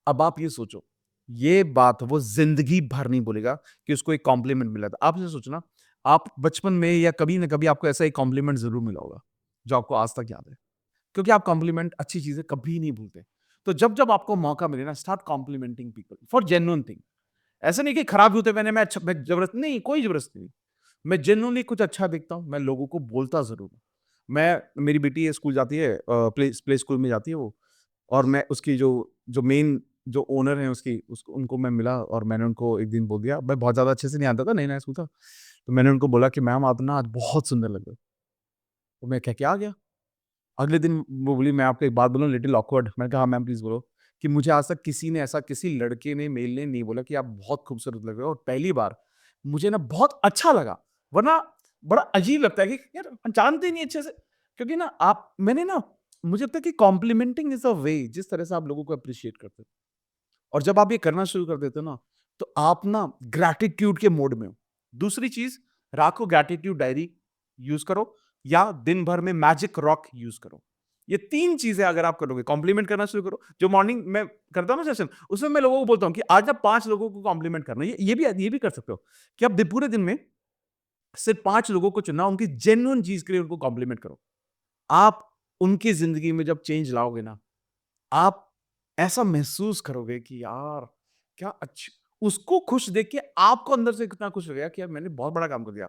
अब आप ये सोचो, ये बात वो जिंदगी भर नहीं बोलेगा कि उसको एक कॉम्प्लीमेंट मिला था। आप ये सोचना, आप बचपन में या कभी ना कभी आपको ऐसा एक कॉम्प्लीमेंट जरूर मिला होगा जो आपको आज तक याद है, क्योंकि आप कॉम्प्लीमेंट, अच्छी चीजें कभी नहीं भूलते। तो जब जब आपको मौका मिले ना, start complimenting people for genuine thing. ऐसा नहीं कि खराब होते मैंने, मैं अच्छा, मैं जबरदस्त नहीं, कोई जबरदस्ती नहीं। मैं जेन्युइनली कुछ अच्छा देखता हूँ, मैं लोगों को बोलता जरूर हूँ। मेरी बेटी स्कूल जाती है, प्ले स्कूल में जाती है वो, और मैं उसकी जो जो मेन जो ओनर है उसकी, उसको उनको मैं मिला और मैंने उनको एक दिन बोल दिया, मैं बहुत ज़्यादा अच्छे से नहीं आता था, नया नया स्कूल था, तो मैंने उनको बोला कि मैम आप ना आज बहुत सुंदर लग रहे हो। तो मैं क्या क्या आ गया, अगले दिन वो बोली मैं आपको एक बात बोलूँ, लिटिल ऑकवर्ड। मैंने कहा हाँ मैम प्लीज़ बोलो। कि मुझे आज तक किसी ने ऐसा, किसी लड़के ने, मेल ने नहीं बोला कि आप बहुत खूबसूरत लग रहे हो, और पहली बार मुझे ना बहुत अच्छा लगा। वरना बड़ा अजीब लगता है कि यार हम जानते ही नहीं अच्छे से, क्योंकि ना आप, मैंने ना, मुझे लगता है कि कॉम्प्लीमेंटिंग इज अ वे, जिस तरह से आप लोगों को अप्रिशिएट करते हो, और जब आप ये करना शुरू कर देते हो ना, तो आप ना ग्रैटिट्यूड के मोड में हो। दूसरी चीज, रात को ग्रैटिट्यूड डायरी यूज करो, या दिन भर में मैजिक रॉक यूज करो। ये 3 चीजें अगर आप करोगे, कॉम्प्लीमेंट करना शुरू करो। जो मॉर्निंग में करता हूँ ना सेशन, उसमें मैं लोगों को बोलता हूँ कि आज आप 5 लोगों को कॉम्प्लीमेंट करना है। ये भी कर सकते हो कि आप पूरे दिन में सिर्फ 5 लोगों को चुनना, उनकी जेन्युइन चीज के लिए उनको कॉम्प्लीमेंट करो। आप उनकी जिंदगी में जब चेंज लाओगे ना, आप ऐसा महसूस करोगे कि यार क्या अच्छा, उसको खुश देख के आपको अंदर से कितना खुश लगेगा कि यार मैंने बहुत बड़ा काम कर दिया।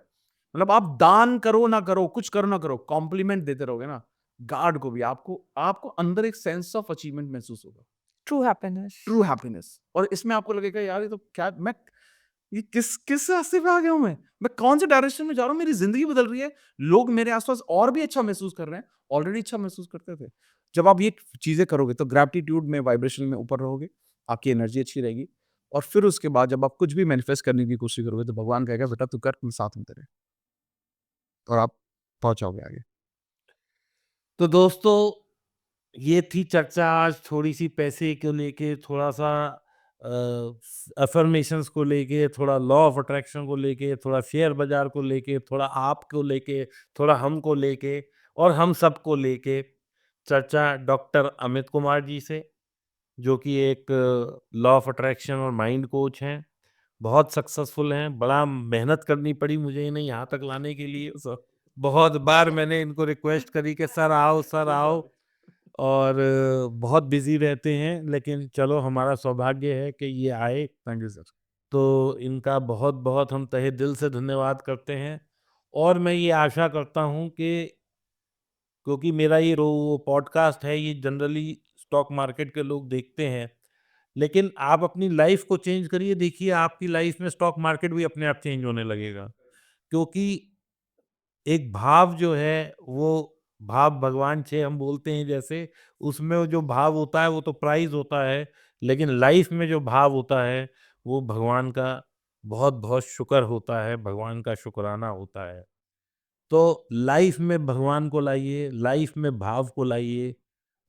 मतलब आप दान करो ना करो, कुछ करो ना करो, कॉम्प्लीमेंट देते रहोगे ना गार्ड को भी, आपको आपको अंदर एक सेंस ऑफ अचीवमेंट महसूस होगा, ट्रू हैप्पीनेस। True happiness. और इसमें आपको लगेगा यार ये तो क्या, मैं ये किस रास्ते पे आ गया हूं, मैं कौन से डायरेक्शन में जा रहा हूँ, मेरी जिंदगी बदल रही है, लोग मेरे आसपास और भी अच्छा महसूस कर रहे हैं, ऑलरेडी अच्छा महसूस करते थे। जब आप ये चीजें करोगे तो ग्रेटिट्यूड में, वाइब्रेशन में ऊपर रहोगे, आपकी एनर्जी अच्छी रहेगी, और फिर उसके बाद जब आप कुछ भी मैनिफेस्ट करने की कोशिश करोगे तो भगवान कहेगा बेटा तू कर, मैं साथ में तेरे, और आप पहुंच जाओगे आगे। तो दोस्तों, ये थी चर्चा आज थोड़ी सी पैसे को लेके, थोड़ा सा अफर्मेशंस को लेके, थोड़ा लॉ ऑफ अट्रैक्शन को लेके, थोड़ा शेयर बाजार को लेके, थोड़ा आपको लेके, थोड़ा हमको लेके और हम सबको लेके चर्चा डॉक्टर अमित कुमार जी से, जो कि एक लॉ ऑफ अट्रैक्शन और माइंड कोच हैं, बहुत सक्सेसफुल हैं। बड़ा मेहनत करनी पड़ी मुझे इन्हें यहाँ तक लाने के लिए। बहुत बार मैंने इनको रिक्वेस्ट करी कि सर आओ, सर आओ, और बहुत बिजी रहते हैं, लेकिन चलो हमारा सौभाग्य है कि ये आए। Thank you sir. तो इनका बहुत बहुत हम तहे दिल से धन्यवाद करते हैं। और मैं ये आशा करता हूँ कि, क्योंकि मेरा ये पॉडकास्ट है, ये जनरली स्टॉक मार्केट के लोग देखते हैं, लेकिन आप अपनी लाइफ को चेंज करिए, देखिए आपकी लाइफ में स्टॉक मार्केट भी अपने आप चेंज होने लगेगा। क्योंकि एक भाव जो है, वो भाव भगवान छे हम बोलते हैं जैसे, उसमें वो जो भाव होता है वो तो प्राइज होता है, लेकिन लाइफ में जो भाव होता है वो भगवान का बहुत बहुत शुक्र होता है, भगवान का शुक्राना होता है। तो लाइफ में भगवान को लाइए, लाइफ में भाव को लाइए,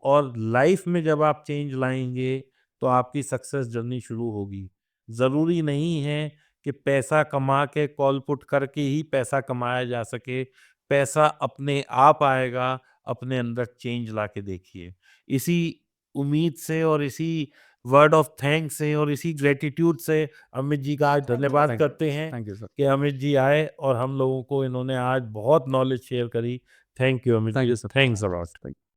और लाइफ में जब आप चेंज लाएंगे तो आपकी सक्सेस जर्नी शुरू होगी। ज़रूरी नहीं है कि पैसा कमा के कॉल पुट करके ही पैसा कमाया जा सके। पैसा अपने आप आएगा, अपने अंदर चेंज ला के देखिए। इसी उम्मीद से और इसी वर्ड ऑफ थैंक्स से और इसी ग्रेटिट्यूड से अमित जी का आज धन्यवाद करते हैं थैंक यू सर। कि अमित जी आए और हम लोगों को इन्होंने आज बहुत नॉलेज शेयर करी। थैंक यू अमित थैंक जी, you sir. Thanks a lot.